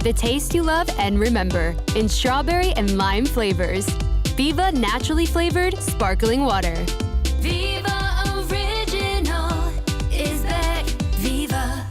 The taste you love and remember in strawberry and lime flavors. Viva naturally flavored sparkling water. Viva Original is back. Viva.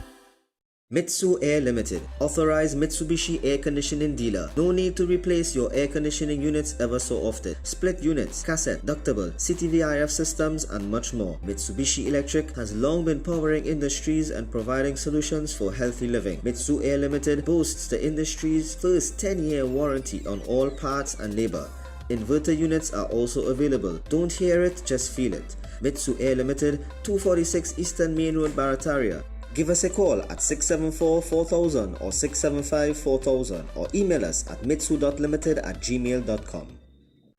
Mitsu Air Limited, authorized Mitsubishi air conditioning dealer. No need to replace your air conditioning units ever so often. Split units, cassette, ductable, CTVIF systems, and much more. Mitsubishi Electric has long been powering industries and providing solutions for healthy living. Mitsu Air Limited boasts the industry's first 10-year warranty on all parts and labor. Inverter units are also available. Don't hear it, just feel it. Mitsu Air Limited, 246 Eastern Main Road, Barrett. Give us a call at 674-4000 or 675-4000 or email us at mitsu.limited@gmail.com.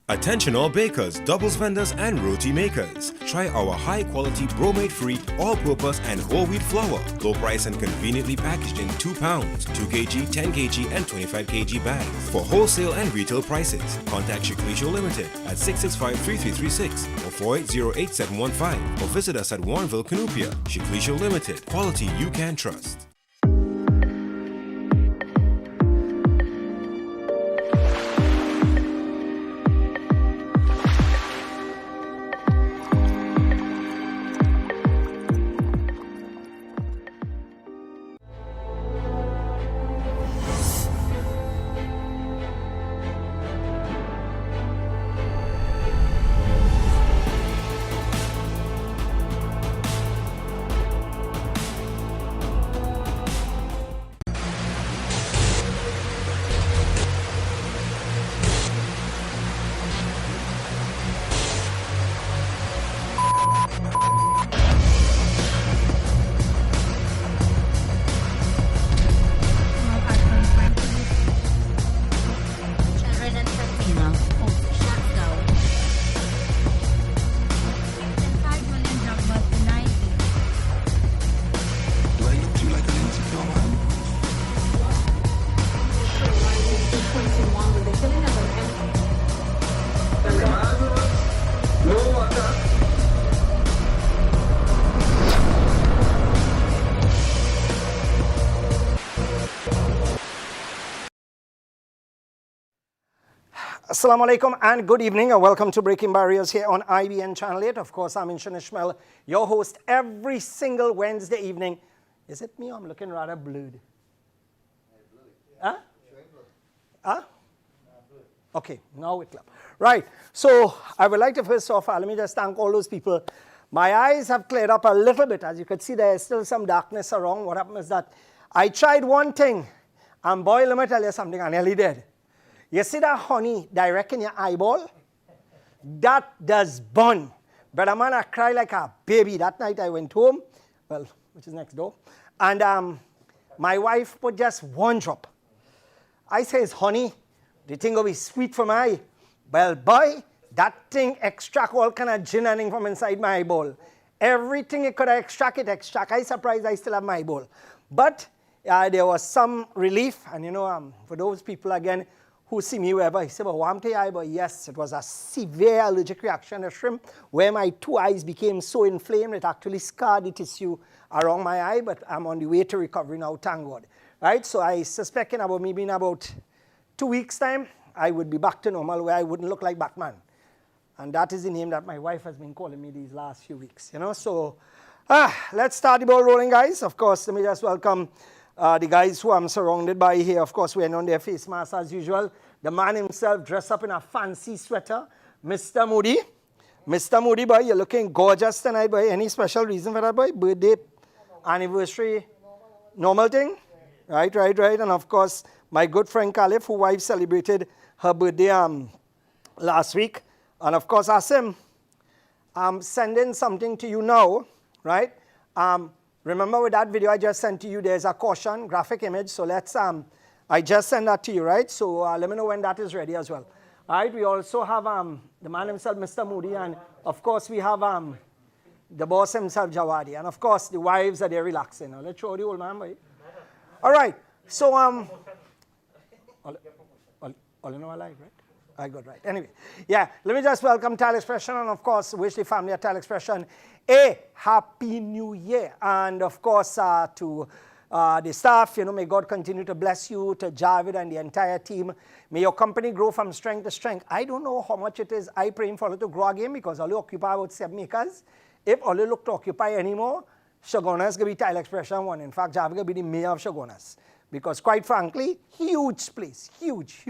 Attention all bakers, doubles vendors and roti makers. Try our high quality bromate free, all purpose and whole wheat flour. Low price and conveniently packaged in 2 pounds, 2 kg, 10 kg and 25 kg bags. For wholesale and retail prices, contact Shiklisho Limited at 665-3336 or 480-8715 or visit us at Warrenville, Canupia. Shiklisho Limited, quality you can trust. Assalamu alaikum and good evening and welcome to Breaking Barriers here on IBN Channel 8. Of course, I'm Inshan Ishmael, your host every single Wednesday evening. Is it me? I'm looking rather blurred. Huh? Huh? Okay, now it's up. Right, so I would like to first off, let me just thank all those people. My eyes have cleared up a little bit. As you can see, there is still some darkness around. What happened is that I tried one thing and boy, let me tell you something, I nearly did. You see that honey direct in your eyeball? That does burn. But man, I cried like a baby. That night I went home, well, which is next door, and my wife put just one drop. I says, honey, the thing will be sweet for my eye. Well, boy, that thing extract all kind of gin and from inside my eyeball. Everything it could extract, it extract. I surprised I still have my eyeball. But there was some relief, and you know, for those people again, who see me wherever, he said, well, warm to your eye, but yes, it was a severe allergic reaction to shrimp where my 2 eyes became so inflamed it actually scarred the tissue around my eye, but I'm on the way to recovery now, thank God. Right, so I suspect in about maybe in about 2 weeks' time, I would be back to normal where I wouldn't look like Batman. And that is the name that my wife has been calling me these last few weeks, you know. So let's start the ball rolling, guys. Of course, let me just welcome the guys who I'm surrounded by here. Of course, wearing on their face masks as usual. The man himself dressed up in a fancy sweater, Mr. Moody. Mr. Moody, boy, you're looking gorgeous tonight, boy. Any special reason for that, boy? Birthday, anniversary, normal thing? Right. And of course, my good friend Khalif, whose wife celebrated her birthday last week. And of course, Asim, I'm sending something to you now, right? Remember with that video I just sent to you, there's a caution graphic image. So let's, I just sent that to you, right? So let me know when that is ready as well. All right, we also have the man himself, Mr. Moody, and of course we have the boss himself, Jawadi. And of course the wives are there relaxing. Now let's show the old man, boy. All right, so, all in all life, right? I got right. Anyway, yeah, let me just welcome Tile Expression and of course wish the family at Tile Expression a Happy New Year. And of course to the staff, may God continue to bless you, to Javid and the entire team. May your company grow from strength to strength. I don't know how much it is I praying for you to grow again because all you occupy about 7 acres. If all you look to occupy anymore, Shogunas is going to be tile expression one. In fact, Javid will be the mayor of Shogunas. Because quite frankly, huge place, huge.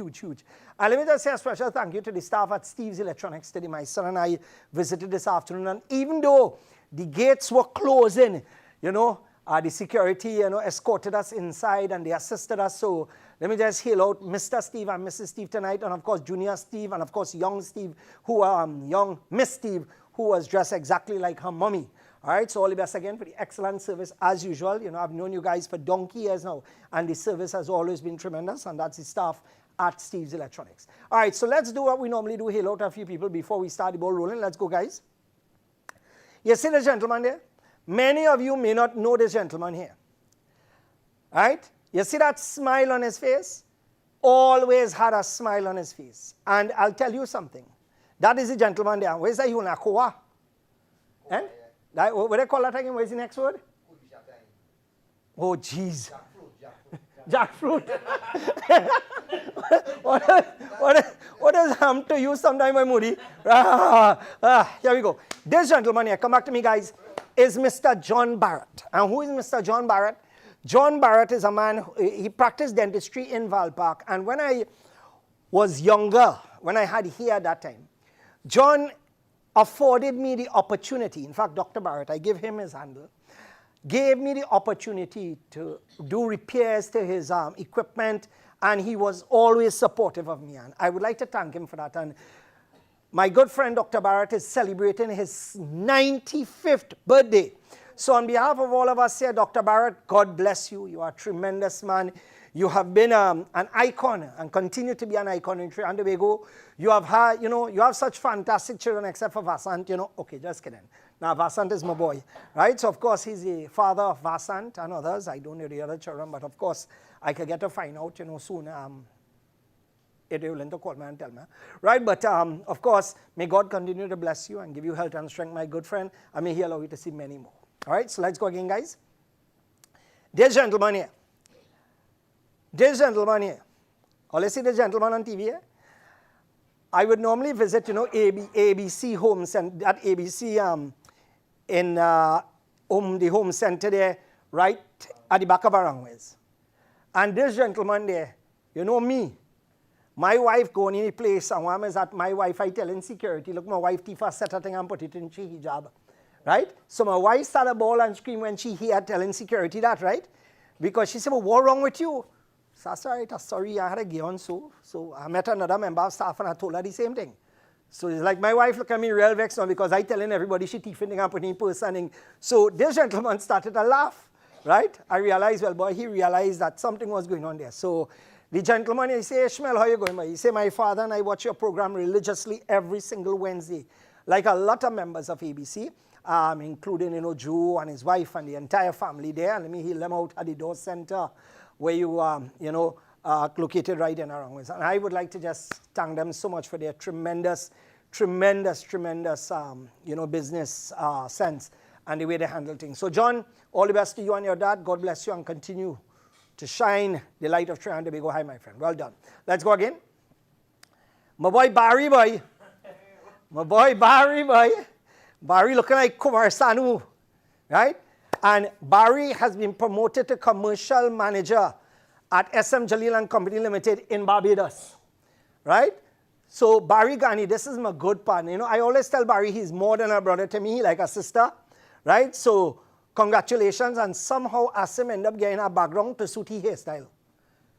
And let me just say a special thank you to the staff at Steve's Electronics today. My son and I visited this afternoon, and even though the gates were closing, the security, escorted us inside and they assisted us. So let me just hail out Mr. Steve and Mrs. Steve tonight, and of course Junior Steve, and of course young Steve, young Miss Steve, who was dressed exactly like her mommy. All right, so all the best again for the excellent service as usual. I've known you guys for donkey years now, and the service has always been tremendous, and that's the staff at Steve's Electronics. All right, so let's do what we normally do, hail out a few people before we start the ball rolling. Let's go, guys. You see the gentleman there? Many of you may not know this gentleman here. All right? You see that smile on his face? Always had a smile on his face. And I'll tell you something. That is the gentleman there. Where's that? Yunakoa? Eh? What do they call that again? Where's the next word? Oh, jeez. Jackfruit. what has happened to you sometime, my Moody? Here we go. This gentleman here, come back to me, guys, is Mr. John Barrett. And who is Mr. John Barrett? John Barrett is a man, he practiced dentistry in Val Park. And when I was younger, when I had hair that time, John afforded me the opportunity. In fact, Dr. Barrett, I give him his handle, gave me the opportunity to do repairs to his equipment, and he was always supportive of me. And I would like to thank him for that. And my good friend, Dr. Barrett, is celebrating his 95th birthday. So on behalf of all of us here, Dr. Barrett, God bless you. You are a tremendous man. You have been an icon and continue to be an icon in Trinidad and Tobago. You have had, you have such fantastic children except for Vasant, Okay, just kidding. Now, Vasant is my boy, right? So, of course, he's the father of Vasant and others. I don't know the other children, but, of course, I could get to find out, soon. It will to call me and tell me. Right? But, of course, may God continue to bless you and give you health and strength, my good friend. And may He allow you to see many more. All right? So, let's go again, guys. This gentleman here. This gentleman here. Or let's see the gentleman on TV here. I would normally visit, ABC Homes and that ABC in the home center there, right at the back of Arangways. And this gentleman there, me, my wife going in the place, and one is at my wife, I telling security, look, my wife Tifa set a thing and put it in she hijab, right? So my wife started a ball and scream when she hear telling security that, right? Because she said, well, what's wrong with you? So I said, sorry, I had a gay on, so I met another member of staff and I told her the same thing. So it's like my wife look at me real vexed now because I telling everybody she teething and putting personing. So this gentleman started to laugh, right? I realized, well, boy, he realized that something was going on there. So the gentleman, he say, Ishmael, how you going, boy? He say, my father and I watch your program religiously every single Wednesday, like a lot of members of ABC, including, Joe and his wife and the entire family there. And let me heal them out at the door center where you, located right in Arangways. And I would like to just thank them so much for their tremendous, business sense and the way they handle things. So, John, all the best to you and your dad. God bless you and continue to shine the light of Trinidad and Tobago. Hi, my friend. Well done. Let's go again. My boy Barry, boy. My boy Barry, boy. Barry looking like Kumar Sanu, right? And Barry has been promoted to commercial manager at SM Jalil and Company Limited in Barbados, right? So Barry Ghani, this is my good partner. I always tell Barry he's more than a brother to me, like a sister, right? So congratulations, and somehow Asim ended up getting a background to suit his hairstyle.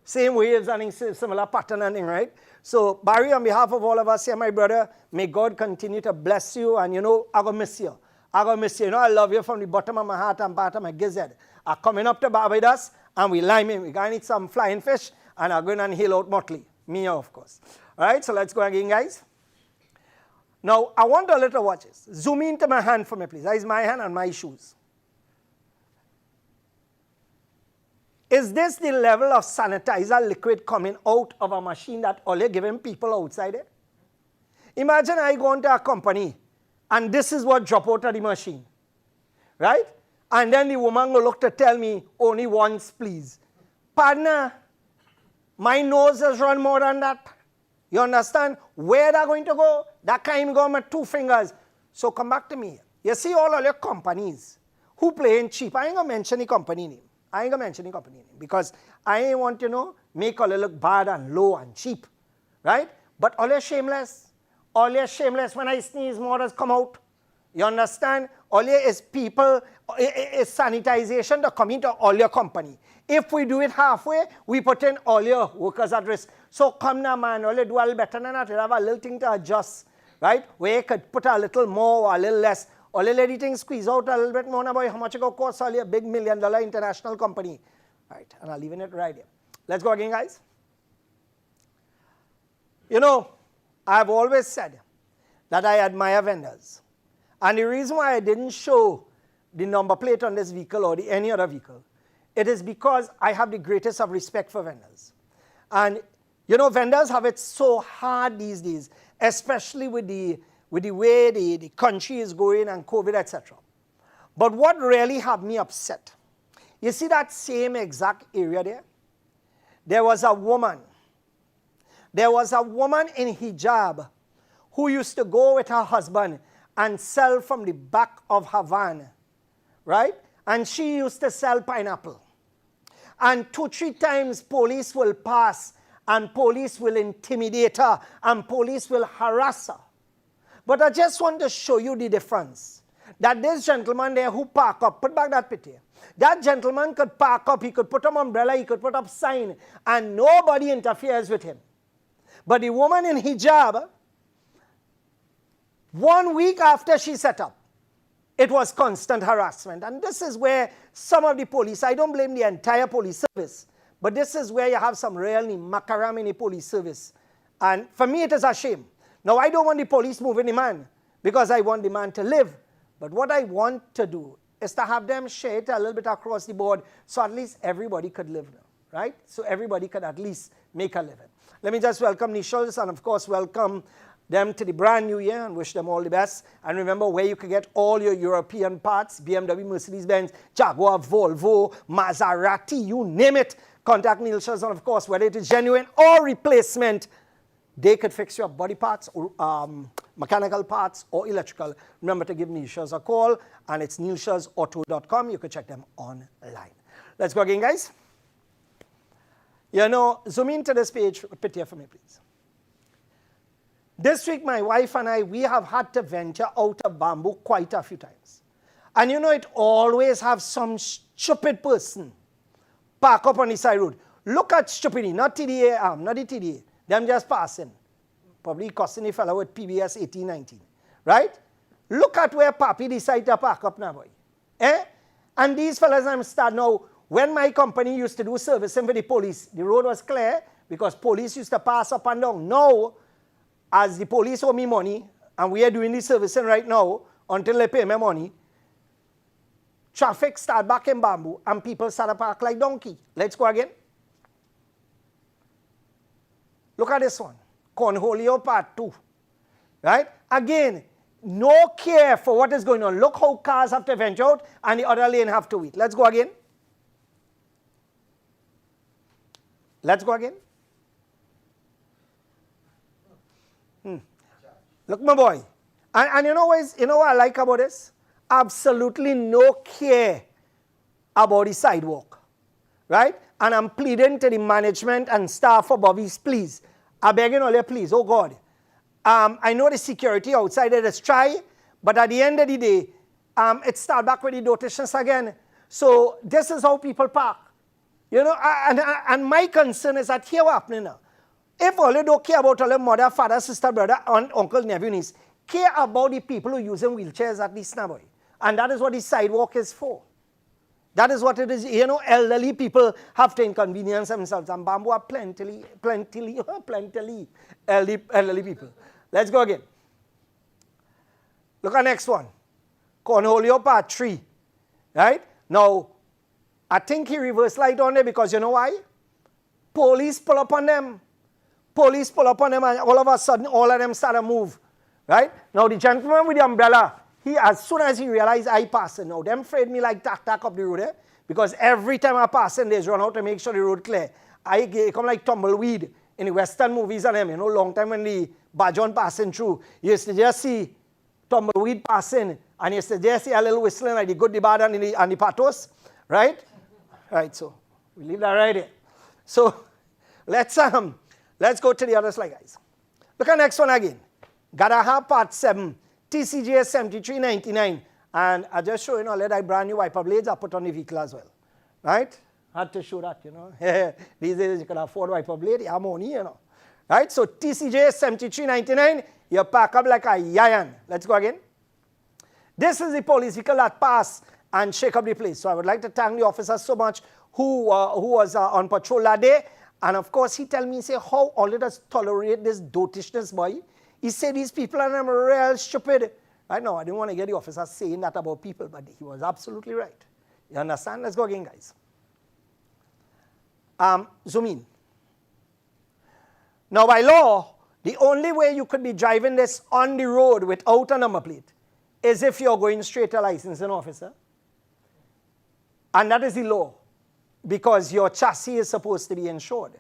Same waves and similar pattern and thing, right? So Barry, on behalf of all of us here, my brother, may God continue to bless you, and I'm going to miss you. I'm going to miss you. I love you from the bottom of my heart and part of my gizzard. I'm coming up to Barbados, and we lime in. We're going to eat some flying fish, and I'm going to hail out Motley. Me, of course. All right, so let's go again, guys. Now, I want a little watches. Zoom into my hand for me, please. That is my hand and my shoes. Is this the level of sanitizer liquid coming out of a machine that only giving people outside it? Imagine I go into a company, and this is what drop out of the machine, right? And then the woman will look to tell me, only once, please. Partner, my nose has run more than that. You understand? Where they're going to go? That kind go with 2 fingers. So come back to me. You see all of your companies who playing cheap. I ain't going to mention the company name. Because I ain't want to, make all look bad and low and cheap. Right? But all your shameless. All your shameless. When I sneeze, more has come out. You understand? All your is people, is sanitization to come into all your company. If we do it halfway, we put in all your workers at risk. So come now, man, all you do a little better than that. You have a little thing to adjust, right? Where you could put a little more or a little less. All you let the thing squeeze out a little bit more about how much it going to cost all your big $1 million international company. Right, and I'm leaving it right here. Let's go again, guys. I've always said that I admire vendors. And the reason why I didn't show the number plate on this vehicle or any other vehicle, it is because I have the greatest of respect for vendors. And, vendors have it so hard these days, especially with the way the country is going and COVID, etc. But what really had me upset, you see that same exact area there? There was a woman in hijab who used to go with her husband and sell from the back of her van, right? And she used to sell pineapple. And 2-3 times police will pass and police will intimidate her and police will harass her. But I just want to show you the difference. That this gentleman there who park up, put back that picture. That gentleman could park up, he could put up umbrella, he could put up sign, and nobody interferes with him. But the woman in hijab, 1 week after she set up, it was constant harassment. And this is where some of the police, I don't blame the entire police service, but this is where you have some really makaram in the police service. And for me, it is a shame. Now, I don't want the police moving the man because I want the man to live. But what I want to do is to have them share it a little bit across the board so at least everybody could live now, right? So everybody could at least make a living. Let me just welcome Nishals and, of course, welcome them to the brand new year and wish them all the best. And remember where you can get all your European parts, BMW, Mercedes-Benz, Jaguar, Volvo, Maserati, you name it. Contact Neil Shaz, and of course, whether it is genuine or replacement, they could fix your body parts, or mechanical parts, or electrical. Remember to give Neil Shaz a call, and it's neilshazauto.com. You can check them online. Let's go again, guys. Zoom into this page, put here for me, please. This week, my wife and I, we have had to venture out of Bamboo quite a few times. And it always have some stupid person park up on the side road. Look at stupidity, not TDA, not the TDA. Them just passing. Probably costing a fellow with PBS 1819. Right? Look at where Papi decided to park up now, boy. And these fellas I'm starting now, when my company used to do servicing for the police, the road was clear because police used to pass up and down. Now, as the police owe me money, and we are doing the servicing right now until they pay me money, traffic start back in Bamboo and people start to park like donkey. Let's go again. Look at this one. Cornholio Part 2. Right? Again, no care for what is going on. Look how cars have to venture out and the other lane have to wait. Let's go again. Let's go again. Look, my boy. And you know what I like about this? Absolutely no care about the sidewalk. Right? And I'm pleading to the management and staff for Bobby's, please. I'm begging all you, please. Oh, God. I know the security outside there is try, but at the end of the day, it starts back with the notations again. So this is how people park. And my concern is that here what's happening now. If all you don't care about all your mother, father, sister, brother, aunt, uncle, nephew, niece, care about the people who are using wheelchairs at least now, boy. And that is what the sidewalk is for. That is what it is. Elderly people have to inconvenience themselves. And Bamboo are plenty elderly people. Let's go again. Look at next one. Cornholio Part 3. Right? Now, I think he reversed light on there because you know why? Police pull up on them. And all of a sudden, all of them start to move. Right? Now, the gentleman with the umbrella, as soon as he realized I passing, now them afraid me like tack up the road, because every time I pass in, they run out to make sure the road clear. I come like tumbleweed in the Western movies and them, long time when the Bajon passing through, you used to just see tumbleweed passing, and you used to just see a little whistling like the good, the bad, and the pathos, right? Right, so we leave that right here. So let's go to the other slide, guys. Look at the next one again. Gotta have part 7, TCJ 7399. And I just show that brand new wiper blades I put on the vehicle as well. Right? Had to show that, These days you can afford wiper blade, you have money, Right? So TCJ 7399, you pack up like a lion. Let's go again. This is the police vehicle that passed and shake up the place. So I would like to thank the officers so much who was on patrol that day. And of course, he tell me, say, how all of us tolerate this dotishness, boy. He said these people are real stupid. Right now, I didn't want to get the officer saying that about people, but he was absolutely right. You understand? Let's go again, guys. Zoom in. Now, by law, the only way you could be driving this on the road without a number plate is if you're going straight to a licensing officer. And that is the law, because your chassis is supposed to be insured.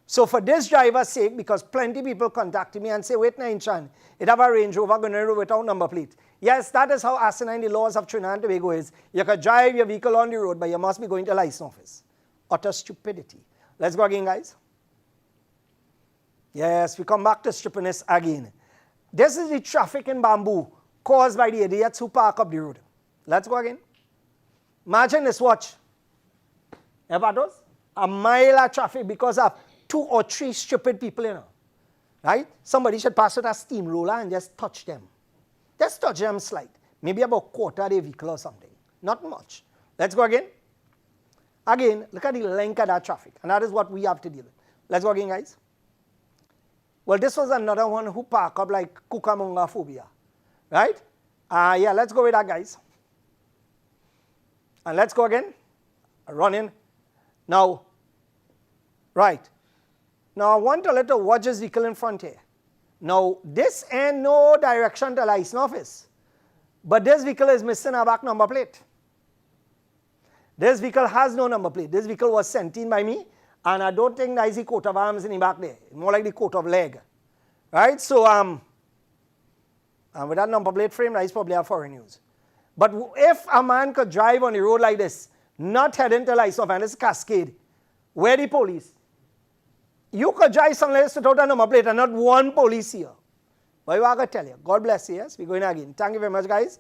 So for this driver's sake, because plenty of people contacted me and say, wait, Chan, it have a Range Rover going without number plate. Yes, that is how asinine the laws of Trinidad and Tobago is. You can drive your vehicle on the road, but you must be going to a license office. Utter stupidity. Let's go again, guys. Yes, we come back to stupidness again. This is the traffic in Bamboo caused by the idiots who park up the road. Let's go again. Imagine this, watch. Ever those? A mile of traffic because of 2 or 3 stupid people, Right? Somebody should pass with a steamroller and just touch them. Just touch them slight. Maybe about quarter of the vehicle or something. Not much. Let's go again. Again, look at the length of that traffic. And that is what we have to deal with. Let's go again, guys. Well, this was another one who parked up like Cucamonga phobia. Right? Yeah, let's go with that, guys. And let's go again. Running. Now, right. Now, I want to let you watch this vehicle in front here. Now, this ain't no direction to license office. But this vehicle is missing a back number plate. This vehicle has no number plate. This vehicle was sent in by me. And I don't think that is the coat of arms in the back there. More like the coat of leg. Right? So, with that number plate frame, that is probably a foreign news. But if a man could drive on the road like this, not heading to license office, and this cascade, where the police? You could drive somewhere else without a number plate and not one police here. But I gotta tell you, God bless you, yes? We're going again. Thank you very much, guys.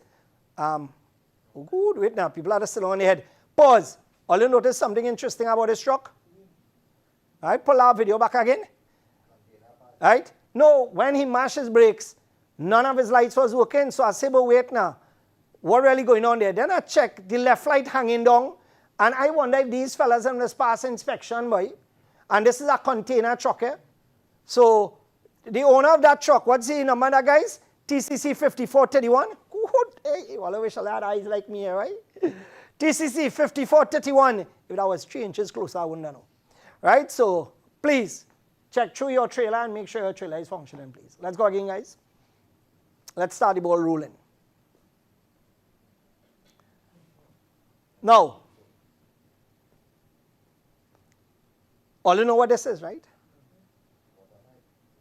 Good, wait now, people are still on their head. Pause. All you notice something interesting about this truck? All right, pull our video back again. All right? No, when he mashed his brakes, none of his lights was working, so I said, but wait now. What really going on there? Then I checked the left light hanging down, and I wonder if these fellas have just passed inspection, boy. And this is a container truck here. So the owner of that truck, what's the number that, guys? TCC 5431. Good. Hey, well, I wish I had eyes like me here, right? TCC 5431. If that was 3 inches closer, I wouldn't know. Right? So please check through your trailer and make sure your trailer is functioning, please. Let's go again, guys. Let's start the ball rolling. Now, all you know what this is, right?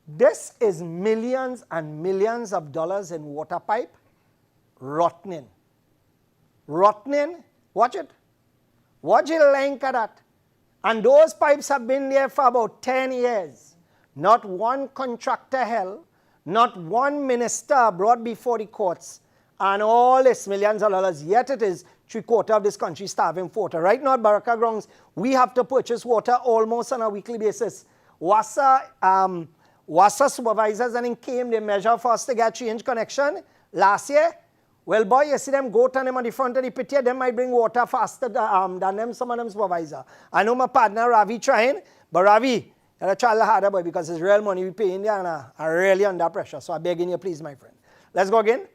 This is millions and millions of dollars in water pipe rotting. Rotting, watch it. Watch the length of that. And those pipes have been there for about 10 years. Not one contractor held, not one minister brought before the courts, and all this millions of dollars, yet it is 3/4 of this country starving for water. Right now at Baraka Grounds, we have to purchase water almost on a weekly basis. WASA supervisors and in came, they measure for us to get 3-inch connection last year. Well, boy, you see them go to them on the front of the pit here, they might bring water faster than them, some of them supervisor. I know my partner Ravi trying, but Ravi, you gotta try a little harder, boy, because it's real money we pay in there and I'm really under pressure. So I'm begging you, please, my friend. Let's go again.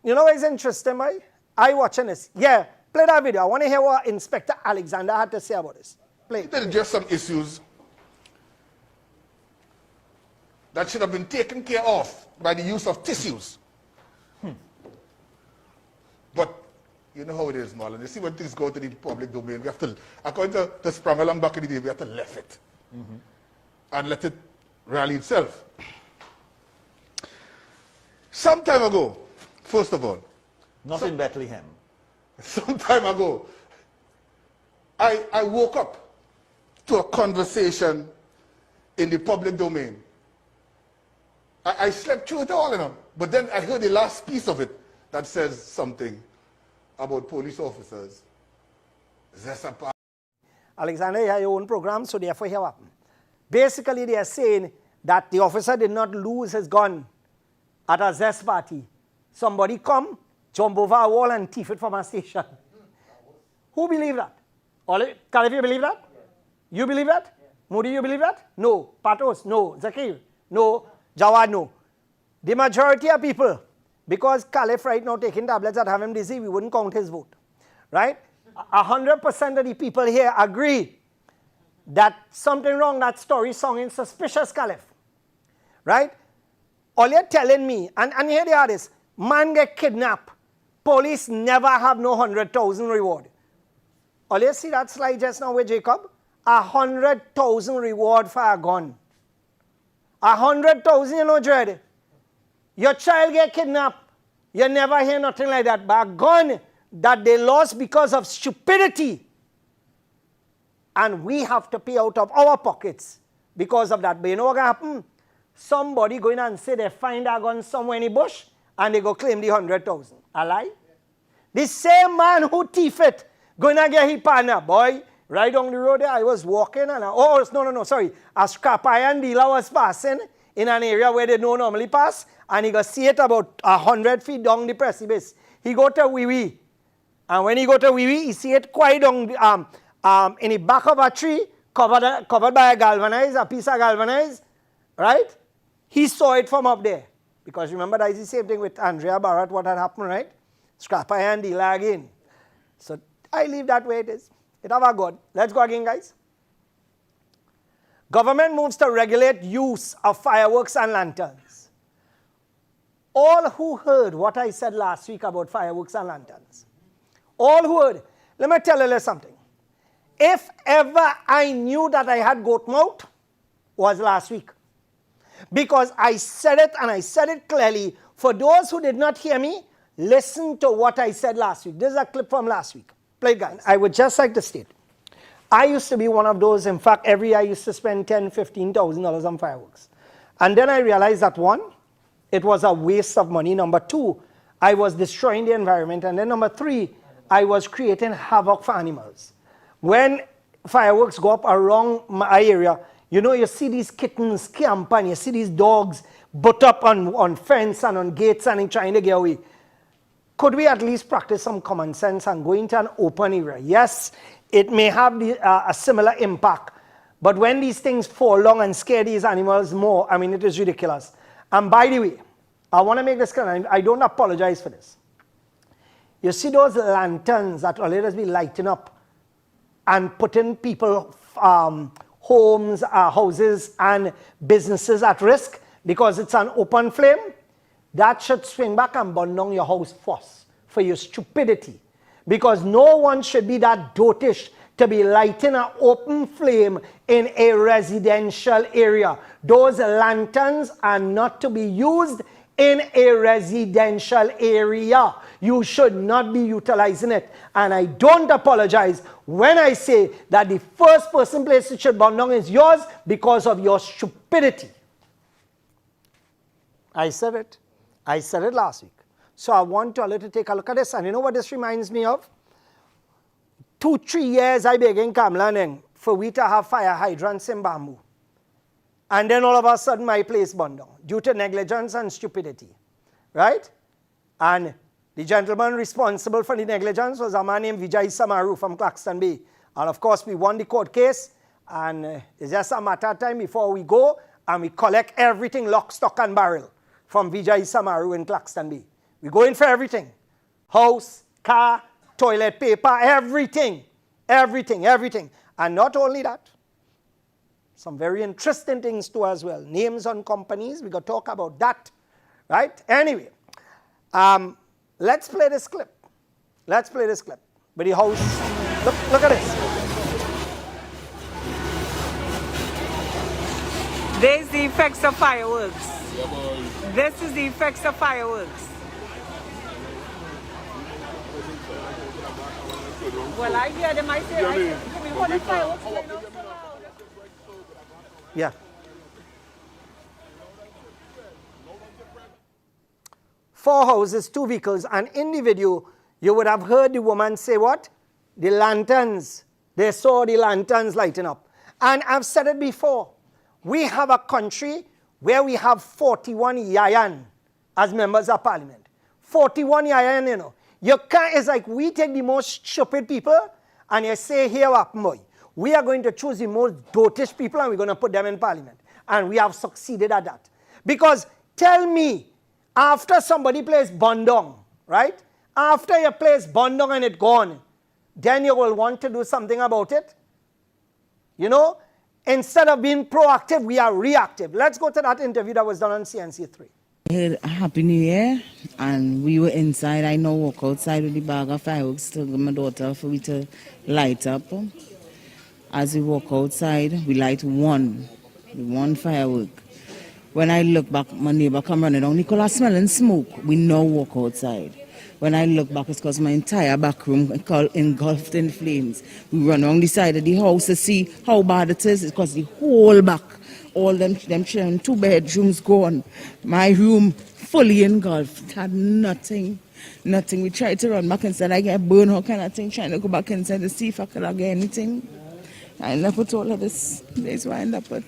You know what's interesting, boy? I watching this. Yeah, play that video. I want to hear what Inspector Alexander had to say about this. Play. There are just some issues that should have been taken care of by the use of tissues. But you know how it is, Marlon. You see, when things go to the public domain, we have to, according to Sprung along back in the day, we have to left it and let it rally itself. Some time ago, first of all, Not in Bethlehem. some time ago, I woke up to a conversation in the public domain. I slept through it all, you know, but then I heard the last piece of it that says something about police officers. Alexander, you have your own program, so therefore here what happened. Basically, they are saying that the officer did not lose his gun at a zest party. Somebody come, jump over a wall and thief it from a station. Who believe that? Caliph, you believe that? You believe that? Moody, you believe that? No. Patos, no. Zakir, no. Jawad, no. The majority of people, because Caliph right now taking tablets that have him dizzy, we wouldn't count his vote. Right? 100% of the people here agree that something wrong, that story sounding suspicious, Caliph. Right? All you're telling me, and here they are this, man get kidnapped, police never have no 100,000 reward. All you see that slide just now with Jacob? 100,000 reward for a gun. 100,000, you know, Dread. Your child get kidnapped, you never hear nothing like that. But a gun that they lost because of stupidity, and we have to pay out of our pockets because of that. But you know what will happen? Somebody going and say they find a gun somewhere in the bush, and they go claim the 100,000. A lie? The same man who thief it, going to get his partner. Boy, right on the road there, I was walking, and a scrap iron dealer was passing in an area where they don't normally pass, and he go see it about 100 feet down the precipice. He go to wee-wee, and when he go to wee-wee, he see it quite down in the back of a tree, covered by a piece of galvanized, right? He saw it from up there. Because remember, that is the same thing with Andrea Barrett, what had happened, right? Scrap iron dealer again. So I leave that way it is. It have a God. Let's go again, guys. Government moves to regulate use of fireworks and lanterns. All who heard what I said last week about fireworks and lanterns, all who heard, let me tell you something. If ever I knew that I had goat mouth, was last week. Because I said it, and I said it clearly. For those who did not hear me, listen to what I said last week. This is a clip from last week. Play it, guys. I would just like to state, I used to be one of those, in fact, every year I used to spend $10,000, $15,000 on fireworks. And then I realized that one, it was a waste of money. Number two, I was destroying the environment. And then number three, I was creating havoc for animals. When fireworks go up around my area, you know, you see these kittens camp, and you see these dogs butt up on fence and on gates and trying to get away. Could we at least practice some common sense and go into an open area? Yes, it may have a similar impact, but when these things fall down and scare these animals more, I mean, it is ridiculous. And by the way, I want to make this clear, I don't apologize for this. You see those lanterns that will let us be lighting up and putting people, homes, houses, and businesses at risk because it's an open flame? That should swing back and burn down your house first for your stupidity. Because no one should be that dotish to be lighting an open flame in a residential area. Those lanterns are not to be used in a residential area. You should not be utilizing it. And I don't apologize when I say that the first person place it should burn down is yours because of your stupidity. I said it. I said it last week. So I want you all to take a look at this. And you know what this reminds me of? 2-3 years I began Kamlaning for we to have fire hydrants in bamboo. And then all of a sudden my place burned down due to negligence and stupidity. Right? And the gentleman responsible for the negligence was a man named Vijay Samaru from Claxton Bay. And of course we won the court case. And it's just a matter of time before we go and we collect everything lock, stock and barrel from Vijay Samaru in Claxton Bay. We go in for everything. House, car, toilet paper, everything. Everything, everything. And not only that, Some very interesting things too as well. Names on companies, we got to talk about that, right? Anyway, let's play this clip. Let's play this clip. But the house, look at this. There's the effects of fireworks. This is the effects of fireworks. Well, I hear them, I say, Jimmy, what the fireworks going on so loud? Yeah. Four houses, 2 vehicles, and in the video, you would have heard the woman say what? The lanterns. They saw the lanterns lighting up. And I've said it before. We have a country where we have 41 yayan as members of parliament. 41 yayan, you know. You can't, it's like we take the most stupid people and you say, here, boy, we are going to choose the most dotish people and we're going to put them in parliament. And we have succeeded at that. Because tell me, after somebody plays Bondong, right? After you plays Bondong and it's gone, then you will want to do something about it. You know? Instead of being proactive, we are reactive. Let's go to that interview that was done on CNC3. I heard Happy New Year, and we were inside. I now walk outside with the bag of fireworks to my daughter for me to light up. As we walk outside, we light one firework. When I look back, my neighbor come running down. Nicola smelling smoke. We now walk outside. When I look back, it's because my entire back room engulfed in flames. We run around the side of the house to see how bad it is. It's because the whole back, all them children, 2 bedrooms gone. My room fully engulfed. Had nothing. We tried to run back inside. I get burned, how kind of thing, trying to go back inside to see if I could get anything. I end up with all of this. That's why I end up with.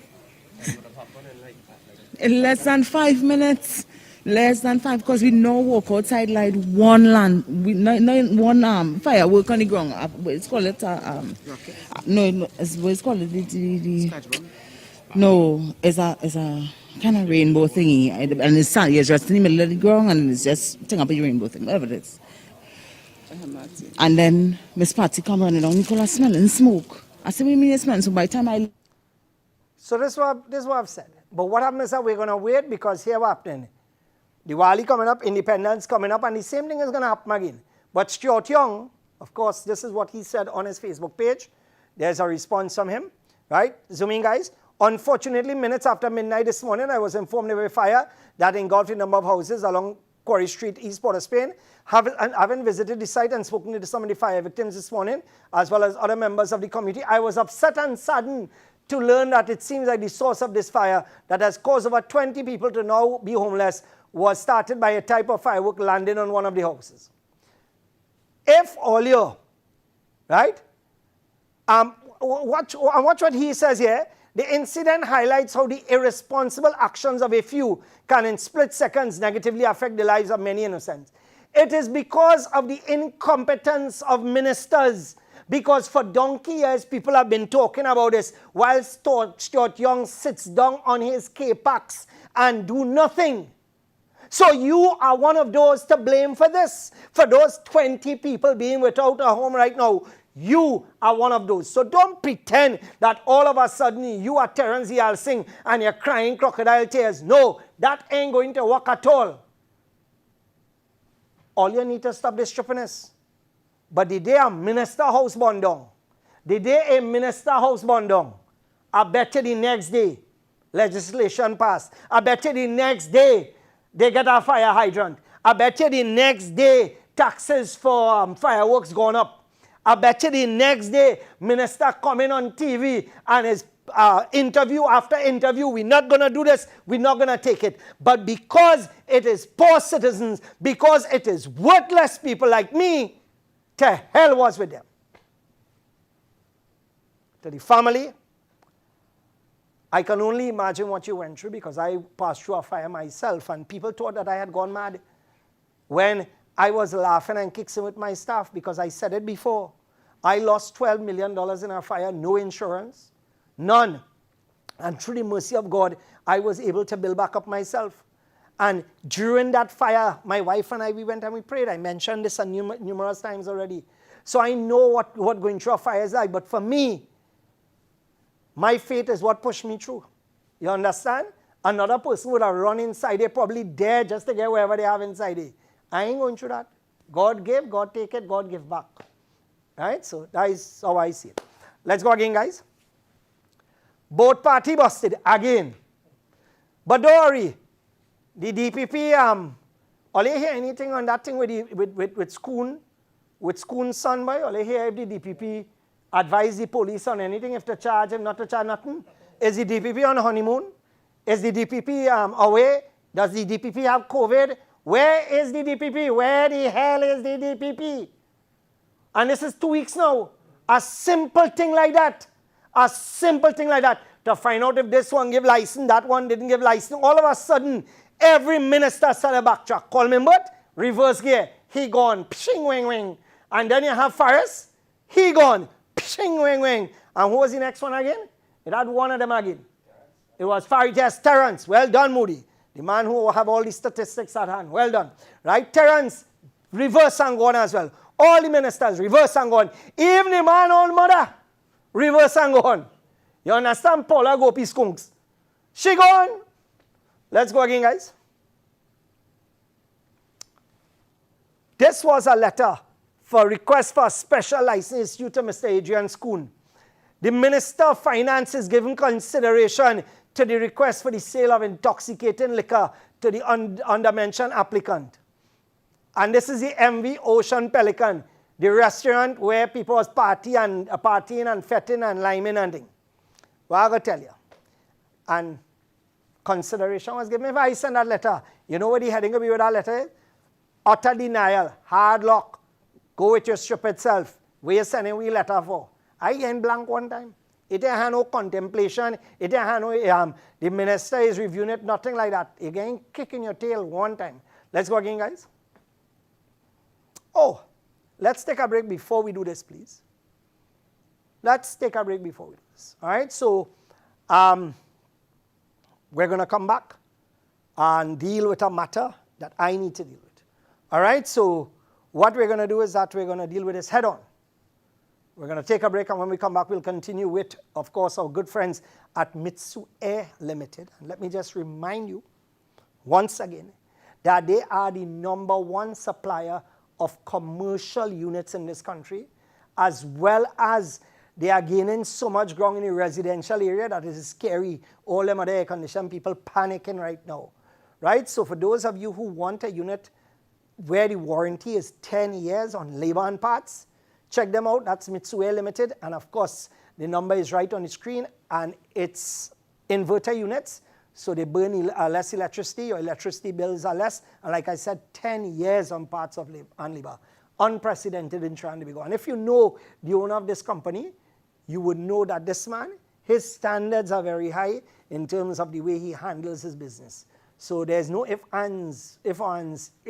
In less than 5 minutes. Less than 5, because we now walk outside like one firework on the ground. It's called it it's called it's a kind of rainbow thingy, and it's just in the middle of the ground, and it's just thing up a rainbow thing, whatever it is. And then Miss Patty come running down, Nicola smelling smoke. I said, we mean smelling, so by the time So this is what I've said. But what happens is that we're going to wait, because here what happening. Diwali coming up, Independence coming up, and the same thing is going to happen again. But Stuart Young, of course, this is what he said on his Facebook page. There's a response from him, right? Zooming, guys. Unfortunately, minutes after midnight this morning, I was informed of a fire that engulfed a number of houses along Quarry Street, East Port of Spain. Having visited the site and spoken to some of the fire victims this morning, as well as other members of the community, I was upset and saddened to learn that it seems like the source of this fire that has caused over 20 people to now be homeless was started by a type of firework landing on one of the houses. If earlier, right? Watch what he says here. The incident highlights how the irresponsible actions of a few can in split seconds negatively affect the lives of many innocents. It is because of the incompetence of ministers. Because for donkey years, people have been talking about this while Stuart Young sits down on his K-Pax and do nothing. So you are one of those to blame for this. For those 20 people being without a home right now, you are one of those. So don't pretend that all of a sudden you are Terence Yal Singh and you're crying crocodile tears. No, that ain't going to work at all. All you need to stop this stupidness. But the day a minister house burned down, the day a minister house burned down, I bet you the next day legislation passed. I bet you the next day they get a fire hydrant. I bet you the next day taxes for fireworks gone up. I bet you the next day minister coming on TV and his interview after interview, we're not going to do this, we're not going to take it. But because it is poor citizens, because it is worthless people like me, to hell was with them. To the family, I can only imagine what you went through, because I passed through a fire myself and people thought that I had gone mad when I was laughing and kicking with my staff, because I said it before. I lost $12 million in a fire, no insurance, none. And through the mercy of God, I was able to build back up myself. And during that fire, my wife and I, we went and we prayed. I mentioned this numerous times already. So I know what going through a fire is like. But for me, My faith is what pushed me through. You understand? Another person would have run inside there, probably dead just to get whatever they have inside there. I ain't going through that. God give, God take it, God give back. Right? So that is how I see it. Let's go again, guys. Both party busted again. But don't worry. The DPP, all you hear anything on that thing with Schoon? With Schoon's son, boy? All you hear if the DPP advise the police on anything, if to charge him, not to charge nothing? Is the DPP on honeymoon? Is the DPP away? Does the DPP have COVID? Where is the DPP? Where the hell is the DPP? And this is 2 weeks now. A simple thing like that. A simple thing like that. To find out if this one give license, that one didn't give license. All of a sudden, every minister started backtrack. Call me but reverse gear. He gone. Pshing, wing, wing. And then you have Faris. He gone. Pshing, wing, wing. And who was the next one again? It had one of them again. It was Faris. Yes, Terence. Well done, Moody. The man who have all the statistics at hand. Well done. Right? Terence, reverse and gone as well. All the ministers, reverse and gone. Even the man old mother, reverse and gone. You understand? Paula Gopi Skunks. She gone. Let's go again, guys. This was a letter for request for a special license issued to Mr. Adrian Schoon. The Minister of Finance is giving consideration to the request for the sale of intoxicating liquor to the undermentioned applicant. And this is the MV Ocean Pelican, the restaurant where people was partying and fetting and liming and thing. Well, I'm going to tell you. And consideration was given. If I send that letter, you know what the heading will be with that letter is? Utter denial, hard lock, go with your stupid self. Where you sending we letter for? I ain't blank one time. It didn't have no contemplation. It didn't have no, the minister is reviewing it, nothing like that. You're getting kick in your tail one time. Let's go again, guys. Oh, let's take a break before we do this, please. Let's take a break before we do this. All right, so we're going to come back and deal with a matter that I need to deal with. All right, so what we're going to do is that we're going to deal with this head on. We're going to take a break, and when we come back, we'll continue with, of course, our good friends at Mitsu Air Limited. And let me just remind you once again that they are the #1 supplier of commercial units in this country, as well as they are gaining so much ground in the residential area that it is scary. All them other air-conditioned people panicking right now. Right? So for those of you who want a unit where the warranty is 10 years on labor and parts, check them out. That's Mitsu Air Limited. And of course, the number is right on the screen. And it's inverter units. So they burn less electricity. Your electricity bills are less. And like I said, 10 years on parts of labor. Unprecedented in Trinidad and Tobago. And if you know the owner of this company, you would know that this man, his standards are very high in terms of the way he handles his business. So there's no if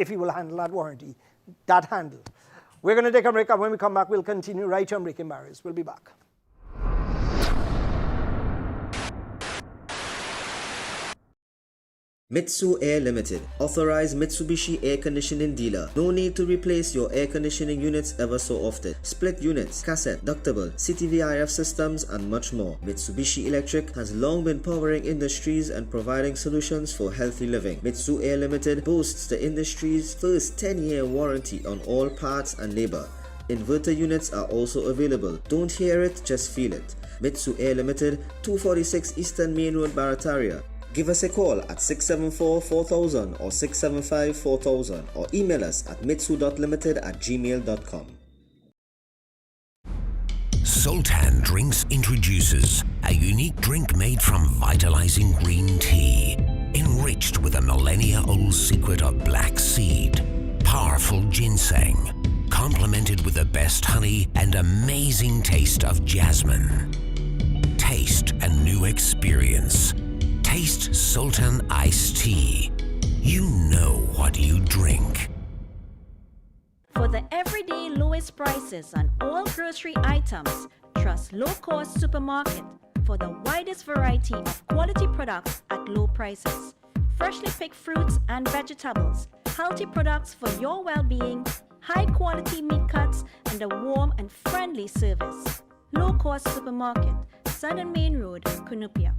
he will handle that warranty. That handle. We're going to take a break, and when we come back, we'll continue right on Breaking Barriers. We'll be back. Mitsu Air Limited, authorized Mitsubishi air conditioning dealer. No need to replace your air conditioning units ever so often. Split units, cassette, ductable, CTVIF systems, and much more. Mitsubishi Electric has long been powering industries and providing solutions for healthy living. Mitsu Air Limited boasts the industry's first 10-year warranty on all parts and labor. Inverter units are also available. Don't hear it, just feel it. Mitsu Air Limited, 246 Eastern Main Road, Barrett. Give us a call at 674-4000 or 675-4000 or email us at mitsu.limited@gmail.com. Sultan Drinks introduces a unique drink made from vitalizing green tea, enriched with a millennia-old secret of black seed, powerful ginseng, complemented with the best honey and amazing taste of jasmine. Taste a new experience. Taste Sultan Iced Tea. You know what you drink. For the everyday lowest prices on all grocery items, trust Low Cost Supermarket for the widest variety of quality products at low prices. Freshly picked fruits and vegetables, healthy products for your well-being, high quality meat cuts, and a warm and friendly service. Low Cost Supermarket, Sun and Main Road, Cunupia.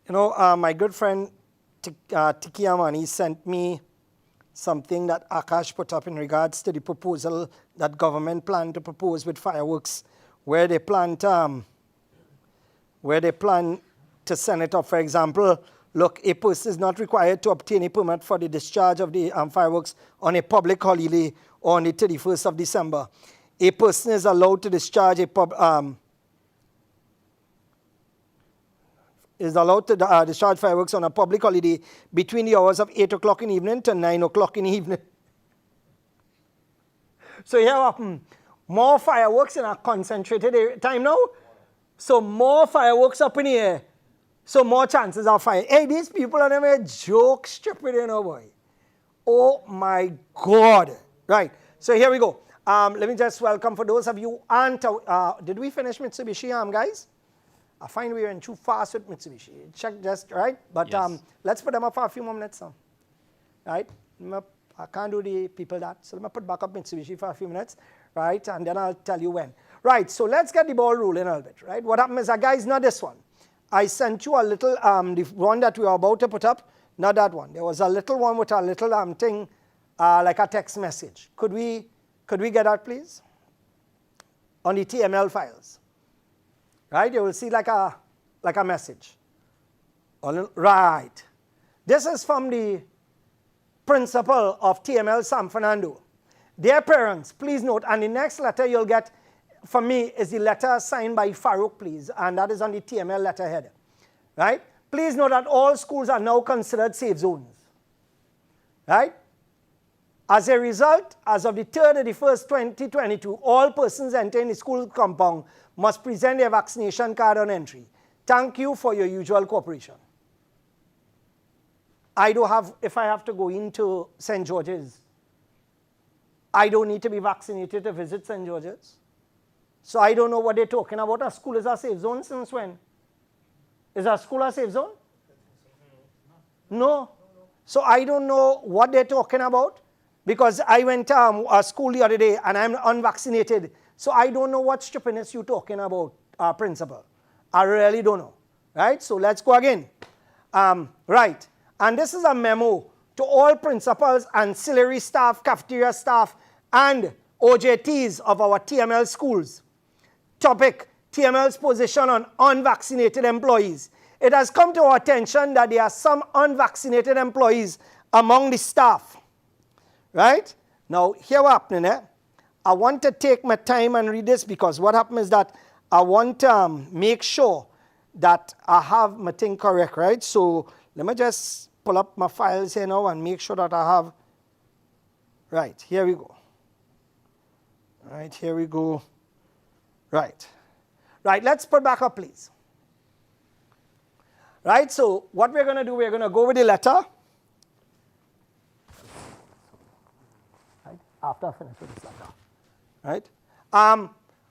You know, my good friend Tiki Amani sent me something that Akash put up in regards to the proposal that government planned to propose with fireworks, where they plan to send it up. For example, look, a person is not required to obtain a permit for the discharge of the fireworks on a public holiday on the 31st of December. A person is allowed to discharge discharge fireworks on a public holiday between the hours of 8 o'clock in the evening to 9 o'clock in the evening. So here happen, more fireworks in a concentrated time now. So more fireworks up in the air. So more chances of fire. Hey, these people are never joke stupid, you know, boy. Oh my God. Right. So here we go. Let me just welcome for those of you did we finish Mitsubishi, guys? I find we went too fast with Mitsubishi. Check just, right? But yes. Let's put them up for a few more minutes now. Right? I can't do the people that. So let me put back up Mitsubishi for a few minutes. Right? And then I'll tell you when. Right. So let's get the ball rolling a little bit. Right? What happened is, guys, not this one. I sent you a little, the one that we were about to put up. Not that one. There was a little one with a little thing, like a text message. Could we get that, please? On the TML files. Right, you will see like a message. Right. This is from the principal of TML San Fernando. Dear parents, please note, and the next letter you'll get from me is the letter signed by Farouk, please, and that is on the TML letterhead. Right? Please note that all schools are now considered safe zones. Right? As a result, as of the 3rd of the 1st, 2022, all persons entering the school compound must present their vaccination card on entry. Thank you for your usual cooperation. If I have to go into St. George's, I don't need to be vaccinated to visit St. George's. So I don't know what they're talking about. A school is a safe zone since when? Is a school a safe zone? No. So I don't know what they're talking about, because I went to a school the other day and I'm unvaccinated. So I don't know what stupidness you're talking about, principal. I really don't know. Right? So let's go again. Right. And this is a memo to all principals, ancillary staff, cafeteria staff, and OJTs of our TML schools. Topic: TML's position on unvaccinated employees. It has come to our attention that there are some unvaccinated employees among the staff. Right? Now, here what's happening. I want to take my time and read this, because what happened is that I want to make sure that I have my thing correct, right? So let me just pull up my files here now and make sure that I have. Right, here we go. Right, here we go. Right. Right, let's put back up, please. Right, so what we're going to do, we're going to go with the letter. Right, after I finish with this letter. Right?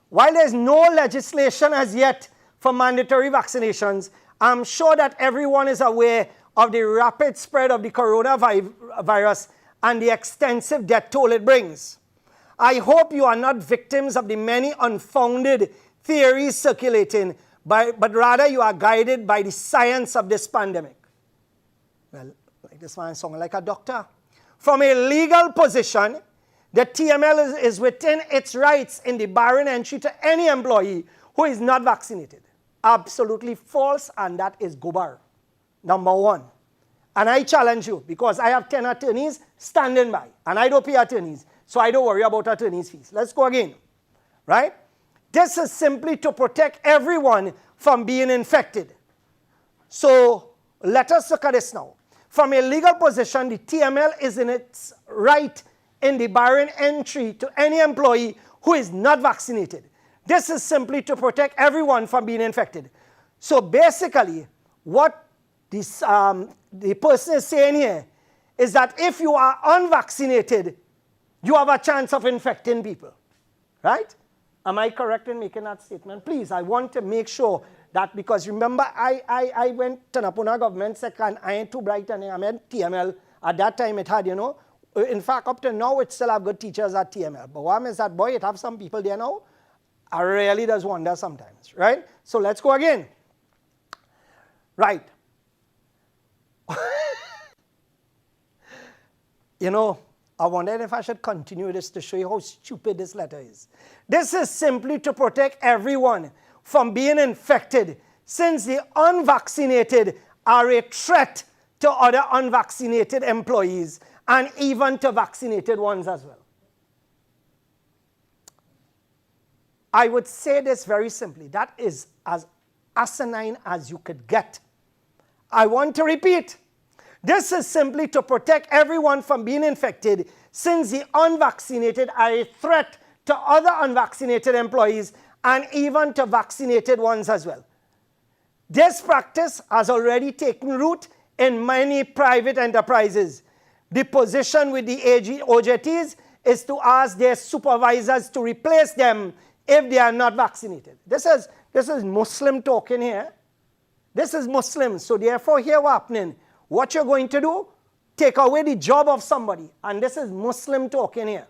While there's no legislation as yet for mandatory vaccinations, I'm sure that everyone is aware of the rapid spread of the coronavirus and the extensive death toll it brings. I hope you are not victims of the many unfounded theories circulating, but rather you are guided by the science of this pandemic. Well, like this man sounding like a doctor. From a legal position, the TML is within its rights in the barring entry to any employee who is not vaccinated. Absolutely false, and that is Gobar. Number one. And I challenge you, because I have 10 attorneys standing by, and I don't pay attorneys, so I don't worry about attorneys' fees. Let's go again. Right? This is simply to protect everyone from being infected. So let us look at this now. From a legal position, the TML is in its right in the barring entry to any employee who is not vaccinated. This is simply to protect everyone from being infected. So basically, what this, the person is saying here is that if you are unvaccinated, you have a chance of infecting people. Right? Am I correct in making that statement? Please, I want to make sure that, because remember, I went to Napuna government second, I ain't too bright, and I meant TML. At that time it had, in fact, up to now it still have good teachers at TML. But what is that, boy, it have some people there now. I really does wonder sometimes, right? So let's go again. Right. I wondered if I should continue this to show you how stupid this letter is. This is simply to protect everyone from being infected, since the unvaccinated are a threat to other unvaccinated employees and even to vaccinated ones as well. I would say this very simply. That is as asinine as you could get. I want to repeat. This is simply to protect everyone from being infected, since the unvaccinated are a threat to other unvaccinated employees and even to vaccinated ones as well. This practice has already taken root in many private enterprises. The position with the OJTs is to ask their supervisors to replace them if they are not vaccinated. This is Muslim talking here. This is Muslim. So therefore, here what's happening. What you're going to do, take away the job of somebody. And this is Muslim talking here.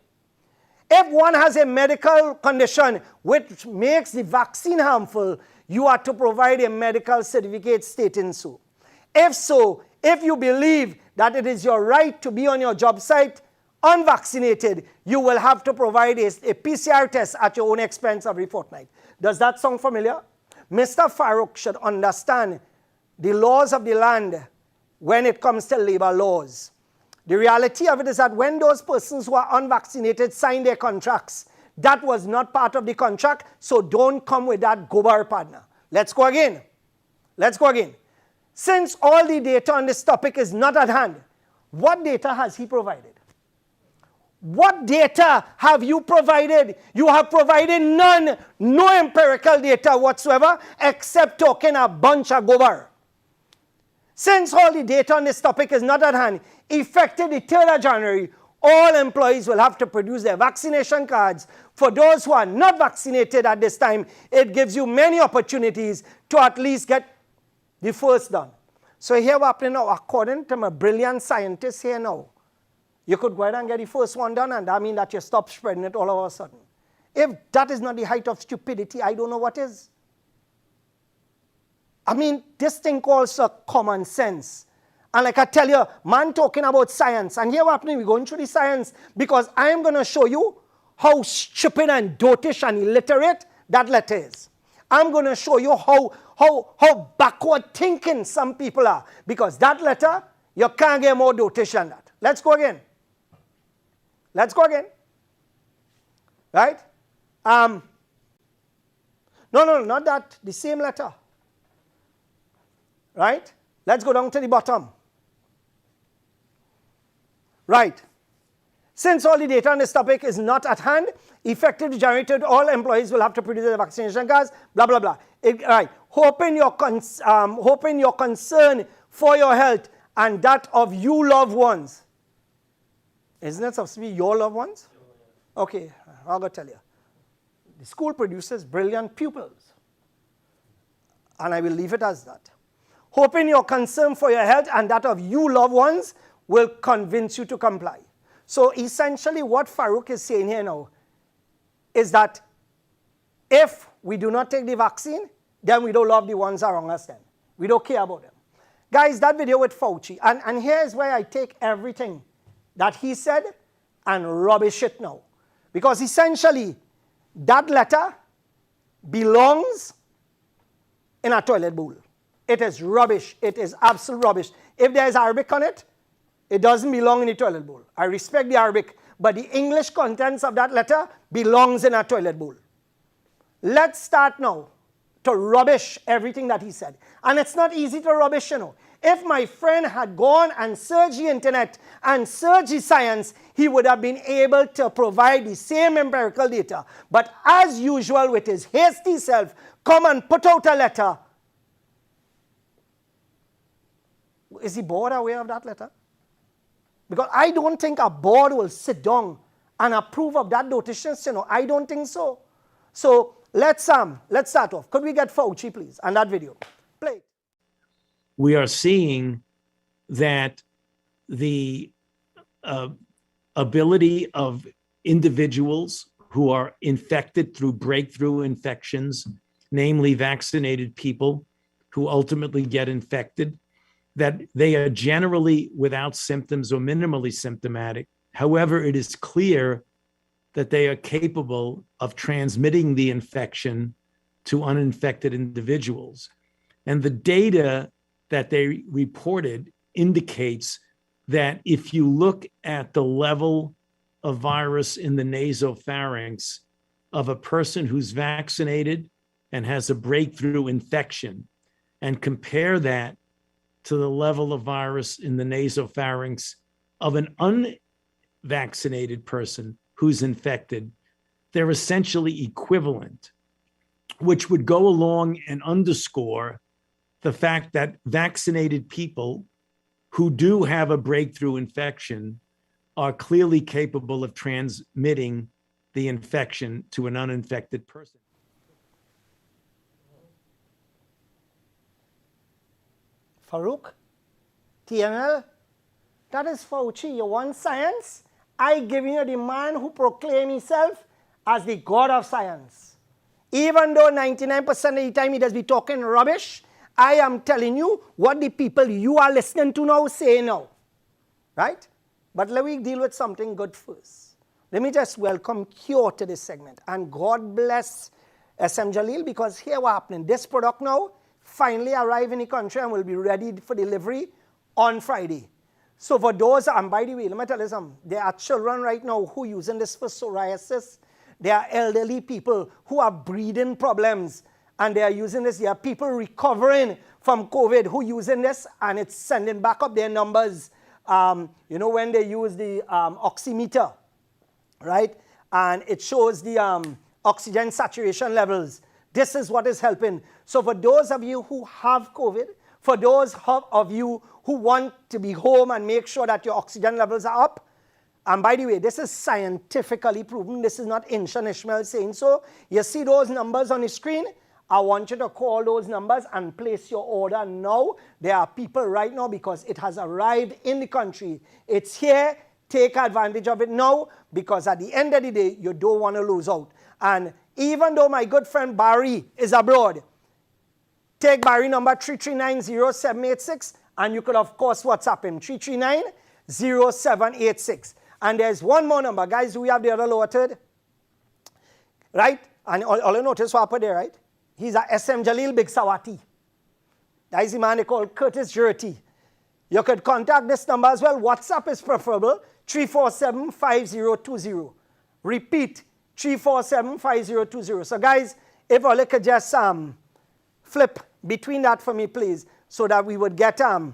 If one has a medical condition which makes the vaccine harmful, you are to provide a medical certificate stating so. If you believe that it is your right to be on your job site unvaccinated, you will have to provide a PCR test at your own expense every fortnight. Does that sound familiar? Mr. Farouk should understand the laws of the land when it comes to labor laws. The reality of it is that when those persons who are unvaccinated sign their contracts, that was not part of the contract, so don't come with that gobar, partner. Let's go again. Let's go again. Since all the data on this topic is not at hand, what data has he provided? What data have you provided? You have provided none, no empirical data whatsoever, except talking a bunch of gobar. Since all the data on this topic is not at hand, effective the 3rd of January, all employees will have to produce their vaccination cards. For those who are not vaccinated at this time, it gives you many opportunities to at least get the first done. So here we're happening now, according to my brilliant scientists here now, you could go ahead and get the first one done, and that means that you stop spreading it all of a sudden. If that is not the height of stupidity, I don't know what is. I mean, this thing calls common sense. And like I tell you, man talking about science. And here what's happening, we're going through the science because I am going to show you how stupid and dotish and illiterate that letter is. I'm going to show you how backward thinking some people are. Because that letter, you can't get more dotish than that. Let's go again. Let's go again. Right? No, not that. The same letter. Right? Let's go down to the bottom. Right. Since all the data on this topic is not at hand, effective January 3rd, all employees will have to produce their vaccination cards, blah, blah, blah. Right. Hoping your concern for your health and that of you loved ones. Isn't it supposed to be your loved ones? Okay, I'll go tell you. The school produces brilliant pupils. And I will leave it as that. Hoping your concern for your health and that of you loved ones will convince you to comply. So essentially what Farouk is saying here now is that if we do not take the vaccine, then we don't love the ones around us then. We don't care about them. Guys, that video with Fauci, and here's where I take everything that he said and rubbish it now. Because essentially, that letter belongs in a toilet bowl. It is rubbish. It is absolute rubbish. If there is Arabic on it, it doesn't belong in the toilet bowl. I respect the Arabic, but the English contents of that letter belongs in a toilet bowl. Let's start now to rubbish everything that he said. And it's not easy to rubbish, you know. If my friend had gone and searched the internet and searched the science, he would have been able to provide the same empirical data. But as usual with his hasty self, come and put out a letter. Is the board aware of that letter? Because I don't think a board will sit down and approve of that notition. You know, I don't think so. So let's start off. Could we get Fauci, please, and that video? Play it. We are seeing that the ability of individuals who are infected through breakthrough infections, namely vaccinated people who ultimately get infected, that they are generally without symptoms or minimally symptomatic. However, it is clear that they are capable of transmitting the infection to uninfected individuals. And the data that they reported indicates that if you look at the level of virus in the nasopharynx of a person who's vaccinated and has a breakthrough infection, and compare that to the level of virus in the nasopharynx of an unvaccinated person who's infected, they're essentially equivalent, which would go along and underscore the fact that vaccinated people who do have a breakthrough infection are clearly capable of transmitting the infection to an uninfected person. Farouk, TML, that is Fauci. You want science? I give you the man who proclaims himself as the God of science. Even though 99% of the time he does be talking rubbish, I am telling you what the people you are listening to now say now. Right? But let me deal with something good first. Let me just welcome Cure to this segment. And God bless SM Jalil, because here what happening. This product now finally arrive in the country and will be ready for delivery on Friday. So for those, and by the way, let me tell you something. There are children right now who are using this for psoriasis. There are elderly people who have breathing problems and they are using this. There are people recovering from COVID who are using this, and it's sending back up their numbers. You know, when they use the oximeter, right? And it shows the oxygen saturation levels. This is what is helping. So for those of you who have COVID, for those of you who want to be home and make sure that your oxygen levels are up, and by the way, this is scientifically proven. This is not Inshan Ishmael saying so. You see those numbers on the screen? I want you to call those numbers and place your order now. There are people right now because it has arrived in the country. It's here. Take advantage of it now, because at the end of the day, you don't want to lose out. And even though my good friend Barry is abroad, take Barry number 3390786, and you could, of course, WhatsApp him, 3390786. And there's one more number. Guys, do we have the other lower third? Right? And all you notice what happened there, right? He's a SM Jalil Big Sawati. That is the man they call Curtis Jurty. You could contact this number as well. WhatsApp is preferable, 347-5020. Repeat, 347-5020. So guys, if all you could just flip between that for me, please, so that we would get the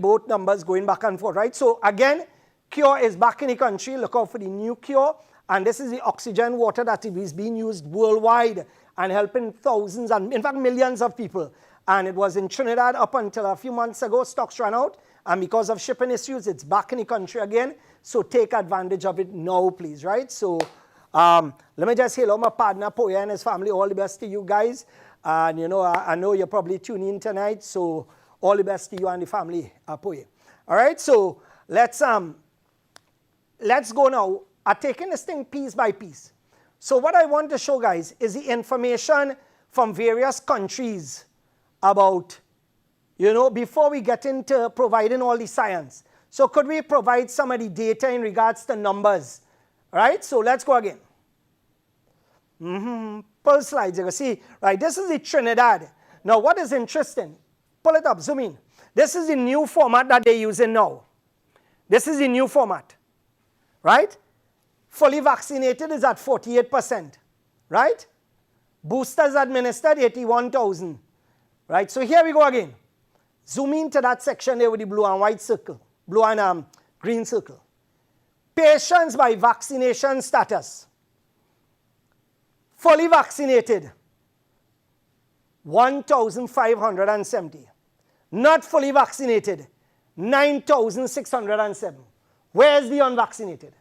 both numbers going back and forth, right? So again, Cure is back in the country. Look out for the new Cure. And this is the oxygen water that is being used worldwide and helping thousands and, in fact, millions of people. And it was in Trinidad up until a few months ago. Stocks ran out. And because of shipping issues, it's back in the country again. So take advantage of it now, please, right? So let me just hail out my partner, Poya, and his family. All the best to you guys. And, you know, I know you're probably tuning in tonight. So all the best to you and the family, Poya. All right, so let's go now. I'm taking this thing piece by piece. So what I want to show, guys, is the information from various countries about, you know, before we get into providing all the science. So could we provide some of the data in regards to numbers? All right, so let's go again. Pull slides, you can see, right, this is the Trinidad. Now, what is interesting, pull it up, zoom in. This is the new format that they're using now. This is the new format, right? Fully vaccinated is at 48%, right? Boosters administered, 81,000, right? So here we go again. Zoom into that section there with the blue and white circle, blue and green circle. Patients by vaccination status. Fully vaccinated, 1,570. Not fully vaccinated, 9,607. Where's the unvaccinated?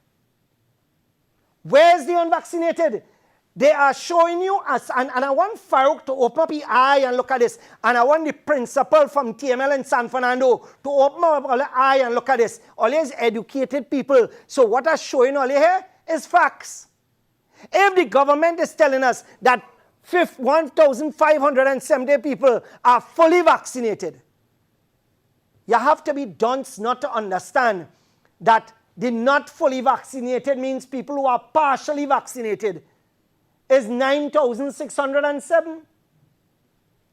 Where's the unvaccinated? They are showing you us, and I want Farouk to open up his eye and look at this. And I want the principal from TML in San Fernando to open up all the eye and look at this. All these educated people. So what I'm showing all here is facts. If the government is telling us that 1,570 people are fully vaccinated, you have to be dunce not to understand that the not fully vaccinated means people who are partially vaccinated is 9,607.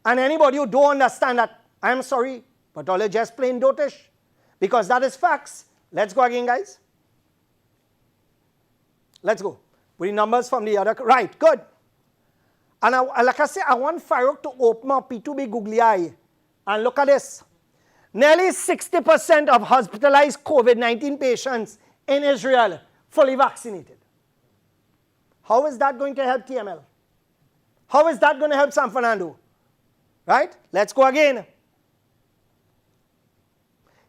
And anybody who don't understand that, I'm sorry, but all are just plain dotish. Because that is facts. Let's go again, guys. Let's go. With the numbers from the other, right, good. And like I say, I want Farouk to open up P2B googly eye and look at this. Nearly 60% of hospitalized COVID-19 patients in Israel fully vaccinated. How is that going to help TML? How is that going to help San Fernando? Right? Let's go again.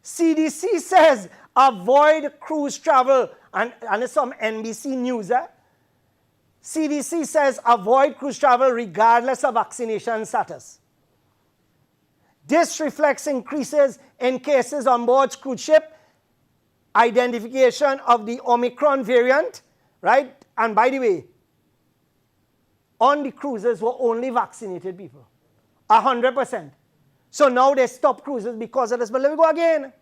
CDC says avoid cruise travel. And it's some NBC News. CDC says avoid cruise travel regardless of vaccination status. This reflects increases in cases on board cruise ship, identification of the Omicron variant, right? And by the way, on the cruises were only vaccinated people, 100%. So now they stop cruises because of this. But let me go again.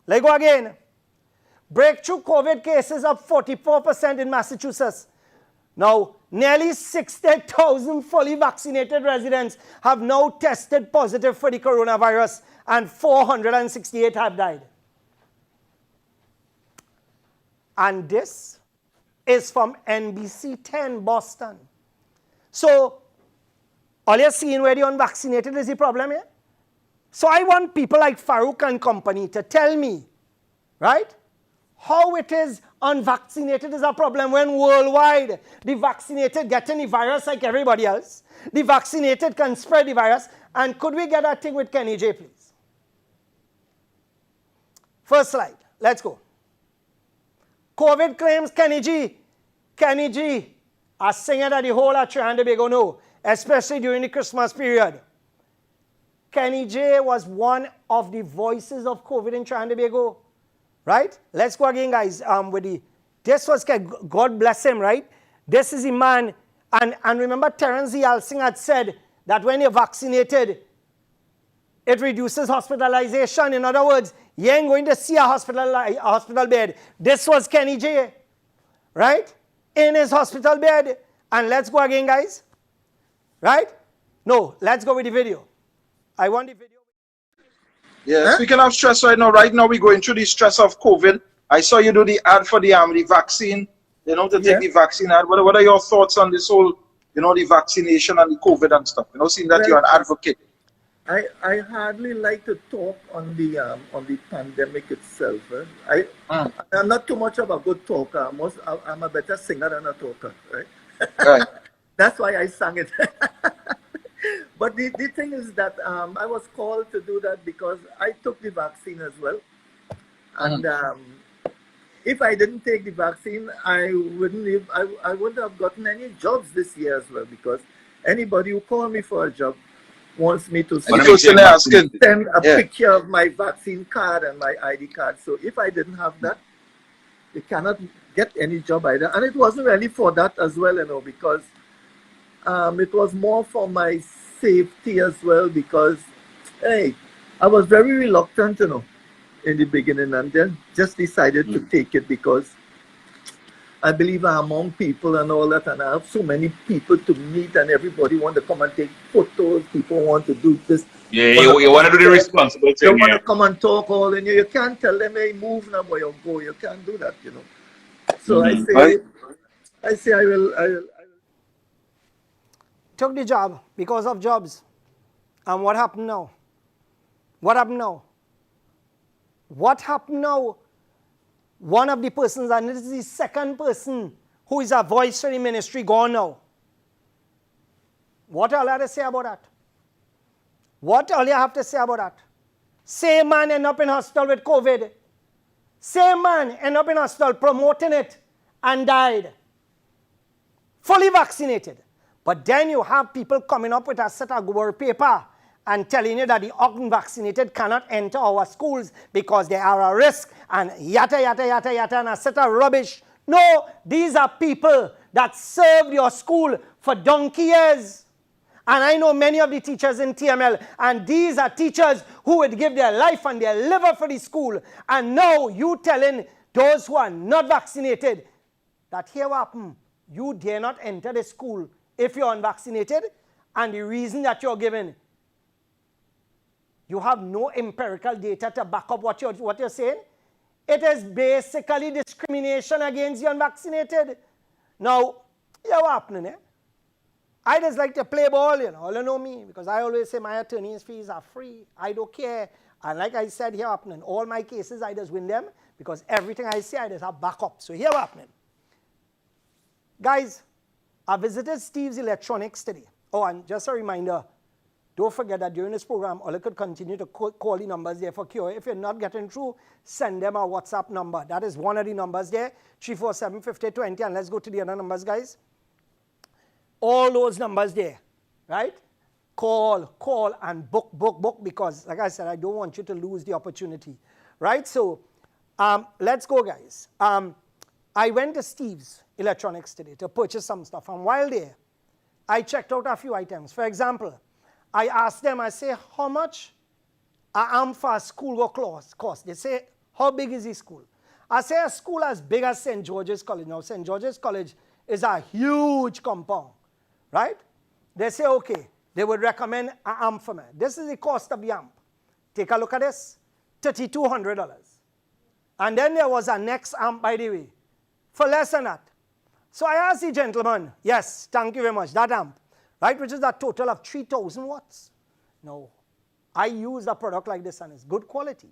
Let me go again. Breakthrough COVID cases up 44% in Massachusetts. Now, nearly 60,000 fully vaccinated residents have now tested positive for the coronavirus, and 468 have died. And this is from NBC 10 Boston. So, all you're seeing where the unvaccinated is the problem here? So I want people like Farouk and company to tell me, right, how it is unvaccinated is a problem when worldwide the vaccinated getting the virus like everybody else. The vaccinated can spread the virus. And could we get that thing with Kenny J, please? First slide. Let's go. COVID claims Kenny G. Kenny G, a singer that the whole of Trinidad and Tobago know, especially during the Christmas period. Kenny J was one of the voices of COVID in Trinidad and Tobago. Right? Let's go again, guys. This was, God bless him, right? This is a man, and remember Terence Yalsing had said that when you're vaccinated, it reduces hospitalization. In other words, you ain't going to see a hospital bed. This was Kenny J, right? In his hospital bed. And let's go again, guys. Right? No, let's go with the video. I want the video. Yeah, speaking of stress right now we're going through the stress of COVID. I saw you do the ad for the vaccine, to take the vaccine ad. What are your thoughts on this whole, the vaccination and the COVID and stuff? Seeing that you're an advocate. I hardly like to talk on the pandemic itself. I'm not too much of a good talker. I'm a better singer than a talker, right? Right. That's why I sang it. But the thing is that I was called to do that because I took the vaccine as well. And if I didn't take the vaccine, I wouldn't have gotten any jobs this year as well, because anybody who called me for a job wants me to send a picture of my vaccine card and my ID card. So if I didn't have that, they cannot get any job either. And it wasn't really for that as well, because it was more for my safety as well, because, hey, I was very reluctant, in the beginning, and then just decided to take it because I believe I'm among people and all that, and I have so many people to meet, and everybody want to come and take photos. People want to do this. Yeah, you want to do the responsible thing. You want to come and talk all, and you can't tell them, hey, move now, boy, or go. You can't do that, So I say I will. Took the job because of jobs. And what happened now? What happened now? What happened now? One of the persons, and this is the second person who is a voice for the ministry, gone now. What all you have to say about that? What all you have to say about that? Same man end up in hospital with COVID. Same man end up in hospital promoting it and died. fully vaccinated. But then you have people coming up with a set of Google paper and telling you that the unvaccinated cannot enter our schools because they are a risk, and yada, yada, yada, yada, and a set of rubbish. No, these are people that served your school for donkey years. And I know many of the teachers in TML, and these are teachers who would give their life and their liver for the school. And now you telling those who are not vaccinated that here what happen, you dare not enter the school if you're unvaccinated, and the reason that you're given, you have no empirical data to back up what you're saying. It is basically discrimination against the unvaccinated. Now, yeah, what happening, eh? I just like to play ball, you know. All you know me, because I always say my attorney's fees are free. I don't care. And like I said, here happening, all my cases, I just win them because everything I say, I just have backup. So here what happening. Guys, I visited Steve's Electronics today. Oh, and just a reminder, don't forget that during this program, all you could continue to call the numbers there for cure. If you're not getting through, send them a WhatsApp number. That is one of the numbers there, 347-5020. And let's go to the other numbers, guys. All those numbers there, right? Call, and book, because, like I said, I don't want you to lose the opportunity, right? So, let's go, guys. I went to Steve's Electronics today to purchase some stuff. And while there, I checked out a few items. For example, I asked them, I say, how much a for a school will cost? They say, how big is the school? I say, a school as big as St. George's College. Now, St. George's College is a huge compound, right? They say, okay, they would recommend an amp for me. This is the cost of the amp. Take a look at this, $3,200. And then there was a next amp, by the way, for less than that. So I asked the gentleman, yes, thank you very much, that amp, right, which is a total of 3,000 watts. Now, I use a product like this and it's good quality.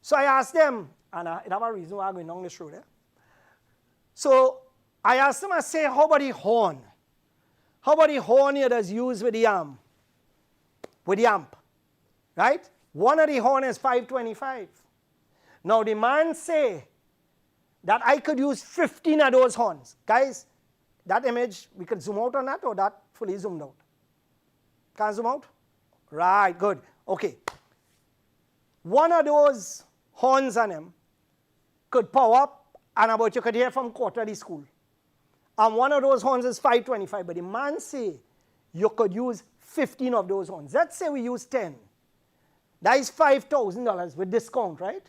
So I asked them, and it have a reason why I'm going down this road. So I asked them, I say, how about the horn? How about the horn here that's used with the amp? Right? One of the horn is $525. Now the man say that I could use 15 of those horns. Guys, that image, we could zoom out on that, or that fully zoomed out? Can't zoom out? Right, good. Okay. One of those horns on him could power up, and about you could hear from quarter of the school. And one of those horns is $525, but the man say you could use 15 of those horns. Let's say we use 10. That is $5,000 with discount, right?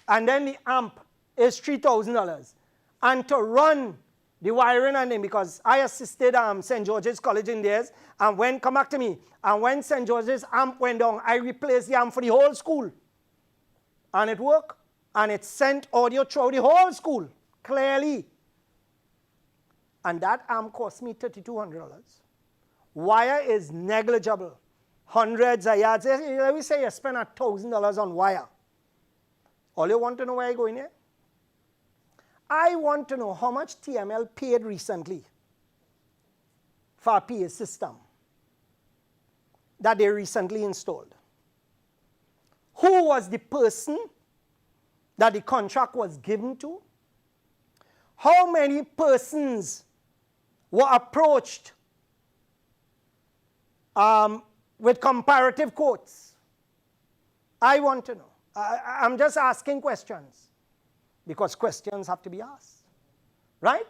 And then the amp is $3,000. And to run the wiring and then, because I assisted St. George's College in theirs, and come back to me, and when St. George's amp went down, I replaced the amp for the whole school. And it worked, and it sent audio through the whole school, clearly. And that amp cost me $3,200. Wire is negligible. Hundreds of yards. Let me say you spend $1,000 on wire. All you want to know where you're going here? I want to know how much TML paid recently for a PA system that they recently installed. Who was the person that the contract was given to? How many persons were approached with comparative quotes? I want to know. I'm just asking questions because questions have to be asked, right?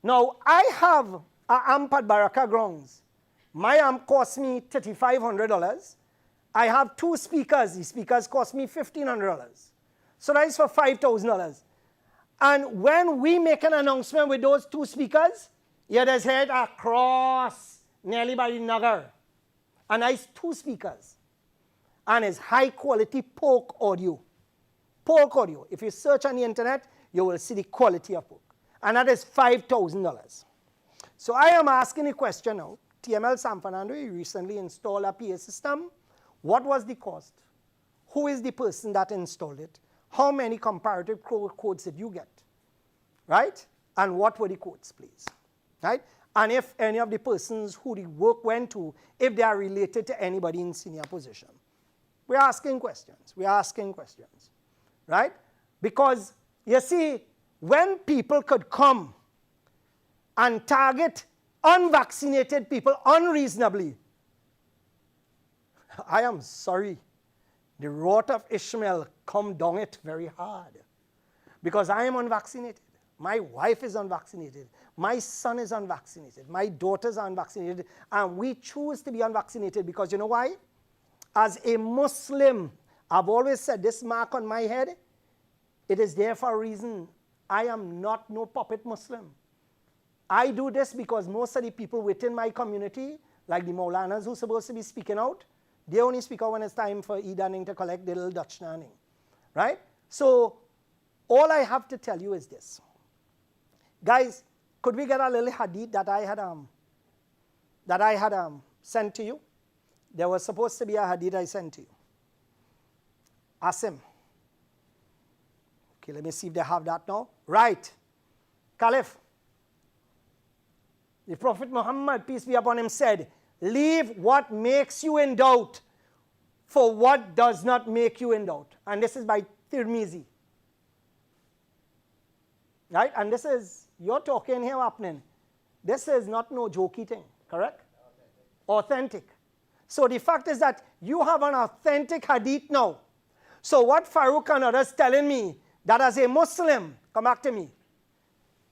Now, I have an amp at Baraka Grounds. My amp cost me $3,500. I have 2 speakers. The speakers cost me $1,500. So that is for $5,000. And when we make an announcement with those 2 speakers, you just head across nearly by the Nagar. And that's 2 speakers. And it's high quality pork audio. Pork audio. If you search on the internet, you will see the quality of pork. And that is $5,000. So I am asking a question now. TML San Fernando, you recently installed a PA system. What was the cost? Who is the person that installed it? How many comparative quotes did you get? Right? And what were the quotes, please? Right? And if any of the persons who the work went to, if they are related to anybody in senior position. We're asking questions. We're asking questions. Right? Because, you see, when people could come and target unvaccinated people unreasonably. I am sorry. The wrath of Ishmael come down it very hard. Because I am unvaccinated. My wife is unvaccinated. My son is unvaccinated. My daughters are unvaccinated. And we choose to be unvaccinated because you know why? As a Muslim, I've always said this mark on my head, it is there for a reason. I am not no puppet Muslim. I do this because most of the people within my community, like the Maulanas who are supposed to be speaking out, they only speak out when it's time for Edaning to collect the little Dutch nanning, right? So all I have to tell you is this. Guys, could we get a little hadith that I had sent to you? There was supposed to be a hadith I sent to you. Asim. Okay, let me see if they have that now. Right. Caliph. The Prophet Muhammad, peace be upon him, said, leave what makes you in doubt for what does not make you in doubt. And this is by Tirmizi. Right? And this is, you're talking here happening. This is not no jokey thing, correct? Authentic. So the fact is that you have an authentic hadith now. So what Farouk and others telling me, that as a Muslim, come back to me,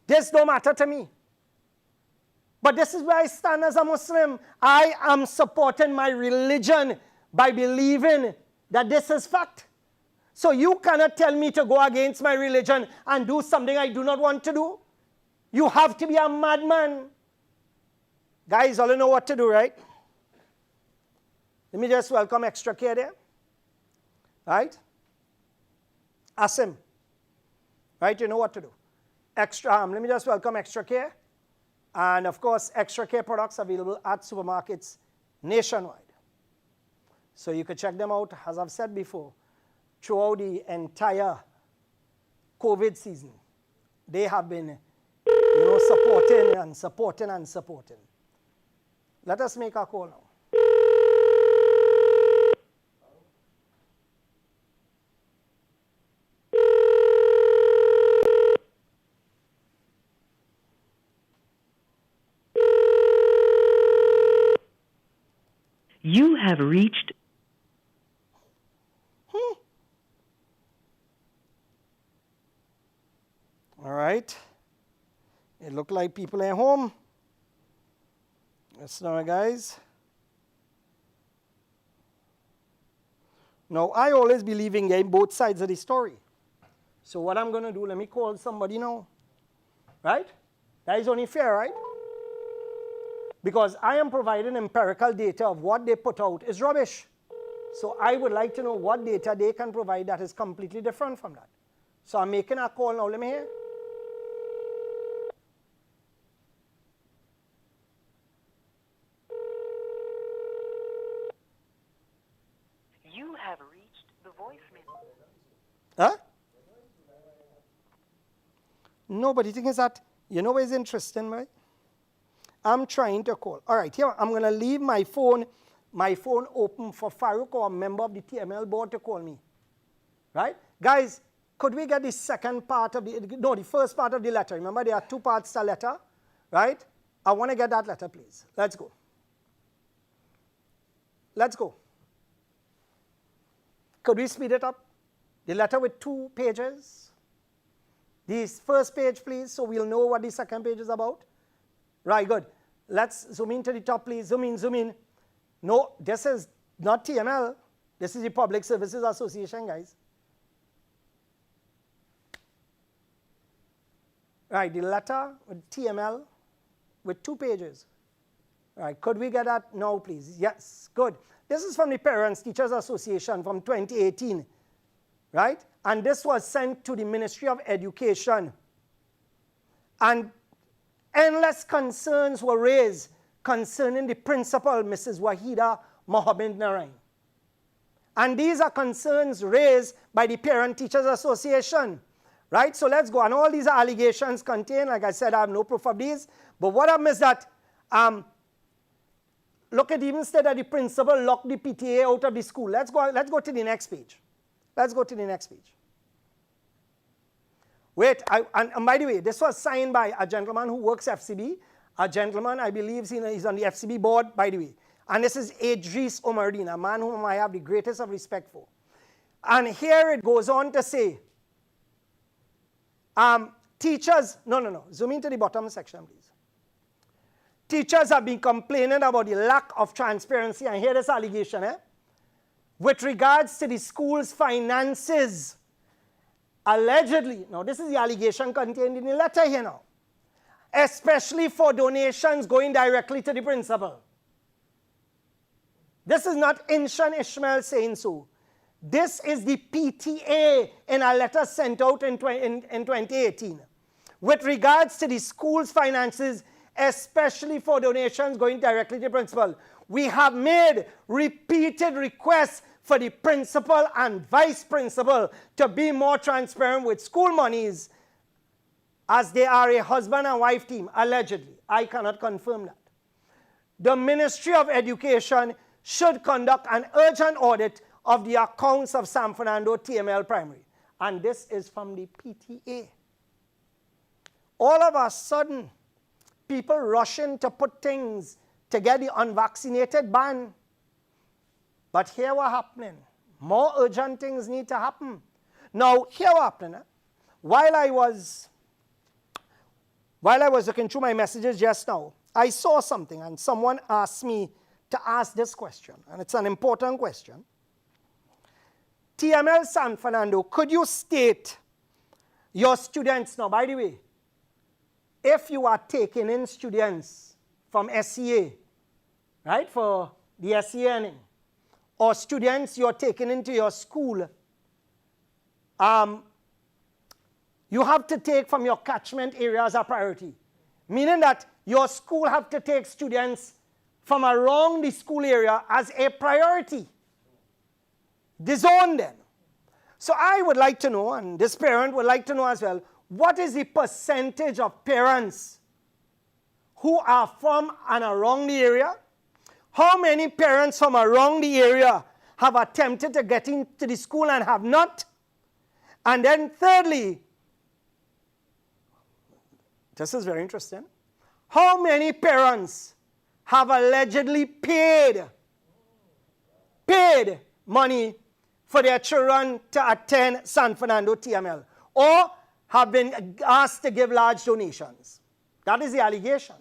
this don't matter to me. But this is where I stand as a Muslim. I am supporting my religion by believing that this is fact. So you cannot tell me to go against my religion and do something I do not want to do. You have to be a madman. Guys, all you know what to do, right? Let me just welcome Extra Care there. Right? Asim. Right, you know what to do. Let me just welcome Extra Care. And of course, Extra Care products available at supermarkets nationwide. So you can check them out, as I've said before, throughout the entire COVID season. They have been, supporting and supporting and supporting. Let us make our call now. You have reached. All right. It looked like people at home. That's now, guys. Now, I always believe in getting both sides of the story. So what I'm going to do, let me call somebody now. Right? That is only fair, right? Because I am providing empirical data of what they put out is rubbish. So I would like to know what data they can provide that is completely different from that. So I'm making a call now. Let me hear. You have reached the voicemail. Huh? No, but the thing is that, you know what is interesting, right? I'm trying to call. All right, here, I'm going to leave my phone open for Farouk or a member of the TML board to call me. Right? Guys, could we get the second part of the first part of the letter? Remember, there are two parts to the letter, right? I want to get that letter, please. Let's go. Let's go. Could we speed it up? The letter with 2 pages. This first page, please, so we'll know what the second page is about. Right, good. Let's zoom in to the top, please. Zoom in, zoom in. No, this is not TML. This is the Public Services Association, guys. Right, the letter with TML with 2 pages. Right, could we get that now, please? Yes, good. This is from the Parents Teachers Association from 2018, right? And this was sent to the Ministry of Education. And endless concerns were raised concerning the principal, Mrs. Wahida Mohammed Narain. And these are concerns raised by the Parent Teachers Association, right? So let's go. And all these allegations contain, like I said, I have no proof of these. But what I missed that, look at even said that the principal locked the PTA out of the school. Let's go to the next page. Let's go to the next page. Wait, and by the way, this was signed by a gentleman who works FCB, a gentleman, I believe he's on the FCB board, by the way. And this is Idris Omardin, a man whom I have the greatest of respect for. And here it goes on to say, teachers, no, zoom into the bottom section, please. Teachers have been complaining about the lack of transparency, and here this allegation, with regards to the school's finances. Allegedly, now this is the allegation contained in the letter here now, especially for donations going directly to the principal. This is not Inshan Ishmael saying so. This is the PTA in a letter sent out in 2018. With regards to the school's finances, especially for donations going directly to the principal, we have made repeated requests for the principal and vice principal to be more transparent with school monies, as they are a husband and wife team, allegedly. I cannot confirm that. The Ministry of Education should conduct an urgent audit of the accounts of San Fernando TML Primary. And this is from the PTA. All of a sudden, people rushing to put things to get the unvaccinated ban. But here what happening? More urgent things need to happen. Now, here what happening? While I was looking through my messages just now, I saw something and someone asked me to ask this question, and it's an important question. TML San Fernando, could you state your students, now by the way, if you are taking in students from SEA, right, for the SEA, or students you're taking into your school, you have to take from your catchment area as a priority. Meaning that your school have to take students from around the school area as a priority. Disown them. So I would like to know, and this parent would like to know as well, what is the percentage of parents who are from and around the area? How many parents from around the area have attempted to get into the school and have not? And then thirdly, this is very interesting, how many parents have allegedly paid money for their children to attend San Fernando TML, or have been asked to give large donations? That is the allegation.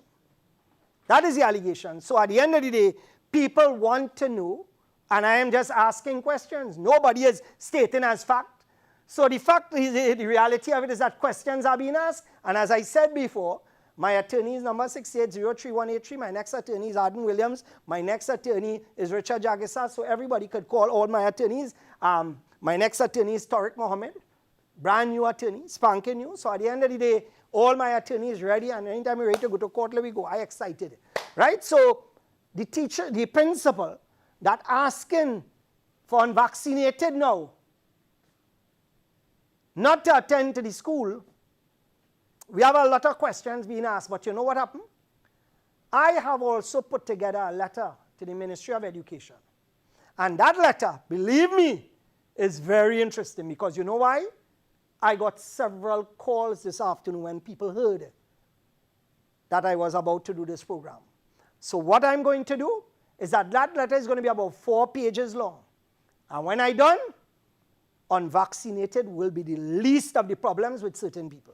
That is the allegation. So at the end of the day, people want to know, and I am just asking questions. Nobody is stating as fact. So the fact is, the reality of it is that questions are being asked, and as I said before, my attorney is number 68033183. My next attorney is Arden Williams. My next attorney is Richard Jagisa. So everybody could call all my attorneys. My next attorney is Tariq Mohammed, brand new attorney, spanking new. So at the end of the day, all my attorneys ready, and anytime we're ready to go to court, let me go. I excited, right? So the teacher, the principal, that asking for unvaccinated now, not to attend to the school. We have a lot of questions being asked, but you know what happened? I have also put together a letter to the Ministry of Education. And that letter, believe me, is very interesting, because you know why? I got several calls this afternoon when people heard that I was about to do this program. So what I'm going to do is that letter is going to be about 4 pages long. And when I'm done, unvaccinated will be the least of the problems with certain people.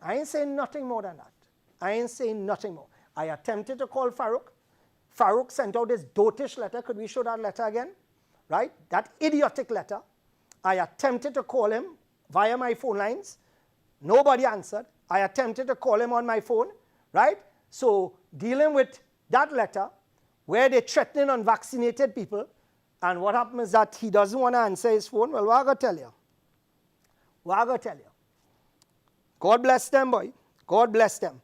I ain't saying nothing more than that. I ain't saying nothing more. I attempted to call Farouk. Farouk sent out this dotish letter. Could we show that letter again? Right? That idiotic letter. I attempted to call him via my phone lines. Nobody answered. I attempted to call him on my phone. Right? So dealing with that letter where they're threatening unvaccinated people, and what happens is that he doesn't want to answer his phone. Well, what I got to tell you? What I got to tell you? God bless them, boy. God bless them.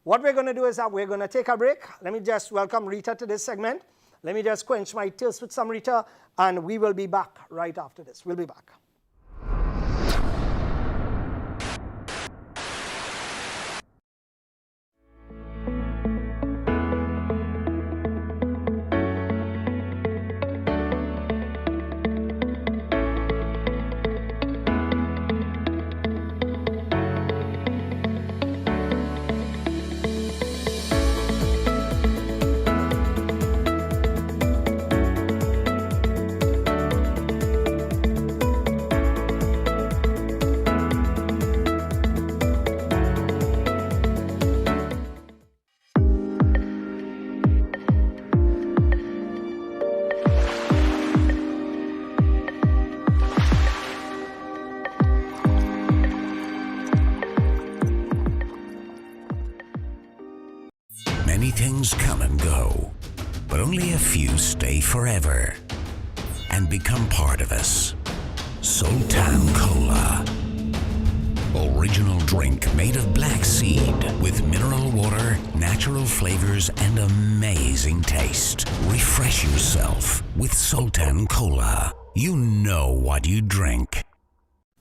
What we're going to do is that we're going to take a break. Let me just welcome Rita to this segment. Let me just quench my thirst with some Rita, and we will be back right after this. We'll be back. go, but only a few stay forever and become part of us. Sultan Cola. Original drink made of black seed with mineral water, natural flavors, and amazing taste. Refresh yourself with Sultan Cola. You know what you drink.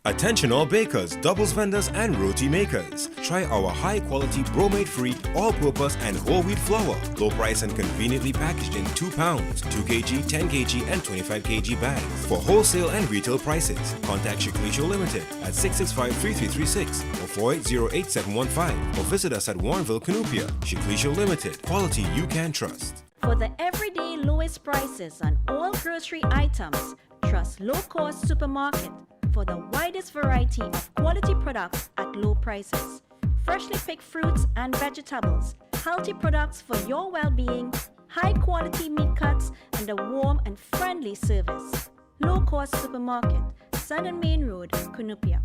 Attention all bakers, doubles vendors and roti makers. Try our high quality bromate free, all purpose and whole wheat flour. Low price and conveniently packaged in 2 pounds, 2 kg, 10 kg and 25 kg bags. For wholesale and retail prices, contact Shiklisho Limited at 665-3336 or 480-8715 or visit us at Warrenville, Canupia. Shiklisho Limited, quality you can trust. For the everyday lowest prices on all grocery items, trust Low Cost Supermarket for the widest variety of quality products at low prices. Freshly picked fruits and vegetables, healthy products for your well-being, high quality meat cuts, and a warm and friendly service. Low Cost Supermarket, Southern Main Road, Canupia.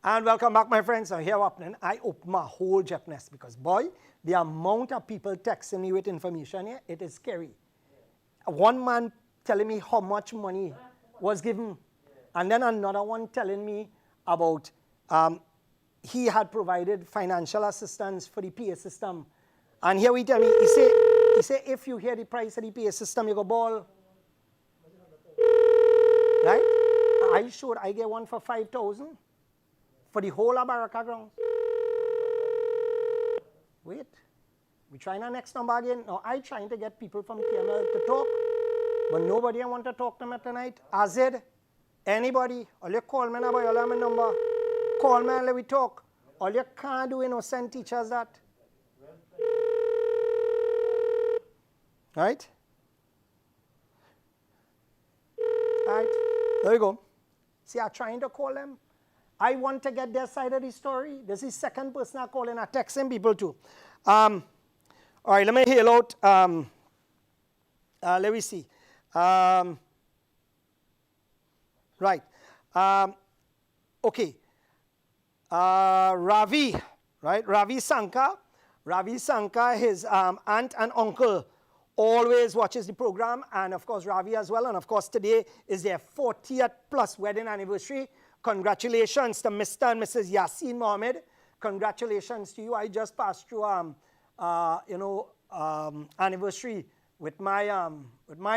And welcome back, my friends. So here happening, I open my whole Japanese because, boy, the amount of people texting me with information here, it is scary. One man telling me how much money was given, and then another one telling me about he had provided financial assistance for the PA system. And here we tell me, he say if you hear the price of the PA system, you go ball. Right? I get one for 5,000 for the whole of Baraka grounds. Wait, we trying our next number again. Now I trying to get people from TML to talk, but nobody want to talk to me tonight. Azed, anybody, all you call me number, you have my number. Call me and let we talk. All you can't do is send teachers that. Right? Right, there we go. See, I'm trying to call them. I want to get their side of the story. This is the second person I'm calling. I'm texting people too. All right, let me hail out. Let me see. Right. Okay. Ravi, right? Ravi Sankar, his aunt and uncle always watches the program, and of course Ravi as well. And of course today is their 40th plus wedding anniversary. Congratulations to Mr. and Mrs. Yasin Mohammed. Congratulations to you. I just passed through anniversary with my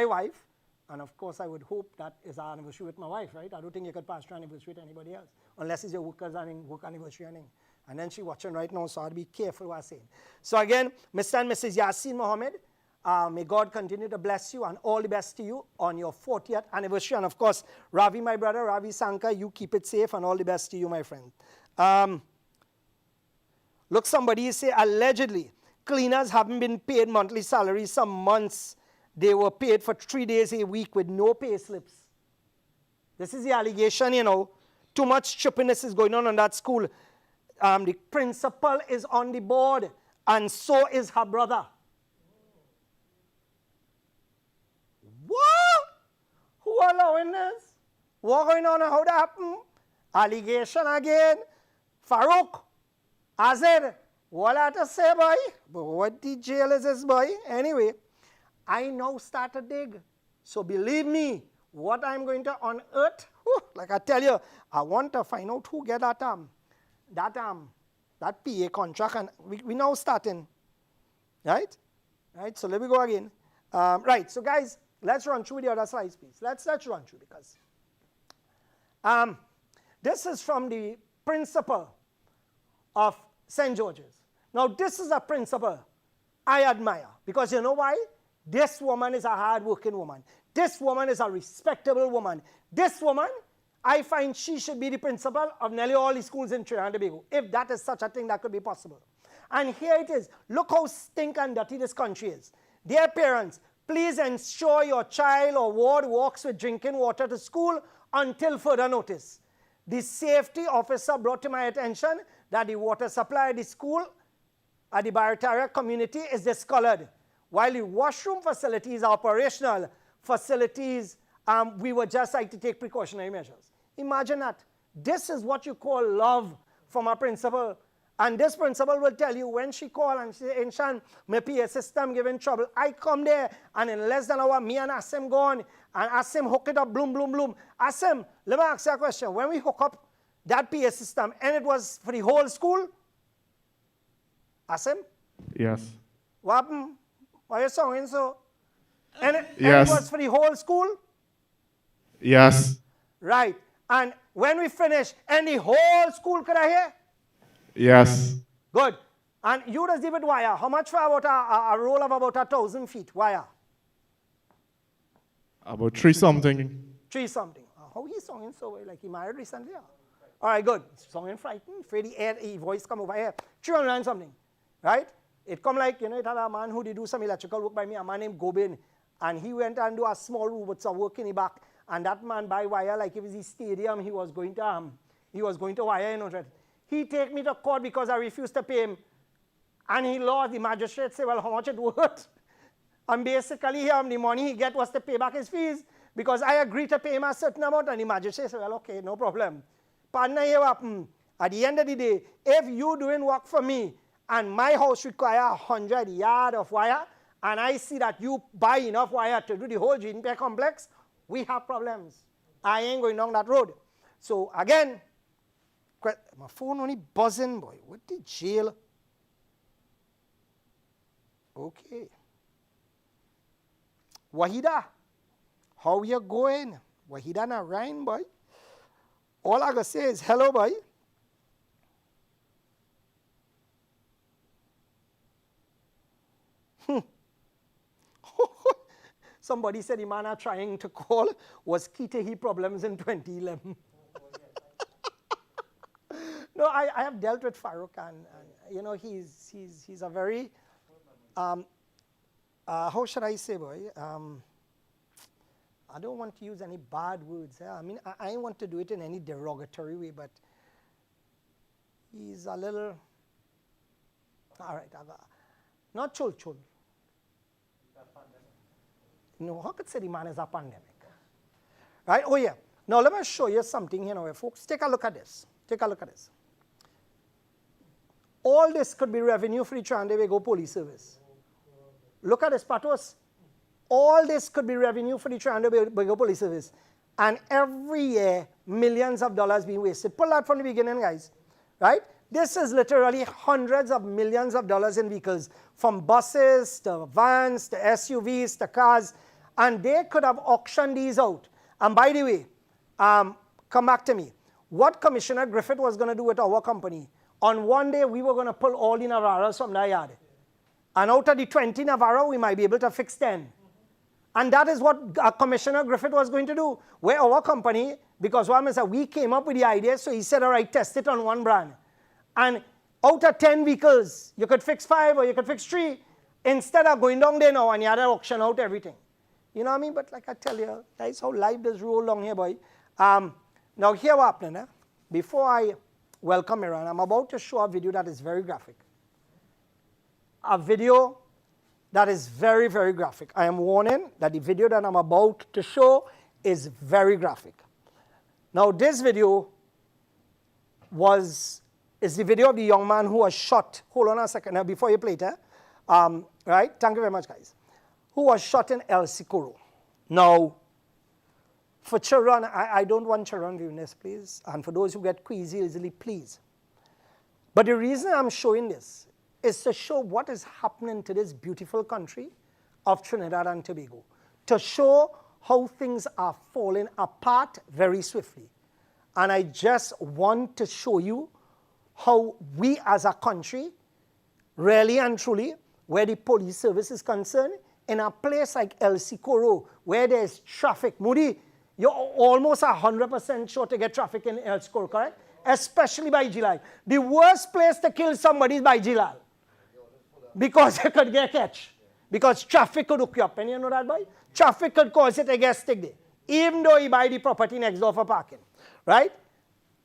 wife, and of course I would hope that is our anniversary with my wife, right? I don't think you could pass through anniversary with anybody else unless it's your work anniversary. And then she watching right now, so I'll be careful what I'm saying. So again, Mr. and Mrs. Yasin Mohammed, may God continue to bless you and all the best to you on your 40th anniversary. And of course, Ravi, my brother, Ravi Sankar, you keep it safe and all the best to you, my friend. Look, somebody say allegedly cleaners haven't been paid monthly salaries. Some months they were paid for 3 days a week with no pay slips. This is the allegation, you know. Too much trippiness is going on that school. The principal is on the board, and so is her brother. What? Who allowing this? What going on? How that happen? Allegation again. Farouk, Azed, what I to say, boy? But what the jail is this, boy? Anyway, I now start to dig. So believe me, what I'm going to unearth, like I tell you, I want to find out who get that PA contract, and we now starting, right? Right. So let me go again. Right. So guys, let's run through the other slides, please. Let's run through because this is from the principal of St. George's. Now, this is a principal I admire because you know why? This woman is a hard-working woman. This woman is a respectable woman. This woman, I find she should be the principal of nearly all the schools in Trinidad and Tobago, if that is such a thing that could be possible. And here it is. Look how stink and dirty this country is. Dear parents, please ensure your child or ward walks with drinking water to school until further notice. The safety officer brought to my attention that the water supply at the school at the Barrett community is discolored. While the washroom facilities are operational, facilities, we would just like to take precautionary measures. Imagine that. This is what you call love from a principal. And this principal will tell you when she call and she say, Inshan, my PA system giving trouble. I come there and in less than an hour, me and Asim go on and Asim hook it up, bloom, bloom, bloom. Asim, let me ask you a question. When we hook up that PA system and it was for the whole school, Asim? Yes. What happened? Why are you singing so? And it Yes. was for the whole school? Yes. Right. And when we finish, and the whole school could I hear? Yes. Good. And you just give it wire. How much for about a roll of about 1,000 feet wire? About 3 something. 3 something. How he singing so well? Like he married recently? All right, good. Singing frightened. Afraid the voice come over here. 300 and something. Right? It come like, it had a man who did do some electrical work by me, a man named Gobin. And he went and do a small room with some work in the back. And that man by wire, like it was the stadium, he was going to wire, He take me to court because I refused to pay him. And he lost. The magistrate said, well, how much it worth? And basically, here, the money he get was to pay back his fees because I agreed to pay him a certain amount. And the magistrate said, well, okay, no problem. Partner, at the end of the day, if you doing work for me and my house require 100 yards of wire, and I see that you buy enough wire to do the whole gene pair complex, we have problems. I ain't going down that road. So again, my phone only buzzing, boy. What the jail? Okay. Wahida, how you going? Wahida na Ryan, boy. All I gotta say is hello, boy. Somebody said the man are trying to call was key to his problems in 2011. No, I have dealt with Farouk and he's a very, how should I say, boy? I don't want to use any bad words. I mean, I don't want to do it in any derogatory way, but he's a little, all right, not chul. No, how could say the man is a pandemic? Right? Oh, yeah. Now, let me show you something here now, folks. Take a look at this. Take a look at this. All this could be revenue for the Trinidad Police Service. Look at this, Patos. All this could be revenue for the Trinidad Police Service. And every year, millions of dollars being wasted. Pull that from the beginning, guys. Right? This is literally hundreds of millions of dollars in vehicles, from buses to vans to SUVs to cars. And they could have auctioned these out. And by the way, come back to me. What Commissioner Griffith was going to do with our company, on one day we were going to pull all the Navaras from the yard. And out of the 20 Navara, we might be able to fix 10. And that is what Commissioner Griffith was going to do. Where our company, because we came up with the idea, so he said, all right, test it on one brand. And out of 10 vehicles, you could fix 5 or you could fix 3, instead of going down there now and you had to auction out everything. You know what I mean? But like I tell you, that's how life does roll along here, boy. Now here what happening, before I welcome Iran, I'm about to show a video that is very graphic. A video that is very, very graphic. I am warning that the video that I'm about to show is very graphic. Now this video is the video of the young man who was shot. Hold on a second now before you play it. Right? Thank you very much, guys. Who was shot in El Sicuro. Now, for children, I don't want children viewing this, please. And for those who get queasy easily, please. But the reason I'm showing this is to show what is happening to this beautiful country of Trinidad and Tobago. To show how things are falling apart very swiftly. And I just want to show you how we as a country, really and truly, where the police service is concerned, in a place like El Sicuro, where there's traffic, Moody, you're almost 100% sure to get traffic in El Sicuro, correct? Especially by July. The worst place to kill somebody is by July. Because you could get catch. Because traffic could hook you up. And you know that, boy? Traffic could cause it to get stick there. Even though you buy the property next door for parking. Right?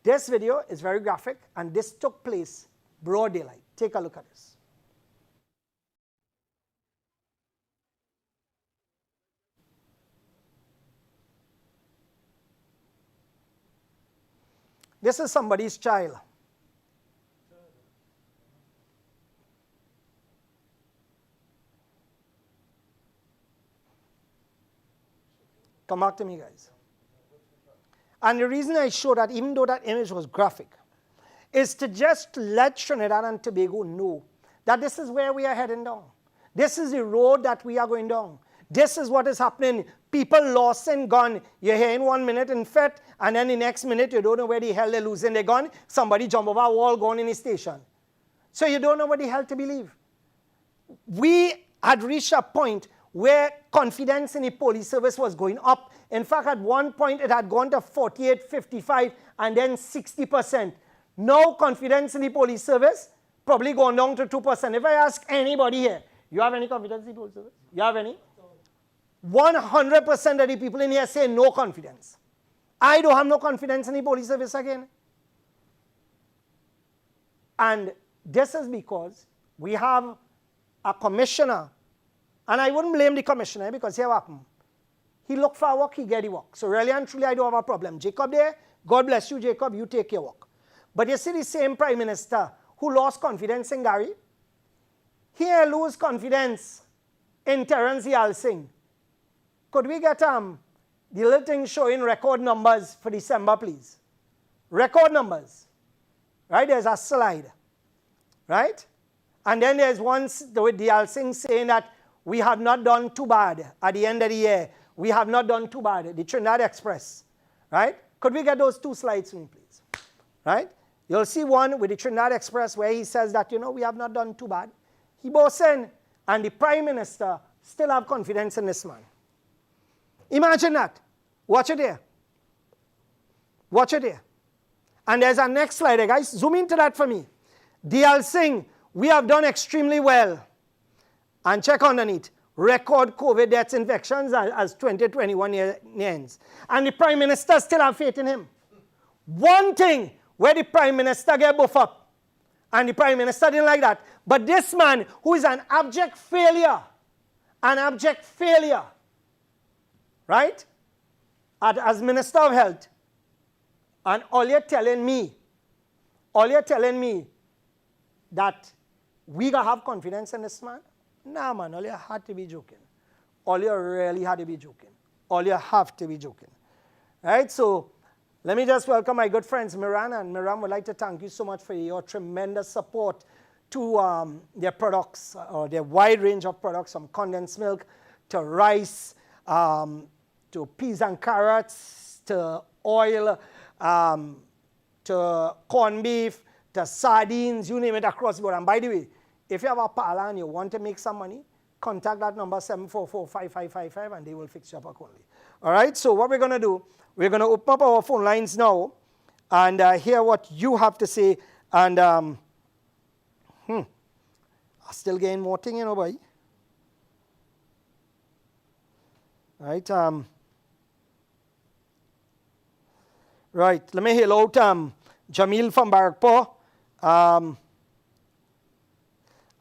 This video is very graphic, and this took place broad daylight. Take a look at this. This is somebody's child. Come back to me, guys. And the reason I show that, even though that image was graphic, is to just let Trinidad and Tobago know that this is where we are heading down. This is the road that we are going down. This is what is happening. People lost and gone. You're here in 1 minute in FET, and then the next minute you don't know where the hell they're losing their gun. Somebody jump over a wall, gone in the station. So you don't know what the hell to believe. We had reached a point where confidence in the police service was going up. In fact, at one point it had gone to 48, 55, and then 60%. Now confidence in the police service probably gone down to 2%. If I ask anybody here, you have any confidence in the police service? You have any? 100% of the people in here say no confidence. I don't have no confidence in the police service again. And this is because we have a commissioner, and I wouldn't blame the commissioner because here what happened. He looked for work, he get the work. So really and truly, I don't have a problem. Jacob there, God bless you, Jacob, you take your work. But you see the same prime minister who lost confidence in Gary, here lose confidence in Terence Yalsing. Could we get the little thing showing record numbers for December, please? Record numbers. Right, there's a slide. Right? And then there's one with the Yalsing saying that we have not done too bad at the end of the year. We have not done too bad. The Trinidad Express. Right? Could we get those two slides for me, please? Right? You'll see one with the Trinidad Express where he says that, you know, we have not done too bad. He boasts in, and the Prime Minister still have confidence in this man. Imagine that. Watch it here. Watch it here. And there's a next slide, guys. Zoom into that for me. DL Singh, we have done extremely well. And check underneath. Record COVID deaths, infections as 2021 ends. And the Prime Minister still have faith in him. One thing where the Prime Minister get buff up. And the Prime Minister didn't like that. But this man, who is an abject failure, right? As Minister of Health, and all you're telling me that we gonna have confidence in this man? Nah, man, all you had to be joking. All you really had to be joking. All you have to be joking. Right? So, let me just welcome my good friends, Miran. And Miran would like to thank you so much for your tremendous support to their products, or their wide range of products, from condensed milk to rice, to peas and carrots, to oil, to corned beef, to sardines, you name it, across the board. And by the way, if you have a parlor and you want to make some money, contact that number 744-5555 and they will fix you up accordingly. All right, so what we're going to do, we're going to open up our phone lines now and hear what you have to say. And I still getting more thing, you know, boy. All right, right, let me hail out Jamil from Barrett.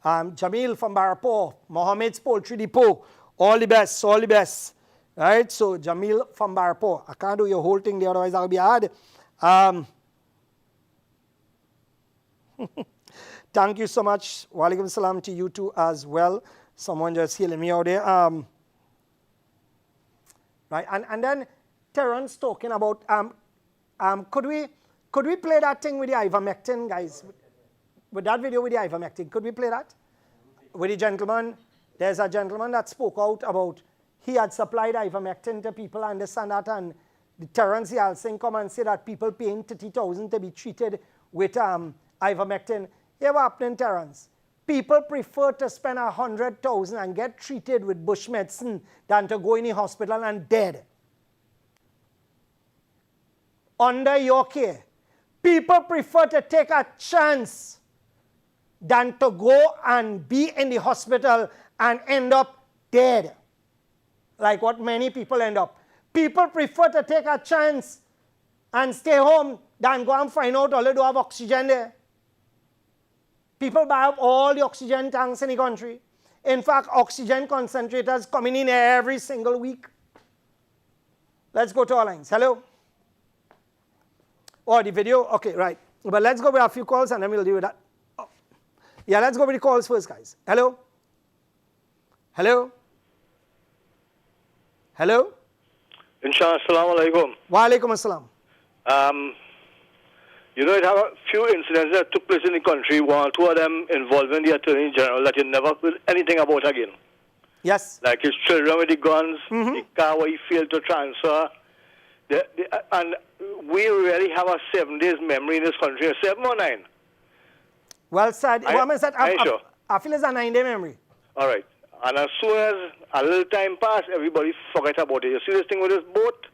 Jamil from Barrett, Mohammed's Poultry Depot, all the best, all the best. Right, so Jamil from Barrett. I can't do your whole thing there, otherwise I'll be hard. Thank you so much. Wa alaikum salam to you too as well. Someone just healing me out there. Right, and then Terence talking about, could we play that thing with the Ivermectin, guys? With that video with the Ivermectin, could we play that? With the gentleman, there's a gentleman that spoke out about he had supplied Ivermectin to people, I understand that, and the Terence Yalsing come and say that people paying 30,000 to be treated with Ivermectin. Here what happening, Terence? People prefer to spend 100,000 and get treated with bush medicine than to go in the hospital and dead. Under your care. People prefer to take a chance than to go and be in the hospital and end up dead. Like what many people end up. People prefer to take a chance and stay home than go and find out all they do have oxygen there. People buy up all the oxygen tanks in the country. In fact, oxygen concentrators coming in every single week. Let's go to our lines. Hello? Oh, the video? Okay, right. But let's go with a few calls and then we'll deal with that. Oh. Yeah, let's go with the calls first, guys. Hello? Hello? Hello? Inshallah, assalamu alaikum. Wa alaikum assalam. You know, it have a few incidents that took place in the country, one or two of them involving the Attorney General that you never heard anything about again. Yes. Like his children with the guns, the car where he failed to transfer. And we really have a 7 days memory in this country, 7 or 9. Well said. Sure. I feel it's a 9-day memory. All right. And as soon as a little time passed, everybody forget about it. You see this thing with this boat?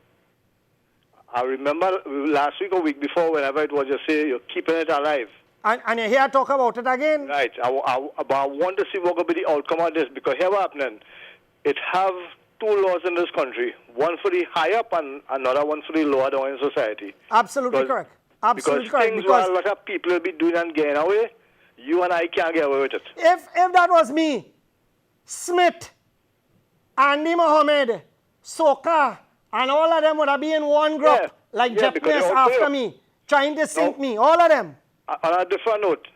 I remember last week or week before, whenever it was, you say you're keeping it alive. And you hear talk about it again? Right. But I want to see what will be the outcome of this, because here what happening, it have 2 laws in this country, one for the high up and another one for the lower down in society. Absolutely correct. Absolutely because correct. Things where a lot of people will be doing and getting away, you and I can't get away with it. If that was me, Smith, Andy Mohammed, Soka, and all of them would have been in one group, like Jeff Mace after me, trying to sink me, all of them. On a different note,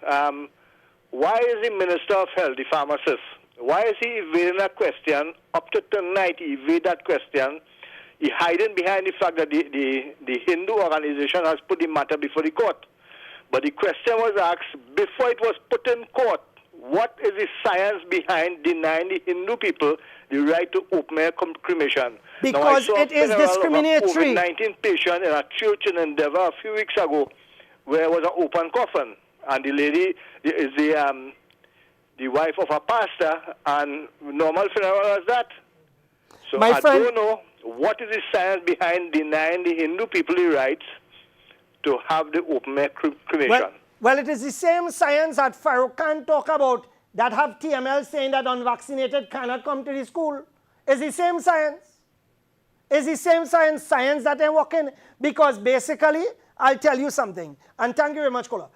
why is the Minister of Health, the pharmacist, why is he evading that question? Up to tonight, he evaded that question. He hiding behind the fact that the Hindu organization has put the matter before the court. But the question was asked before it was put in court. What is the science behind denying the Hindu people the right to open air cremation? Because it is discriminatory. Now, I saw a COVID-19 patient in a church in Endeavour a few weeks ago where there was an open coffin. And the lady is the wife of a pastor, and normal funeral as that. So I don't know what is the science behind denying the Hindu people the rights to have the open air cremation. Well, it is the same science that Farouk Khan talk about that have TML saying that unvaccinated cannot come to the school. It's the same science. It's the same science that I'm working. Because basically, I'll tell you something. And thank you very much, Kola.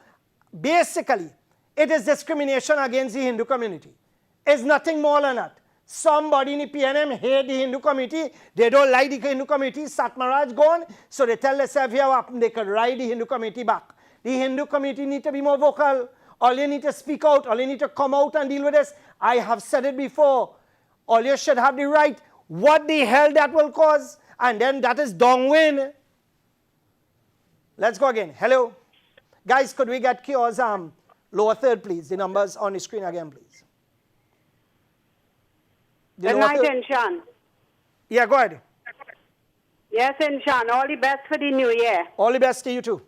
Basically, it is discrimination against the Hindu community. It's nothing more than that. Somebody in the PNM hate the Hindu community. They don't like the Hindu community. Satmaraj gone. So they tell themselves here what happened. They could ride the Hindu community back. The Hindu community need to be more vocal. All you need to speak out. All you need to come out and deal with this. I have said it before. All you should have the right. What the hell that will cause? And then that is downwind. Let's go again. Hello. Guys, could we get Kyo's lower third, please? The numbers on the screen again, please. Good night, Inshan. Yeah, go ahead. Yes, Inshan. All the best for the new year. All the best to you too.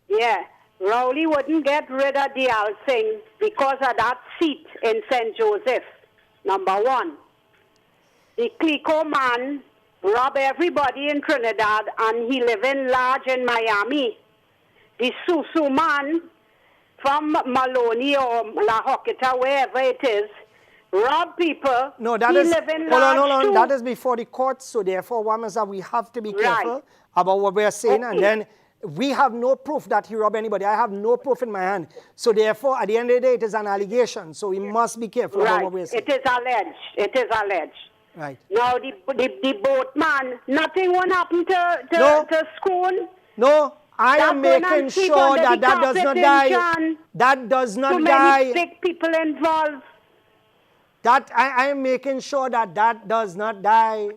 Yeah. Rowley wouldn't get rid of Dial Singh because of that seat in St. Joseph. Number one. The Clico man robbed everybody in Trinidad and he living large in Miami. The Susu man from Maloney or La Hoqueta, wherever it is, rob people. No, that is, hold on. That is before the court. So therefore, one is that we have to be careful about what we are saying. Okay. And then we have no proof that he robbed anybody. I have no proof in my hand. So therefore, at the end of the day, it is an allegation. So we must be careful about what we are saying. It is alleged. It is alleged. Right. Now, the boatman, nothing will happen to school. No. I am making sure that that does not die. That does not die. Too many sick people involved. That I am making sure that that does not die.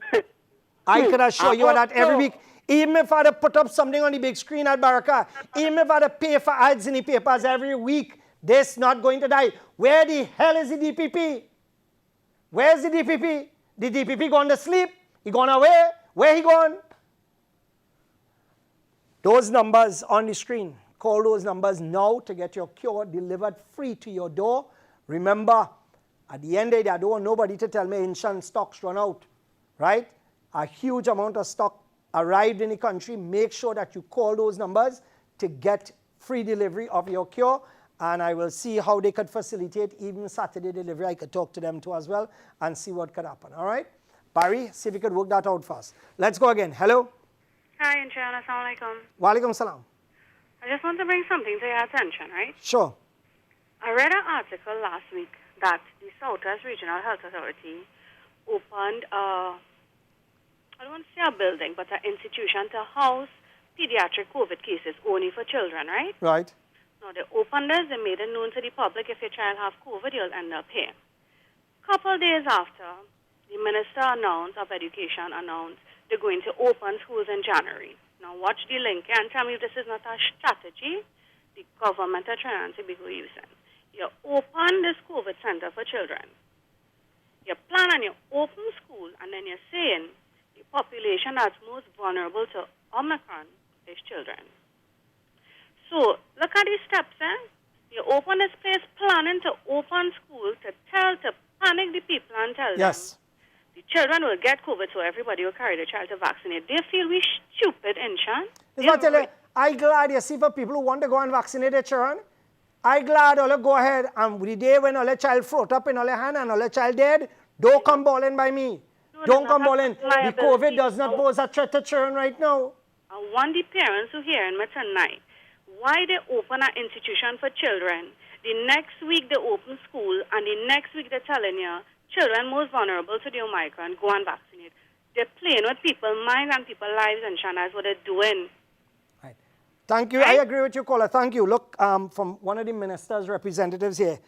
I can assure you that every week, even if I had to put up something on the big screen at Baraka, even if I had to pay for ads in the papers every week, this not going to die. Where the hell is the DPP? Where's the DPP? The DPP gone to sleep? He gone away? Where he gone? Those numbers on the screen, call those numbers now to get your cure delivered free to your door. Remember, at the end of the day, I don't want nobody to tell me Inshan stocks run out, right? A huge amount of stock arrived in the country. Make sure that you call those numbers to get free delivery of your cure. And I will see how they could facilitate even Saturday delivery. I could talk to them too as well and see what could happen, all right? Barry, see if you could work that out fast. Let's go again. Hello? Hi, Inshan. Assalamu alaikum. Wa alaikum salam. I just want to bring something to your attention, right? Sure. I read an article last week that the Southwest Regional Health Authority opened I don't want to say a building, but an institution to house pediatric COVID cases only for children, right? Right. Now, they opened this, they made it known to the public, if your child have COVID, you'll end up here. Couple days after, the Minister of Education announced they're going to open schools in January. Now watch the link and tell me if this is not a strategy the government are trying to be using. You open this COVID center for children. You plan and you open school, and then you're saying the population that's most vulnerable to Omicron is children. So look at these steps, You open this place planning to open school to panic the people and tell them the children will get COVID, so everybody will carry the child to vaccinate. They feel we stupid, Inshan. I'm glad you see for people who want to go and vaccinate their children. I'm glad all go ahead and the day when all the child float up in all the hand and all the child dead, don't come bawling by me. No, don't come bawling. The COVID does not pose a threat to children right now. I want the parents who hear me tonight. Why they open an institution for children, the next week they open school, and the next week they're telling you, children most vulnerable to the Omicron, go and vaccinate. They're playing with people's minds and people's lives, and Shana, is what they're doing. Right. Thank you. I agree with you, caller. Thank you. Look, from one of the minister's representatives here,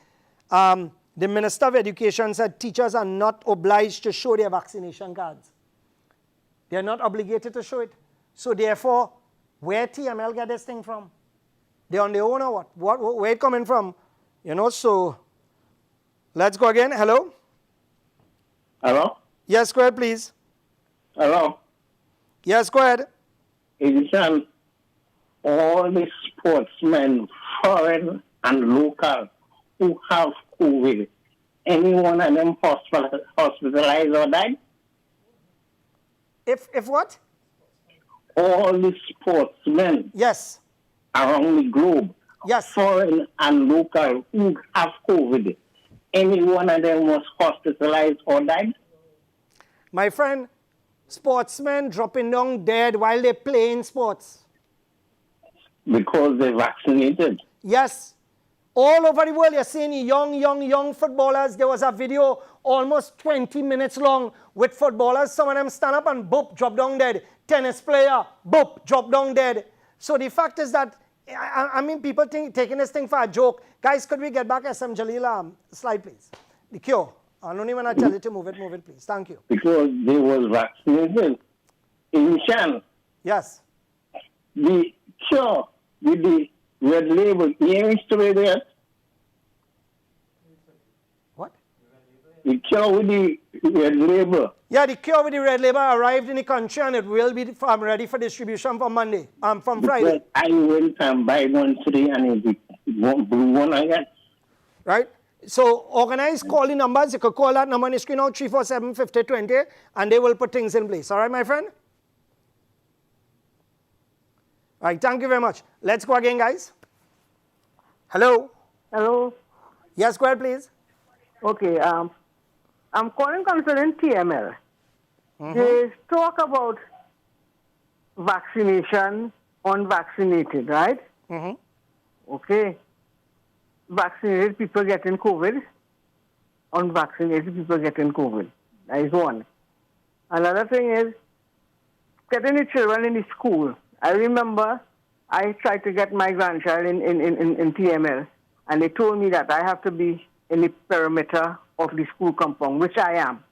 the Minister of Education said teachers are not obliged to show their vaccination cards. They're not obligated to show it. So therefore, where TML get this thing from? They're on their own or what? Where it coming from? So let's go again. Hello? Hello? Yes, go ahead, please. Hello? Yes, go ahead. Edition, all the sportsmen, foreign and local, who have COVID, any one of them hospitalized or died? If what? All the sportsmen. Yes. Around the globe. Yes. Foreign and local who have COVID. Any one of them was hospitalized or died? My friend, sportsmen dropping down dead while they're playing sports. Because they're vaccinated. Yes. All over the world, you're seeing young footballers. There was a video almost 20 minutes long with footballers. Some of them stand up and boop, drop down dead. Tennis player, boop, drop down dead. So the fact is that, I mean, people taking this thing for a joke. Guys, could we get back SM Jalila? Slide, please. The cure. I don't even want to tell you to move it, please. Thank you. Because they was vaccinated. In Shan. Yes. The cure with the red label, you ain't reached there. What? The cure with the red label. Yeah, the cure with the red label arrived in the country and it will be ready for distribution from Monday, from Friday. I went and buy one today and it's blue one again. Right? So organize, call the numbers. You could call that number on the screen now, 347-5020, and they will put things in place. All right, my friend? All right, thank you very much. Let's go again, guys. Hello? Hello? Yes, go ahead, please. Okay, I'm calling concerning TML. They talk about vaccination, unvaccinated, right? Okay. Vaccinated people getting COVID, unvaccinated people getting COVID. That is one. Another thing is getting the children in the school. I remember I tried to get my grandchild in TML, and they told me that I have to be in the perimeter of the school compound, which I am,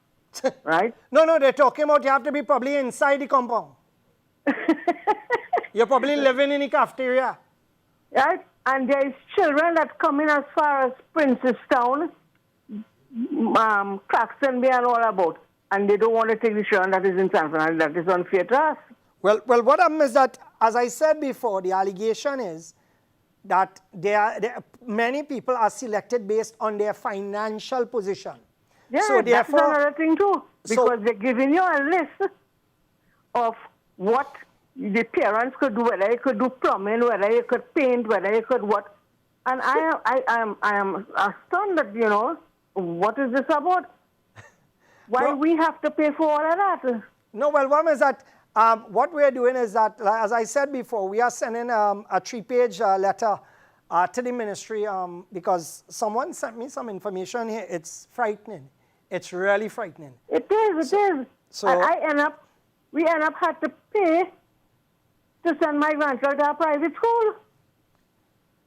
right? No, they're talking about you have to be probably inside the compound. You're probably living in the cafeteria. Right? And there's children that come in as far as Princestown, Claxton Bay and all about, and they don't want to take the children that is in San Fernando. That is unfair to us. Well, what happens is that, as I said before, the allegation is that many people are selected based on their financial position. Yeah, so that's another thing too, because they're giving you a list of what the parents could do, whether you could do plumbing, whether you could paint, whether you could what. And I am astounded that, what is this about? Why we have to pay for all of that? No, well, one is that what we're doing is that, as I said before, we are sending a 3-page letter to the ministry because someone sent me some information here. It's frightening. It's really frightening. It is. So and we end up had to pay to send my grandchild to a private school.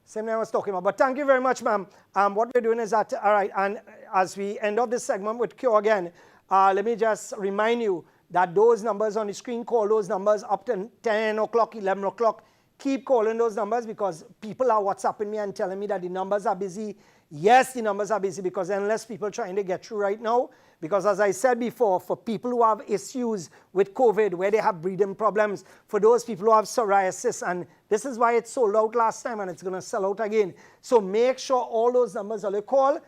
Same thing I was talking about. But thank you very much, ma'am. What we're doing is that, all right, and as we end off this segment with Cure again, let me just remind you that those numbers on the screen, call those numbers up to 10 o'clock, 11 o'clock. Keep calling those numbers because people are WhatsApping me and telling me that the numbers are busy. Yes, the numbers are busy because unless people trying to get through right now, because as I said before, for people who have issues with COVID, where they have breathing problems, for those people who have psoriasis, and this is why it sold out last time and it's going to sell out again. So make sure all those numbers are you call.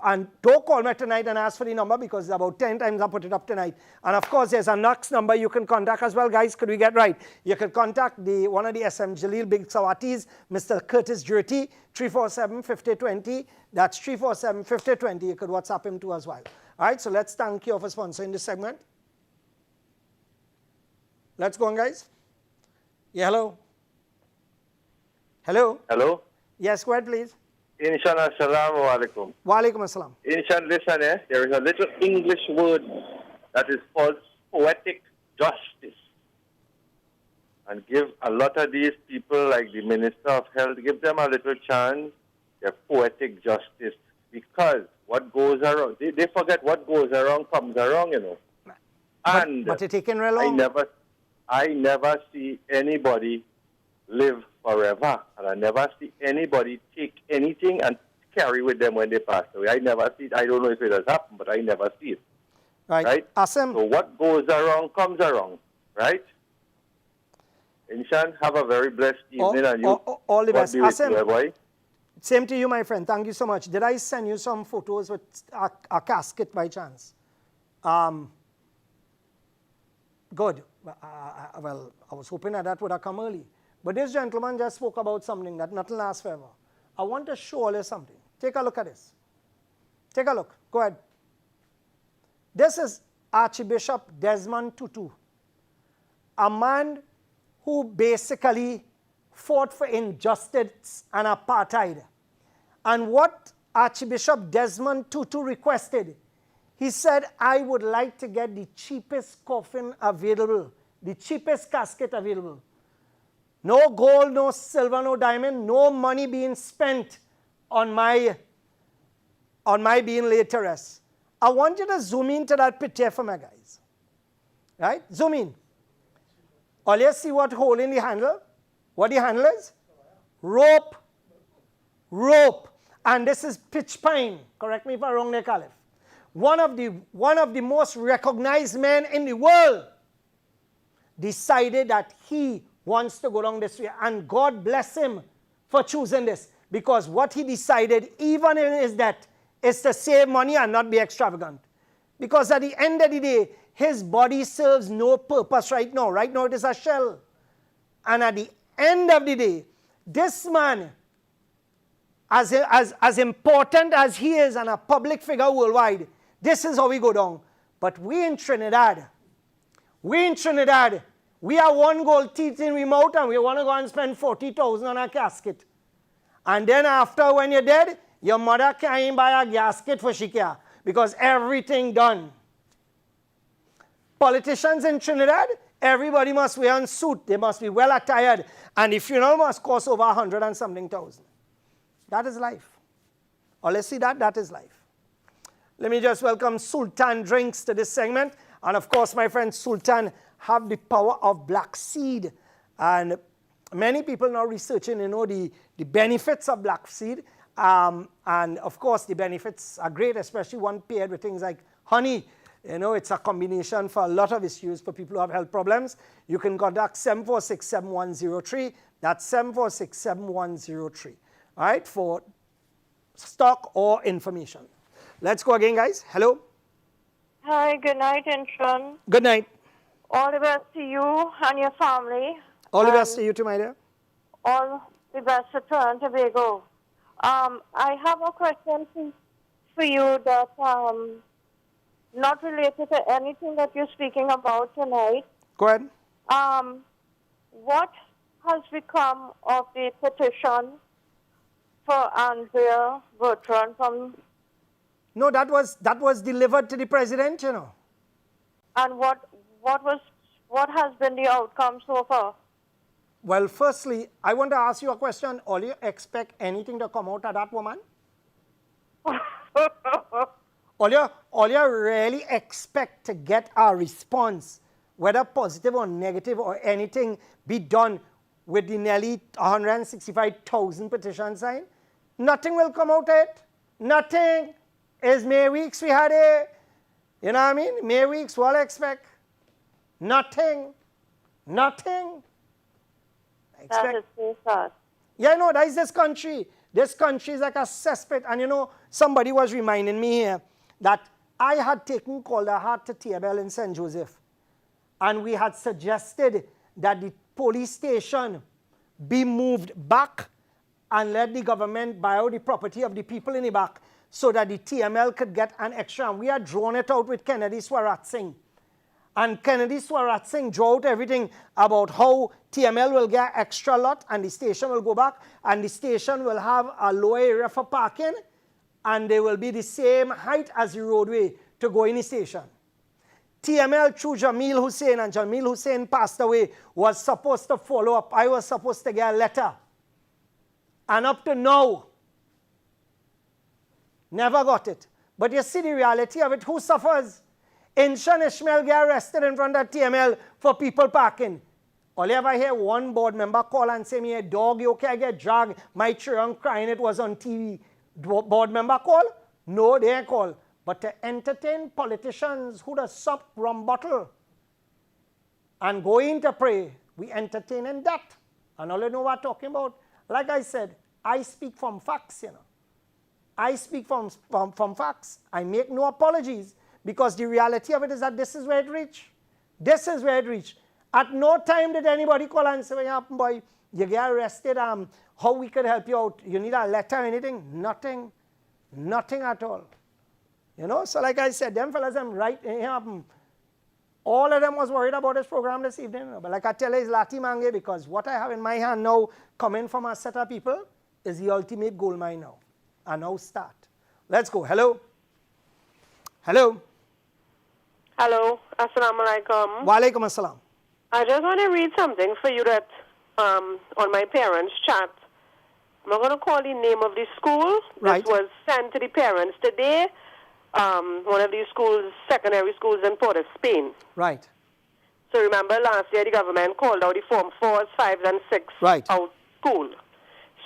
And don't call me tonight and ask for the number because about 10 times I put it up tonight. And of course, there's a next number you can contact as well, guys. Could we get right? You can contact one of the SM Jalil Big Sawatis, Mr. Curtis Jurity, 347-5020. That's 347-5020. You could WhatsApp him too as well. All right, so let's thank you for sponsoring this segment. Let's go on, guys. Yeah, hello. Hello. Hello. Yes, go ahead, please. Inshallah, assalamu alaikum. Wa alaikum assalam. Inshallah, listen, there is a little English word that is called poetic justice. And give a lot of these people, like the Minister of Health, give them a little chance, their poetic justice. Because what goes around, they forget what goes around comes around, you know. And but it's taken real long. I never see anybody live forever. And I never see anybody take anything and carry with them when they pass away. I never see it. I don't know if it has happened, but I never see it. Right? Awesome. So what goes around comes around, right? Inshan, have a very blessed evening. And you all the best. Awesome. Same to you, my friend. Thank you so much. Did I send you some photos with a casket by chance? Good. Well, I was hoping that would have come early. But this gentleman just spoke about something that nothing lasts forever. I want to show you something. Take a look at this. Take a look. Go ahead. This is Archbishop Desmond Tutu, a man who basically fought for injustice and apartheid. And what Archbishop Desmond Tutu requested, he said, I would like to get the cheapest coffin available, the cheapest casket available. No gold, no silver, no diamond, no money being spent on my being laid to rest. I want you to zoom into that picture for me, guys. Right? Zoom in. All you see what hole in the handle? What the handle is? Rope. Rope. And this is pitch pine. Correct me if I'm wrong there, Caliph. One of the most recognized men in the world decided that he wants to go down this way. And God bless him for choosing this. Because what he decided, even in his death, is to save money and not be extravagant. Because at the end of the day, his body serves no purpose right now. Right now it is a shell. And at the end of the day, this man, as important as he is and a public figure worldwide, this is how we go down. But we in Trinidad, we are one gold teeth in remote and we want to go and spend 40,000 on a casket. And then after when you're dead, your mother can't even buy a casket for Shikia because everything done. Politicians in Trinidad, everybody must wear a suit. They must be well attired. And the funeral must cost over 100 and something thousand. That is life. Or let's see that is life. Let me just welcome Sultan Drinks to this segment. And of course, my friend Sultan have the power of black seed. And many people now researching, the benefits of black seed. And of course, the benefits are great, especially one paired with things like honey. It's a combination for a lot of issues for people who have health problems. You can contact 746-7103. That's 746-7103. All right, for stock or information. Let's go again, guys. Hello. Hi, good night, Intron. Good night. All the best to you and your family. All the best to you too, my dear. All the best to Trinidad and Tobago. I have a question for you that not related to anything that you're speaking about tonight. Go ahead. What has become of the petition for Andrea Bertrand from? No, that was delivered to the president, And what has been the outcome so far? Well, firstly, I want to ask you a question. All you expect anything to come out of that woman? all you really expect to get a response whether positive or negative or anything, be done with the nearly 165,000 petitions signed, nothing will come out of it. Nothing. It's May weeks we had it. You know what I mean? May weeks, what I expect? Nothing. Nothing. That is so sad. Yeah, no, that is this country. This country is like a cesspit. And you know, somebody was reminding me here that I had taken Calder Heart to TML in St. Joseph. And we had suggested that the police station be moved back and let the government buy out the property of the people in the back so that the TML could get an extra. And we had drawn it out with Kennedy Swarat Singh. And Kennedy Swarat Singh drew out everything about how TML will get extra lot and the station will go back and the station will have a lower area for parking and they will be the same height as the roadway to go in the station. TML through Jamil Hussain, and Jamil Hussain passed away, was supposed to follow up. I was supposed to get a letter. And up to now, never got it. But you see the reality of it, who suffers? Inshan Ishmael get arrested in front of TML for people parking. All you ever hear one board member call and say, me a dog, you okay, I get dragged, my children crying, it was on TV. Board member call? No, they ain't call. But to entertain politicians who the sup rum bottle and go in to pray, we entertain in that. And all you know what I'm talking about? Like I said, I speak from facts, you know. I speak from facts. I make no apologies. Because the reality of it is that this is where it reached. This is where it reached. At no time did anybody call and say, what happened, boy? You get arrested. How we could help you out? You need a letter or anything? Nothing. Nothing at all. You know? So like I said, them fellas, them right. All of them was worried about this program this evening. But like I tell you, it's Lati Mange because what I have in my hand now coming from a set of people is the ultimate gold mine now. And now start. Let's go. Hello? Hello? Hello, assalamu alaikum. Wa alaikum assalam. I just want to read something for you that on my parents' chat. I'm not going to call the name of the school. Right. This was sent to the parents today. One of these schools, secondary schools in Port of Spain. Right. So remember last year the government called out the Form 4s, 5s, and 6 out school.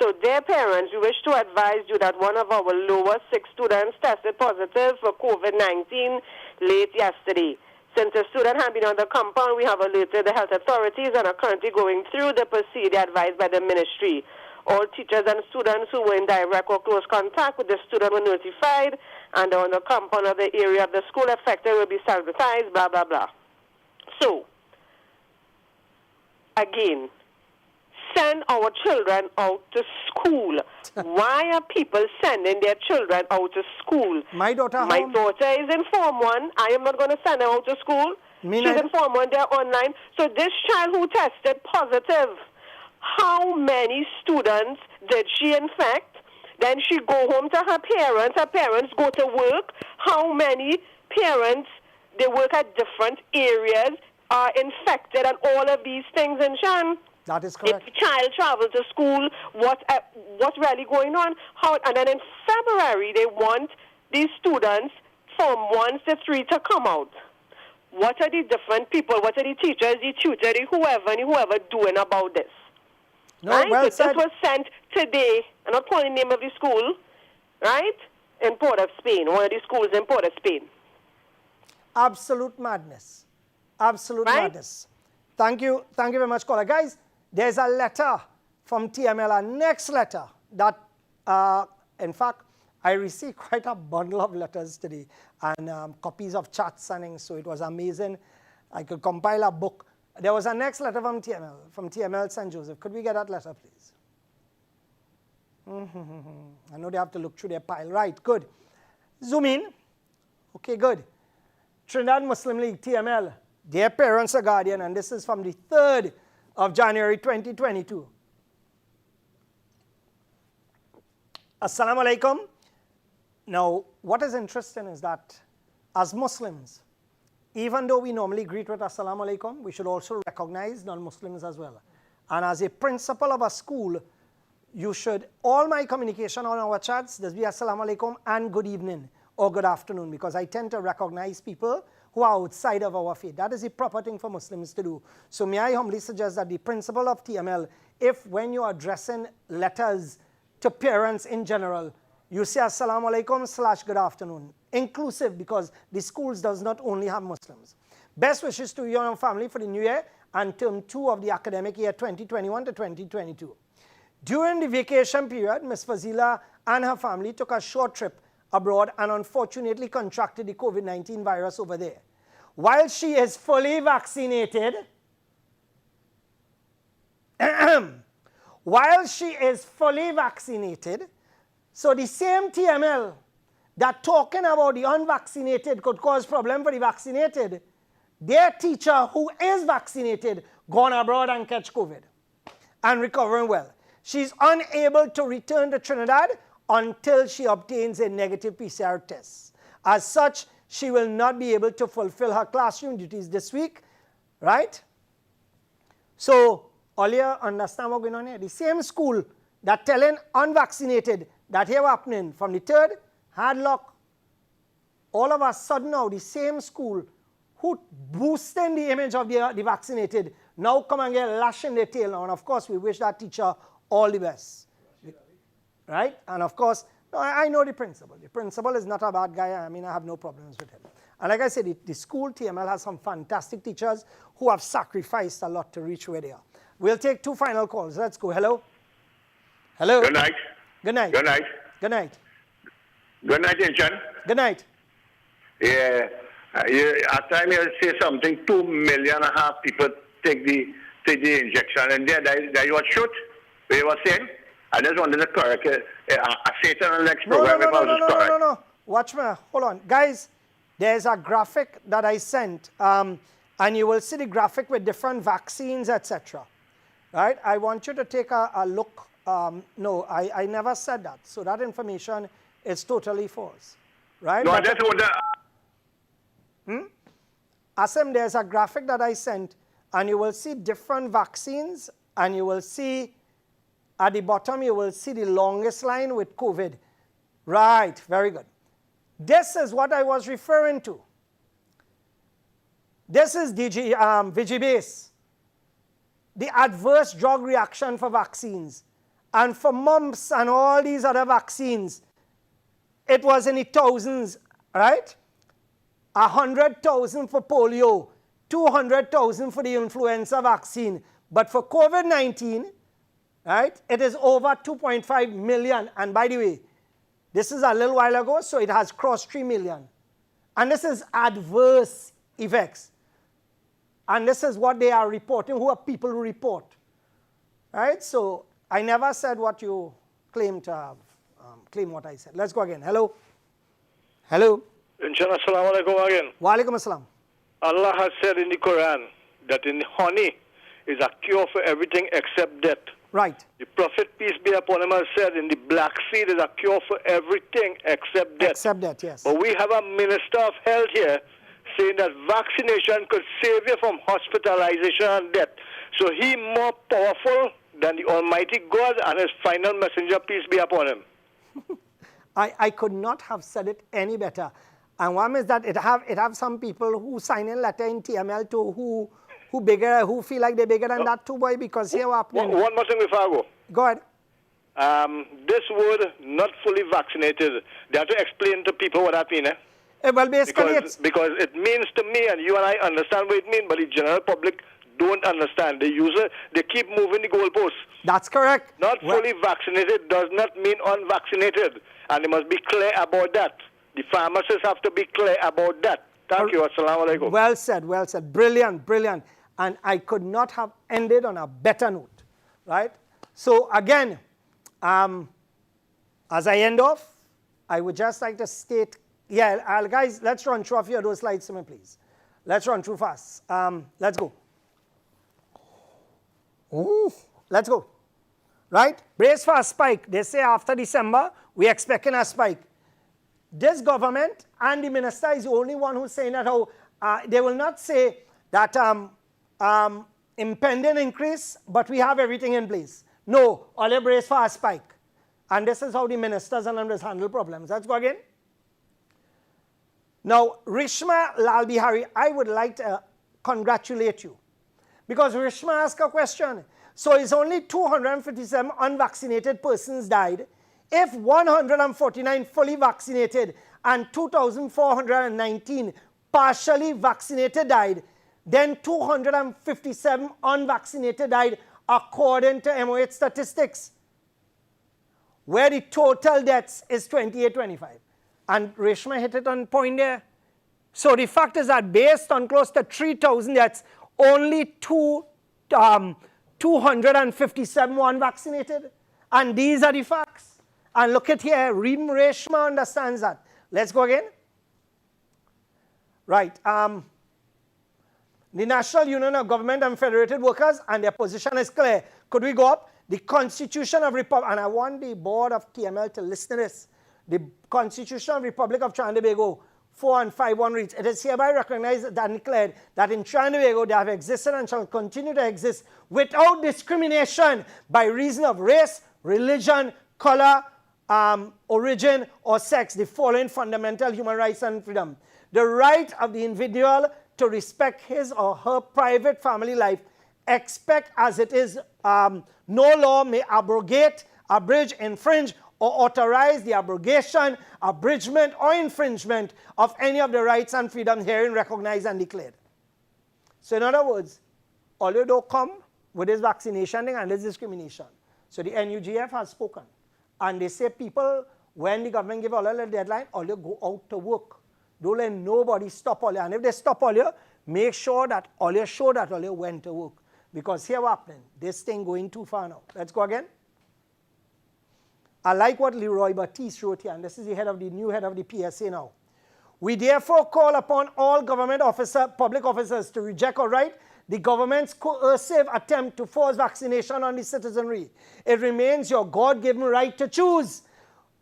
So their parents, we wish to advise you that one of our lower 6 students tested positive for COVID-19 late yesterday. Since the student had been on the compound, we have alerted the health authorities and are currently going through the procedure advised by the ministry. All teachers and students who were in direct or close contact with the student were notified and are on the compound of the area of the school affected will be sanitized, blah, blah, blah. So, again, send our children out to school. Why are people sending their children out to school? My daughter is in Form 1. I am not going to send her out to school. She's in Form 1. They're online. So this child who tested positive, how many students did she infect? Then she go home to her parents. Her parents go to work. How many parents, they work at different areas, are infected and all of these things in Shan? That is correct. If the child travels to school, what's really going on? And then in February, they want these students from 1 to 3 to come out. What are the different people, what are the teachers, the tutors, whoever doing about this? No, right? well So this was sent today, I'm not calling the name of the school, right? In Port of Spain, one of the schools in Port of Spain. Absolute madness. Absolute madness. Thank you very much, caller. Guys, there's a letter from TML, a next letter that, in fact, I received quite a bundle of letters today and copies of chats and things, so it was amazing. I could compile a book. There was a next letter from TML St. Joseph. Could we get that letter, please? I know they have to look through their pile. Right, good. Zoom in. Okay, good. Trinidad Muslim League, TML. Their parents are guardian, and this is from the 3rd of January 2022. Assalamu alaikum. Now, what is interesting is that as Muslims, even though we normally greet with Assalamu alaikum, we should also recognize non-Muslims as well. And as a principal of a school, you should, all my communication on our chats, there's be Assalamu alaikum and good evening or good afternoon, because I tend to recognize people who are outside of our faith. That is the proper thing for Muslims to do. So may I humbly suggest that the principle of TML, if when you are addressing letters to parents in general, you say Assalamu alaikum / good afternoon, inclusive, because the schools does not only have Muslims. Best wishes to you and your family for the new year and term 2 of the academic year 2021 to 2022. During the vacation period, Ms. Fazila and her family took a short trip abroad and unfortunately contracted the COVID-19 virus over there. While she is fully vaccinated, so the same TML that talking about the unvaccinated could cause problem for the vaccinated, their teacher who is vaccinated gone abroad and catch COVID and recovering well. She's unable to return to Trinidad until she obtains a negative PCR test. As such, she will not be able to fulfill her classroom duties this week, right? So, all you understand what's going on here? The same school that telling unvaccinated that here happening from the 3rd, had luck. All of a sudden now, the same school who boosting the image of the vaccinated now come and get lashing their tail now. And of course, we wish that teacher all the best. Right? And of course, no, I know the principal. The principal is not a bad guy. I mean, I have no problems with him. And like I said, the school TML has some fantastic teachers who have sacrificed a lot to reach where they are. We'll take 2 final calls. Let's go. Hello? Hello? Good night. Good night. Good night. Good night. Good night, Inchan. Good night. Yeah. At time you say something, 2.5 million people take the injection, and there you were shoot. You were saying, I just wanted to correct it. I say it on the next program if I was correct. No. Watch me. Hold on. Guys, there's a graphic that I sent, and you will see the graphic with different vaccines, etc. Right? I want you to take a look. No, I never said that. So that information is totally false. Right? No, I just want to... Asim, there's a graphic that I sent, and you will see different vaccines, and you will see at the bottom, you will see the longest line with COVID. Right, very good. This is what I was referring to. This is VGBase, the adverse drug reaction for vaccines. And for mumps and all these other vaccines, it was in the thousands, right? 100,000 for polio, 200,000 for the influenza vaccine. But for COVID-19, right, it is over 2.5 million. And by the way, this is a little while ago, so it has crossed 3 million. And this is adverse effects. And this is what they are reporting, who are people who report. Right? So I never said what you claim to have, claim what I said. Let's go again. Hello? Hello? Inshallah, assalamu alaikum again. Wa alaikum assalam. Allah has said in the Quran that in honey is a cure for everything except death. Right. The Prophet, peace be upon him, has said in the black seed is a cure for everything except death. Except death, yes. But we have a minister of health here saying that vaccination could save you from hospitalization and death. So he more powerful than the Almighty God and his final messenger, peace be upon him. I could not have said it any better. And one is that it have some people who sign in letter in TML to who feel like they're bigger than that too, boy, because here what happening. One more thing before I go. Go ahead. This word, not fully vaccinated, they have to explain to people what that means, eh? Well, basically because it means to me, and you and I understand what it means, but the general public don't understand. They keep moving the goalposts. That's correct. Not fully vaccinated does not mean unvaccinated, and they must be clear about that. The pharmacists have to be clear about that. Thank you. Assalamu alaikum. Well said, well said. Brilliant, brilliant. And I could not have ended on a better note, right? So again, as I end off, I would just like to state, guys, let's run through a few of those slides to me, please. Let's run through fast. Let's go. Ooh, let's go. Right? Brace for a spike. They say after December, we're expecting a spike. This government and the minister is the only one who's saying that they will not say that impending increase, but we have everything in place. No, all a brace for a spike. And this is how the ministers and others handle problems. Let's go again. Now, Rishma Lalbihari, I would like to congratulate you because Rishma asked a question. So it's only 257 unvaccinated persons died. If 149 fully vaccinated and 2,419 partially vaccinated died, then 257 unvaccinated died according to MOH statistics, where the total deaths is 2825. And Reshma hit it on point there. So the fact is that based on close to 3,000 deaths, only 257 were unvaccinated. And these are the facts. And look at here, reading Reshma understands that. Let's go again. Right. The National Union of Government and Federated Workers, and their position is clear. Could we go up? The Constitution of Republic, and I want the board of TML to listen to this. The Constitution of Republic of Trinidad and Tobago 4 and 5.1 reads, it is hereby recognized and declared that in Trinidad and Tobago they have existed and shall continue to exist without discrimination by reason of race, religion, color, origin, or sex, the following fundamental human rights and freedom. The right of the individual to respect his or her private family life, expect as it is, no law may abrogate, abridge, infringe, or authorize the abrogation, abridgment, or infringement of any of the rights and freedoms herein recognized and declared. So in other words, all you don't come with this vaccination thing and this discrimination. So the NUGF has spoken. And they say people, when the government give all a deadline, all you go out to work. Don't let nobody stop all you. And if they stop all you, make sure that all you show that all you went to work. Because here what's happening, this thing going too far now. Let's go again. I like what Leroy Batiste wrote here, and this is the new head of the PSA now. We therefore call upon all government public officers to reject or write the government's coercive attempt to force vaccination on the citizenry. It remains your God-given right to choose.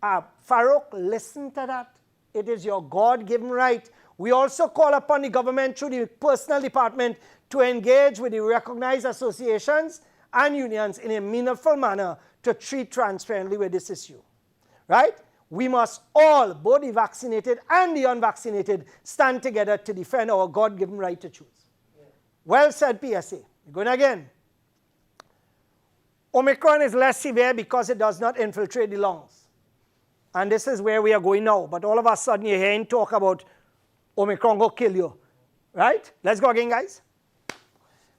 Farouk, listen to that. It is your God-given right. We also call upon the government through the personnel department to engage with the recognized associations and unions in a meaningful manner to treat transparently with this issue, right? We must all, both the vaccinated and the unvaccinated, stand together to defend our God-given right to choose. Yeah. Well said, PSA. We're going again. Omicron is less severe because it does not infiltrate the lungs. And this is where we are going now. But all of a sudden you're hearing talk about Omicron will kill you, right? Let's go again, guys.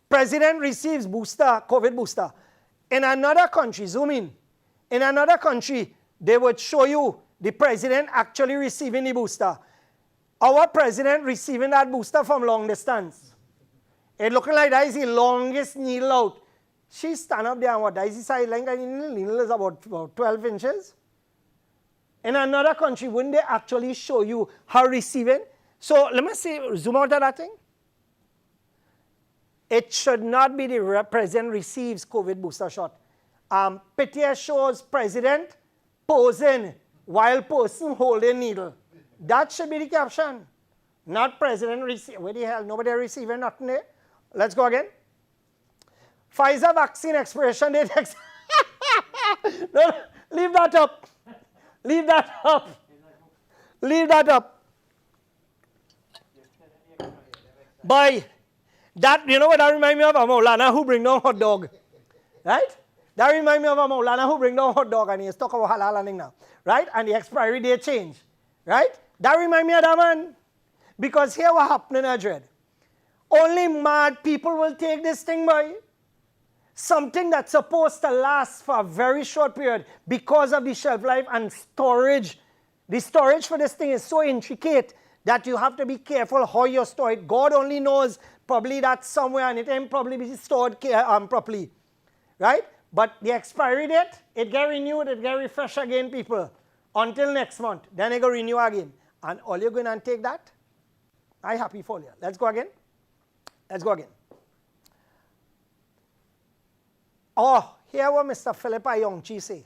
President receives booster, COVID booster. In another country, zoom in. In another country, they would show you the president actually receiving the booster. Our president receiving that booster from long distance. It looking like that is the longest needle out. She stand up there and what? That is the size length of the needle. The needle is about 12 inches. In another country, wouldn't they actually show you her receiving? So let me see, zoom out of that thing. It should not be the president receives COVID booster shot. Picture shows president posing while person holding needle. That should be the caption. Not president receive. Where the hell? Nobody receiving nothing there. Let's go again. Pfizer vaccine expiration date. No, leave that up. Leave that up. Leave that up. Bye. That, you know what that reminds me of? A Maulana who bring down hot dog. Right? That reminds me of a Maulana who bring down hot dog and he's talking about halal and now. Right? And the expiry date change. Right? That reminds me of that man. Because here what happening, Adred. Only mad people will take this thing, boy. Something that's supposed to last for a very short period because of the shelf life and storage. The storage for this thing is so intricate that you have to be careful how you store it. God only knows probably that somewhere and it ain't probably be stored properly. Right? But the expiry date, it get renewed, it get refreshed again, people. Until next month. Then it go renew again. And all you're going to take that? I'm happy for you. Let's go again. Let's go again. Oh, here what Mr. Philip Ayongchi say.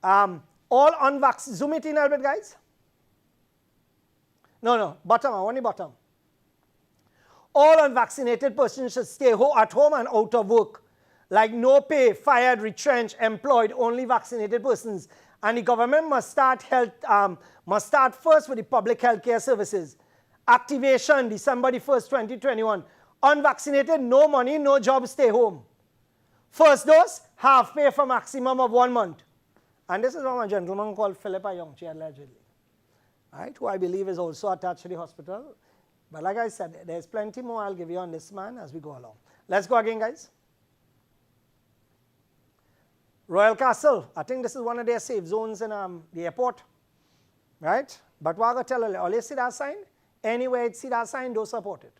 All unvaccinated, zoom it in a little bit, guys. No, bottom, I want the bottom. All unvaccinated persons should stay at home and out of work. Like no pay, fired, retrenched, employed, only vaccinated persons And the government must start first with the public health care services. Activation, December the 1st, 2021. Unvaccinated, no money, no job, stay home. First dose, half pay for maximum of 1 month. And this is from a gentleman called Philippa Yongchi, allegedly, right, who I believe is also attached to the hospital. But like I said, there's plenty more I'll give you on this man as we go along. Let's go again, guys. Royal Castle, I think this is one of their safe zones in the airport, right? But what I got to tell you, all you see that sign, anywhere you see that sign, don't support it.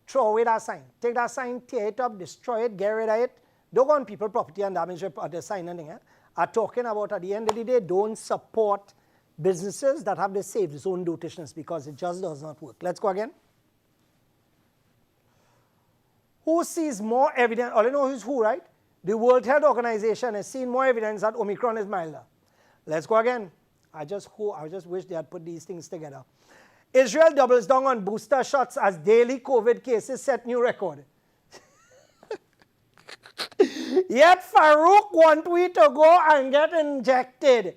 Throw away that sign. Take that sign, tear it up, destroy it, get rid of it. Don't go on people's property and damage the sign and thing. I'm talking about at the end of the day, don't support businesses that have the safe zone notations because it just does not work. Let's go again. Who sees more evidence? All you know who's who, right? The World Health Organization has seen more evidence that Omicron is milder. Let's go again. I just wish they had put these things together. Israel doubles down on booster shots as daily COVID cases set new record. Yet Farouk want we to go and get injected.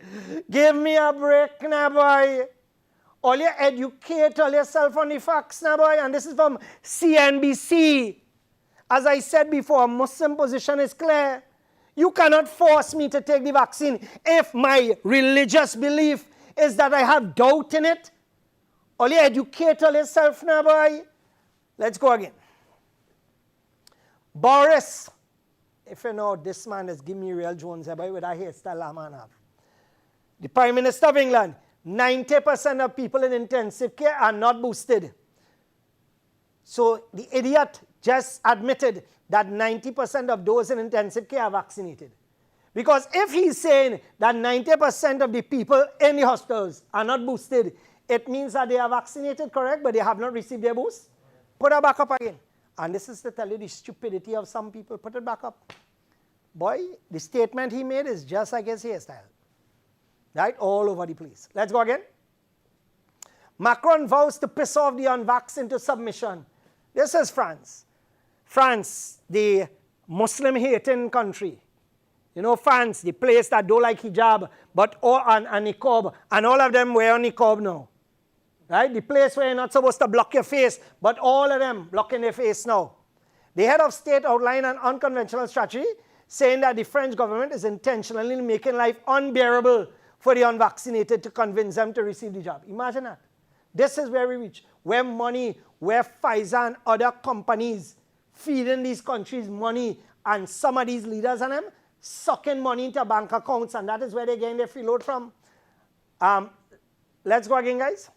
Give me a break now, boy. All you educate all yourself on the facts now, boy. And this is from CNBC. As I said before, Muslim position is clear. You cannot force me to take the vaccine if my religious belief is that I have doubt in it. All you educate all yourself now, boy. Let's go again. Boris. If you know, this man is giving me real Jones boy with a hairstyle a man have. The Prime Minister of England, 90% of people in intensive care are not boosted. So the idiot just admitted that 90% of those in intensive care are vaccinated. Because if he's saying that 90% of the people in the hospitals are not boosted, it means that they are vaccinated, correct, but they have not received their boost. Put it back up again. And this is to tell you the stupidity of some people. Put it back up. Boy, the statement he made is just like his hairstyle. Right? All over the place. Let's go again. Macron vows to piss off the unvaxxed into submission. This is France. France, the Muslim-hating country. You know, France, the place that don't like hijab, but all and niqab, and all of them wear niqab now. Right? The place where you're not supposed to block your face, but all of them blocking their face now. The head of state outlined an unconventional strategy saying that the French government is intentionally making life unbearable for the unvaccinated to convince them to receive the jab. Imagine that. This is where we reach. Where money, where Pfizer and other companies feeding these countries money, and some of these leaders and them sucking money into bank accounts, and that is where they're getting their freeload from. Let's go again, guys.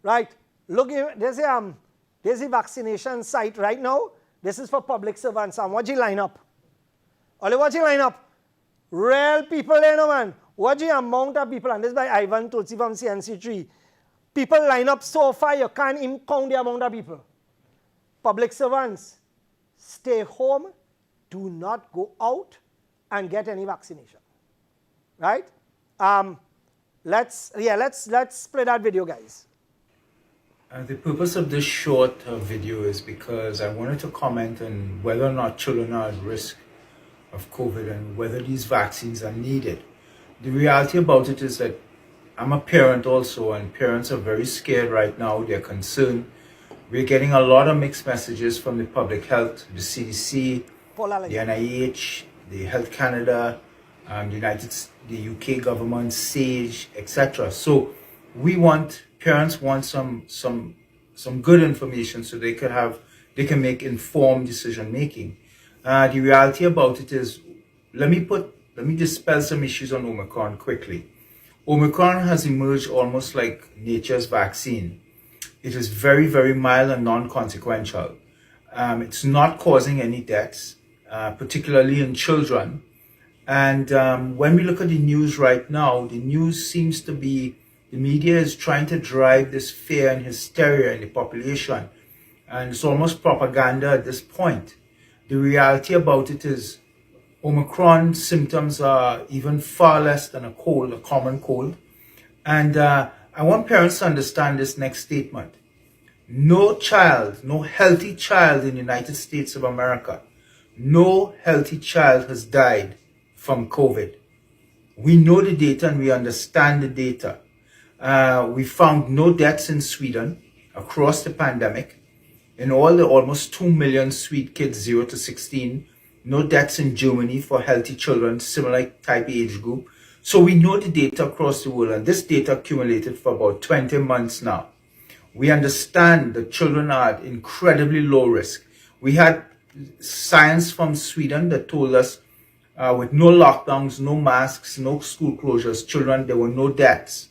Right, look, there's a vaccination site right now. This is for public servants. And watch the lineup. Only watch the lineup. Real people there, no man. Watch the amount of people, and this is by Ivan Tulsi from CNC3. People line up so far, you can't even count the amount of people. Public servants, stay home. Do not go out and get any vaccination. Right? Let's play that video, guys. The purpose of this short video is because I wanted to comment on whether or not children are at risk of COVID and whether these vaccines are needed. The reality about it is that I'm a parent also, and parents are very scared right now. They're concerned. We're getting a lot of mixed messages from the public health, the CDC, the NIH, the Health Canada, the UK government, SAGE, etc. So parents want some good information so they can make informed decision making. The reality about it is, let me dispel some issues on Omicron quickly. Omicron has emerged almost like nature's vaccine. It is very, very mild and non-consequential. It's not causing any deaths, particularly in children. And when we look at the news right now, the news seems to be, the media is trying to drive this fear and hysteria in the population. And it's almost propaganda at this point. The reality about it is Omicron symptoms are even far less than a common cold. And I want parents to understand this next statement. No healthy child in the United States of America, no healthy child has died from COVID. We know the data and we understand the data. We found no deaths in Sweden across the pandemic. In all the almost 2 million Swede kids 0 to 16, no deaths in Germany for healthy children, similar type age group. So we know the data across the world, and this data accumulated for about 20 months now. We understand that children are at incredibly low risk. We had science from Sweden that told us with no lockdowns, no masks, no school closures, children, there were no deaths.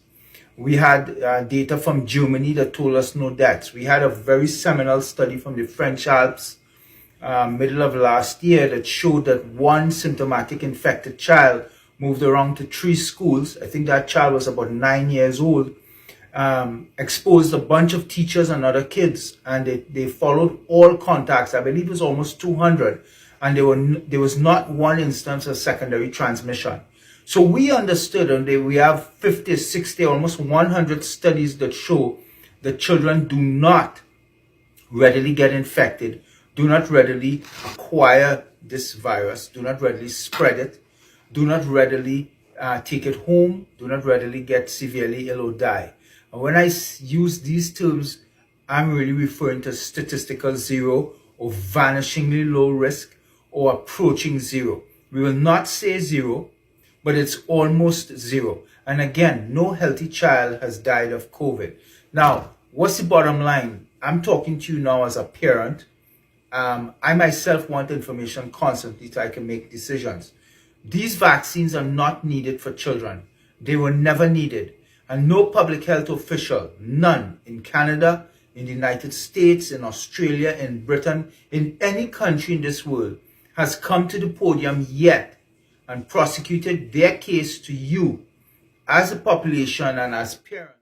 We had data from Germany that told us no deaths. We had a very seminal study from the French Alps middle of last year that showed that one symptomatic infected child moved around to 3 schools. I think that child was about 9 years old, exposed a bunch of teachers and other kids, and they followed all contacts. I believe it was almost 200, and there was not one instance of secondary transmission. So we understood, and we have 50, 60, almost 100 studies that show that children do not readily get infected, do not readily acquire this virus, do not readily spread it, do not readily take it home, do not readily get severely ill or die. And when I use these terms, I'm really referring to statistical zero or vanishingly low risk or approaching zero. We will not say zero, but it's almost zero. And again, no healthy child has died of COVID. Now, what's the bottom line? I'm talking to you now as a parent. I myself want information constantly so I can make decisions. These vaccines are not needed for children. They were never needed. And no public health official, none in Canada, in the United States, in Australia, in Britain, in any country in this world, has come to the podium yet and prosecuted their case to you as a population and as parents.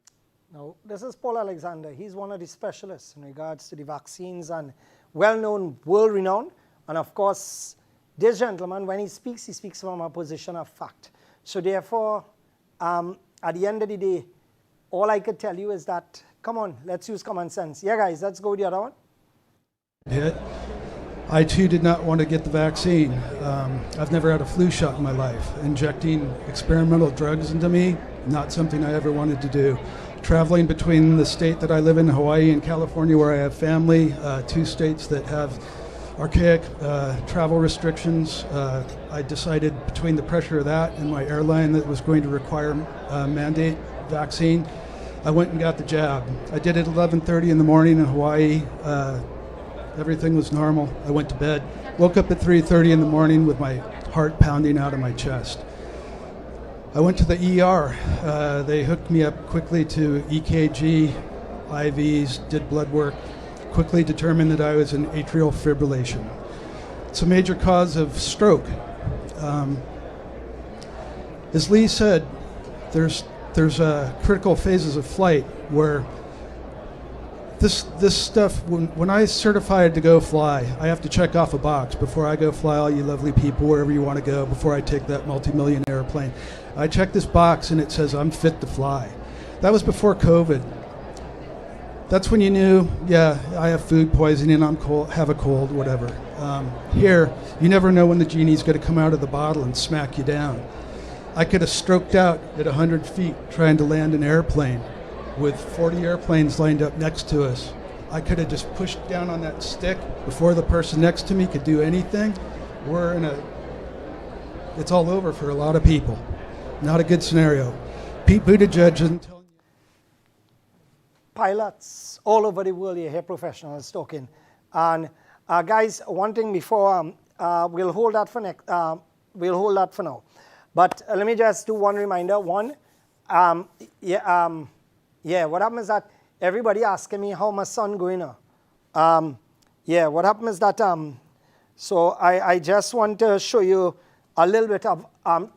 Now, this is Paul Alexander. He's one of the specialists in regards to the vaccines and well-known, world-renowned. And of course, this gentleman, when he speaks from a position of fact. So therefore, at the end of the day, all I could tell you is that, come on, let's use common sense. Yeah, guys, let's go with the other one. I too did not want to get the vaccine. I've never had a flu shot in my life. Injecting experimental drugs into me, not something I ever wanted to do. Traveling between the state that I live in, Hawaii, and California, where I have family, 2 states that have archaic travel restrictions. I decided between the pressure of that and my airline that was going to require mandate vaccine, I went and got the jab. I did it at 11:30 in the morning in Hawaii. Everything was normal. I went to bed. Woke up at 3:30 in the morning with my heart pounding out of my chest. I went to the ER. They hooked me up quickly to EKG, IVs, did blood work, quickly determined that I was in atrial fibrillation. It's a major cause of stroke. As Lee said, there's critical phases of flight where this stuff, when I certified to go fly, I have to check off a box before I go fly all you lovely people wherever you want to go, before I take that multi-million airplane. I check this box and it says I'm fit to fly. That was before COVID. That's when you knew, yeah, I have food poisoning, I'm cold, have a cold, whatever. Here, you never know when the genie's going to come out of the bottle and smack you down. I could have stroked out at 100 feet trying to land an airplane with 40 airplanes lined up next to us. I could have just pushed down on that stick before the person next to me could do anything. It's all over for a lot of people. Not a good scenario. Pete Buttigieg isn't telling you. Pilots all over the world, you hear professionals talking. And guys, one thing before, we'll hold that for next, we'll hold that for now. But let me just do one reminder. One, what happened is that everybody asking me how my son going now. What happened is that, so I just want to show you a little bit of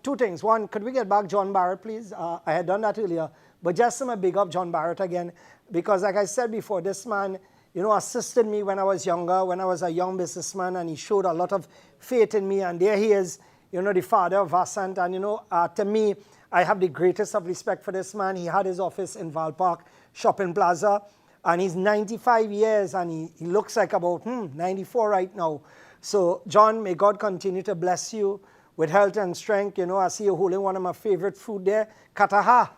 2 things. One, could we get back John Barrett, please? I had done that earlier, but just to big up John Barrett again, because like I said before, this man, assisted me when I was younger, when I was a young businessman, and he showed a lot of faith in me, and there he is, the father of Vaccination, and to me, I have the greatest of respect for this man. He had his office in Val Park Shopping Plaza, and he's 95 years, and he looks like about 94 right now. So, John, may God continue to bless you with health and strength. You know, I see you holding one of my favorite fruit there, kataha,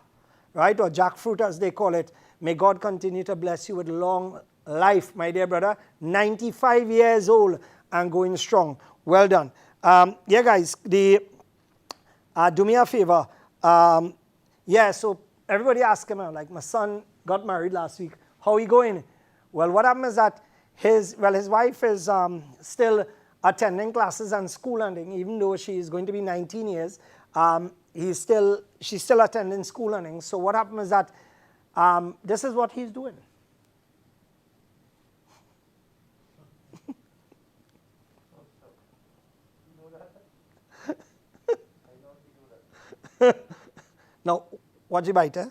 right, or jackfruit as they call it. May God continue to bless you with long life, my dear brother. 95 years old and going strong. Well done. Yeah, guys, do me a favor. Yeah, so everybody ask him, like, my son got married last week. How he going? Well, what happened is that his wife is still attending classes and school learning, even though she is going to be 19 years. She's still attending school learning. So what happened is that this is what he's doing. Now, what you bite, eh?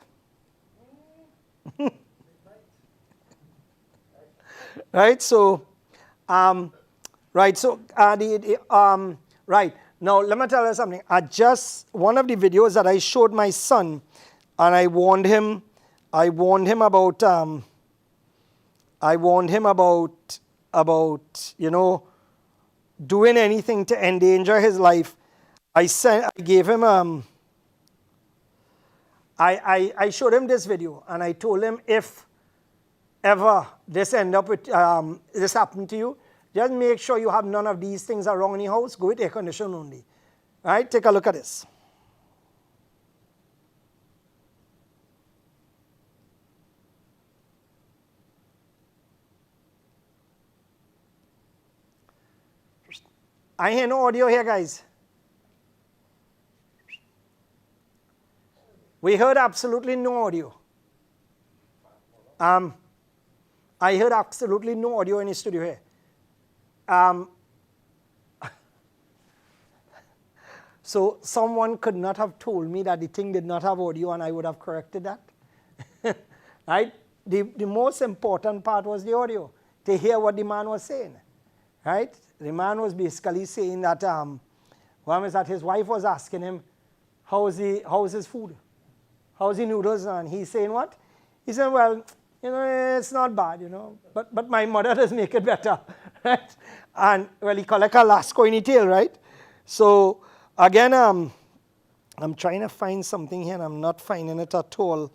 Right, so, right, so, right, now let me tell you something. One of the videos that I showed my son, and I warned him about, you know, doing anything to endanger his life. I gave him, I showed him this video, and I told him if ever this this happened to you, just make sure you have none of these things around in your house. Go with air condition only. All right, take a look at this. I hear no audio here, guys. We heard absolutely no audio. I heard absolutely no audio in the studio here. So someone could not have told me that the thing did not have audio, and I would have corrected that. Right? The most important part was the audio, to hear what the man was saying. Right? The man was basically saying that, his wife was asking him, how's his food? How's the noodles? And he's saying what? He said, well, you know, it's not bad, you know, but my mother does make it better, right? And, well, he collect a Lasco in the tail, right? So, again, I'm trying to find something here, and I'm not finding it at all.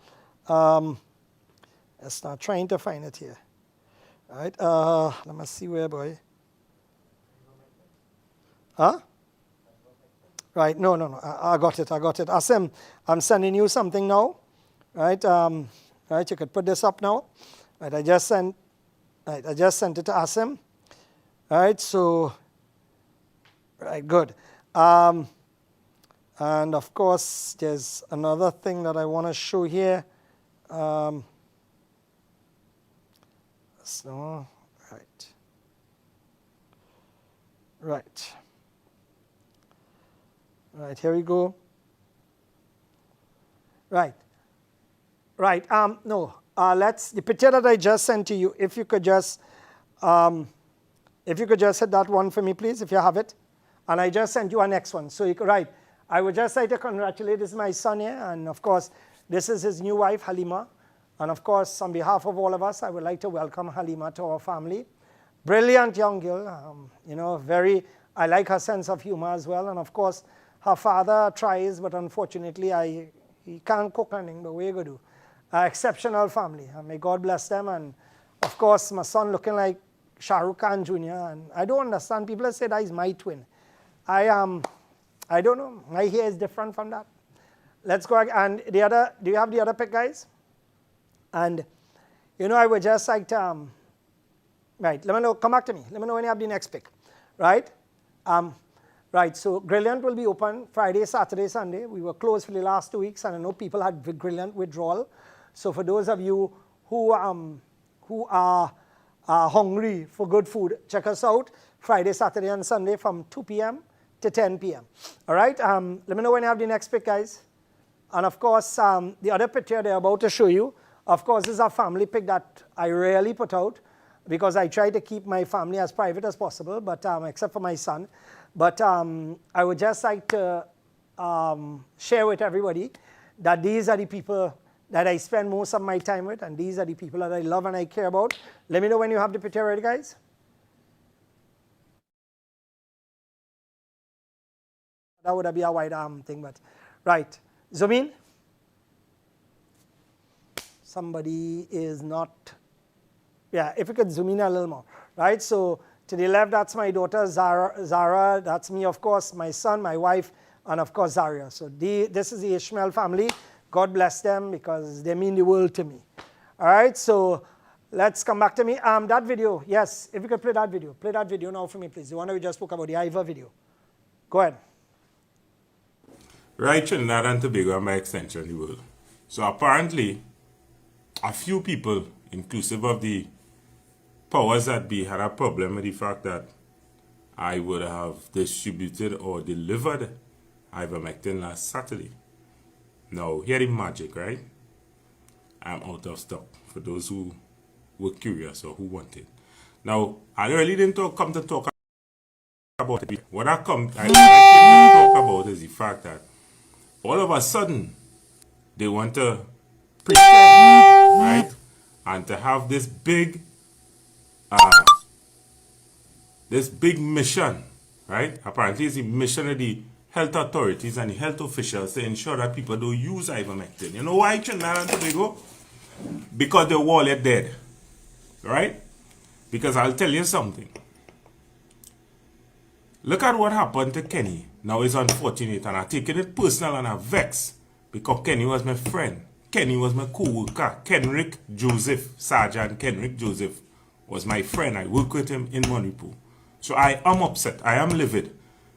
It's not trying to find it here. All right, let me see where, boy. Huh? Right, no, I got it. Asim, I'm sending you something now, right? Right, you could put this up now. Right, I just sent it to Asim. Right, so, right, good. And of course, there's another thing that I want to show here. So, right. Right, here we go. Right. The picture that I just sent to you, if you could just hit that one for me, please, if you have it. And I just sent you a next one. So you could, right. I would just like to congratulate, this is my son here, and of course, this is his new wife, Halima. And of course, on behalf of all of us, I would like to welcome Halima to our family. Brilliant young girl, you know, I like her sense of humor as well. And of course, her father tries, but unfortunately, he can't cook anything, but what are you going to do? Exceptional family. May God bless them. And of course, my son looking like Shah Rukh Khan Jr. And I don't understand. People say that is my twin. I don't know. My hair is different from that. Let's go. And do you have the other pic, guys? And, you know, I would just like to, right, let me know, come back to me. Let me know when you have the next pic, right? Right, so Brilliant will be open Friday, Saturday, Sunday. We were closed for the last 2 weeks, and I know people had Brilliant withdrawal. So for those of you who are hungry for good food, check us out Friday, Saturday, and Sunday from 2 p.m. to 10 p.m. All right, let me know when you have the next pic, guys. And of course, the other picture they're about to show you, of course, is a family pic that I rarely put out because I try to keep my family as private as possible, but except for my son. But I would just like to share with everybody that these are the people that I spend most of my time with, and these are the people that I love and I care about. Let me know when you have the picture ready, guys. That would be a wide arm thing, but right. Zoom in. Somebody is not, yeah, if you could zoom in a little more, right? So to the left, that's my daughter, Zara, that's me, of course, my son, my wife, and of course, Zaria. So this is the Ishmael family. God bless them because they mean the world to me. All right, so let's come back to me. That video, yes, if you could play that video now for me, please. The one that we just spoke about, the Ivor video. Go ahead. Right, Trinidad and Tobago and by extension the world. So apparently, a few people, inclusive of the powers that be, had a problem with the fact that I would have distributed or delivered Ivermectin last Saturday. Now, here the magic, right? I'm out of stock for those who were curious or who wanted. Now, I really didn't come to talk about it. What I came to talk about is the fact that all of a sudden, they want to pretend, right? And to have this big mission, right? Apparently, it's the mission of the health authorities and the health officials to ensure that people don't use ivermectin. You know why, Trinidad and Tobago? Because the wall is dead, right? Because I'll tell you something. Look at what happened to Kenny. Now it's unfortunate and I'm taking it personal and I'm vexed because Kenny was my friend. Kenny was my co-worker. Kenrick Joseph, Sergeant Kenrick Joseph was my friend. I work with him in Monipu. So I am upset. I am livid.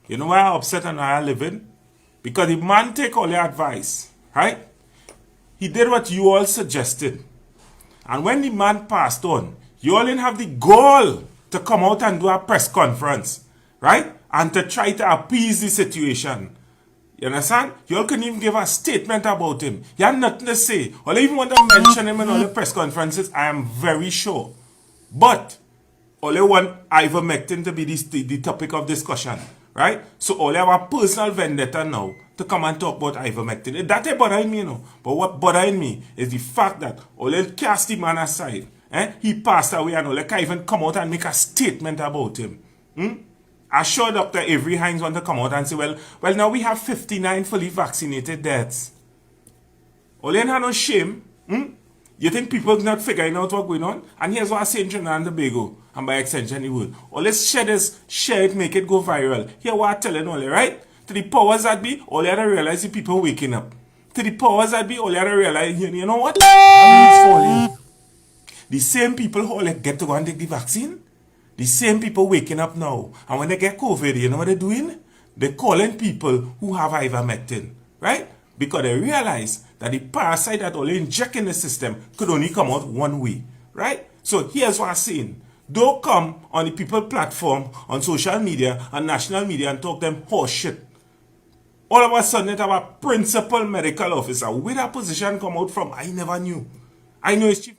You know why I'm upset and I am livid? Because the man take all your advice, right? He did what you all suggested. And when the man passed on, you all didn't have the gall to come out and do a press conference, right? And to try to appease the situation. You understand? You all couldn't even give a statement about him. You had nothing to say. Or even want to mention him in all the press conferences, I am very sure. But, all you want ivermectin to be the topic of discussion, right? So all you have a personal vendetta now to come and talk about ivermectin. That ain't bothering me, you know. But what bothering me is the fact that all you cast the man aside. He passed away and all you can't even come out and make a statement about him. I sure Dr. Avery Hines want to come out and say, well, now we have 59 fully vaccinated deaths. All you have no shame. You think people are not figuring out what's going on? And here's what I say in Trinidad and Tobago, and by extension the world. All let's share it, make it go viral. Here what I'm telling all, right? To the powers that be, all you have to realize the people waking up. To the powers that be, all you have to realize, you know what? The same who all get to go and take the vaccine, the same people waking up now. And when they get COVID, you know what they're doing? They're calling people who have ivermectin, right? Because they realize that the parasite that only inject in the system could only come out one way, right? So here's what I'm saying. Don't come on the people platform, on social media and national media and talk them horse shit. All of a sudden, it have a principal medical officer. Where that position come out from, I never knew. I know it's chief.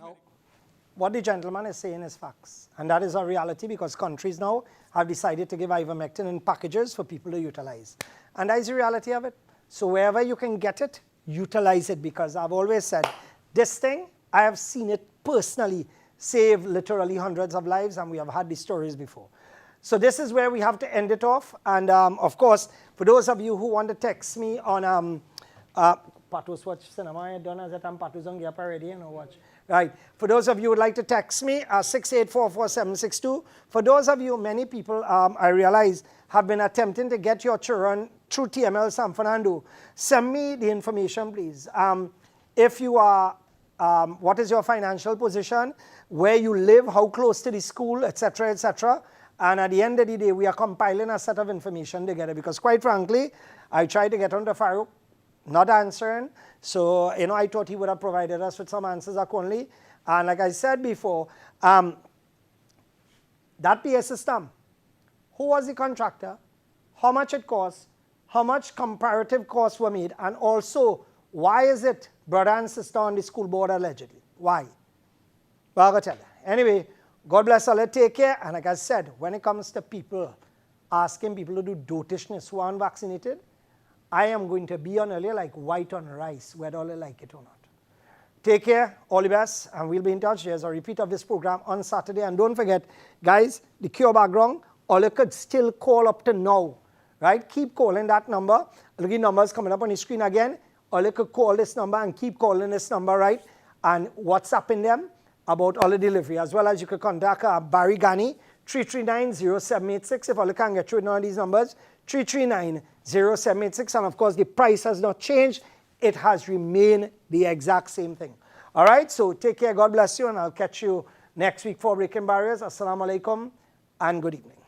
What the gentleman is saying is facts. And that is a reality because countries now have decided to give ivermectin in packages for people to utilize. And that is the reality of it. So wherever you can get it, utilize it, because I've always said, this thing, I have seen it personally save literally hundreds of lives, and we have had these stories before. So this is where we have to end it off. And of course, for those of you who want to text me on Patus watch cinema, I don't know that I'm Patus on Gap already, you know, watch. Right. For those of you who would like to text me, 6844762. For those of you, many people, I realize, have been attempting to get your children through TML San Fernando. Send me the information, please. If you are, what is your financial position, where you live, how close to the school, etc., etc. And at the end of the day, we are compiling a set of information together because, quite frankly, I tried to get on to Farouk, not answering. So, you know, I thought he would have provided us with some answers accordingly. And like I said before, that PA system, who was the contractor, how much it cost, how much comparative costs were made, and also, why is it brother and sister on the school board allegedly? Why? Well, I'll go tell you. Anyway, God bless all. Take care. And like I said, when it comes to people asking people to do dotishness who aren't vaccinated, I am going to be on earlier like white on rice, whether you like it or not. Take care, all the best, and we'll be in touch. There's a repeat of this program on Saturday. And don't forget, guys, the Cure background, all you could still call up to now, right? Keep calling that number. Look, the numbers coming up on the screen again. Or you could call this number and keep calling this number, right? And WhatsApping them about all the delivery. As well as you could contact Barry Gani, 339-0786. If all you can get through none of these numbers, 339-0786. And of course, the price has not changed. It has remained the exact same thing. All right, so take care. God bless you. And I'll catch you next week for Breaking Barriers. Assalamu alaikum and good evening.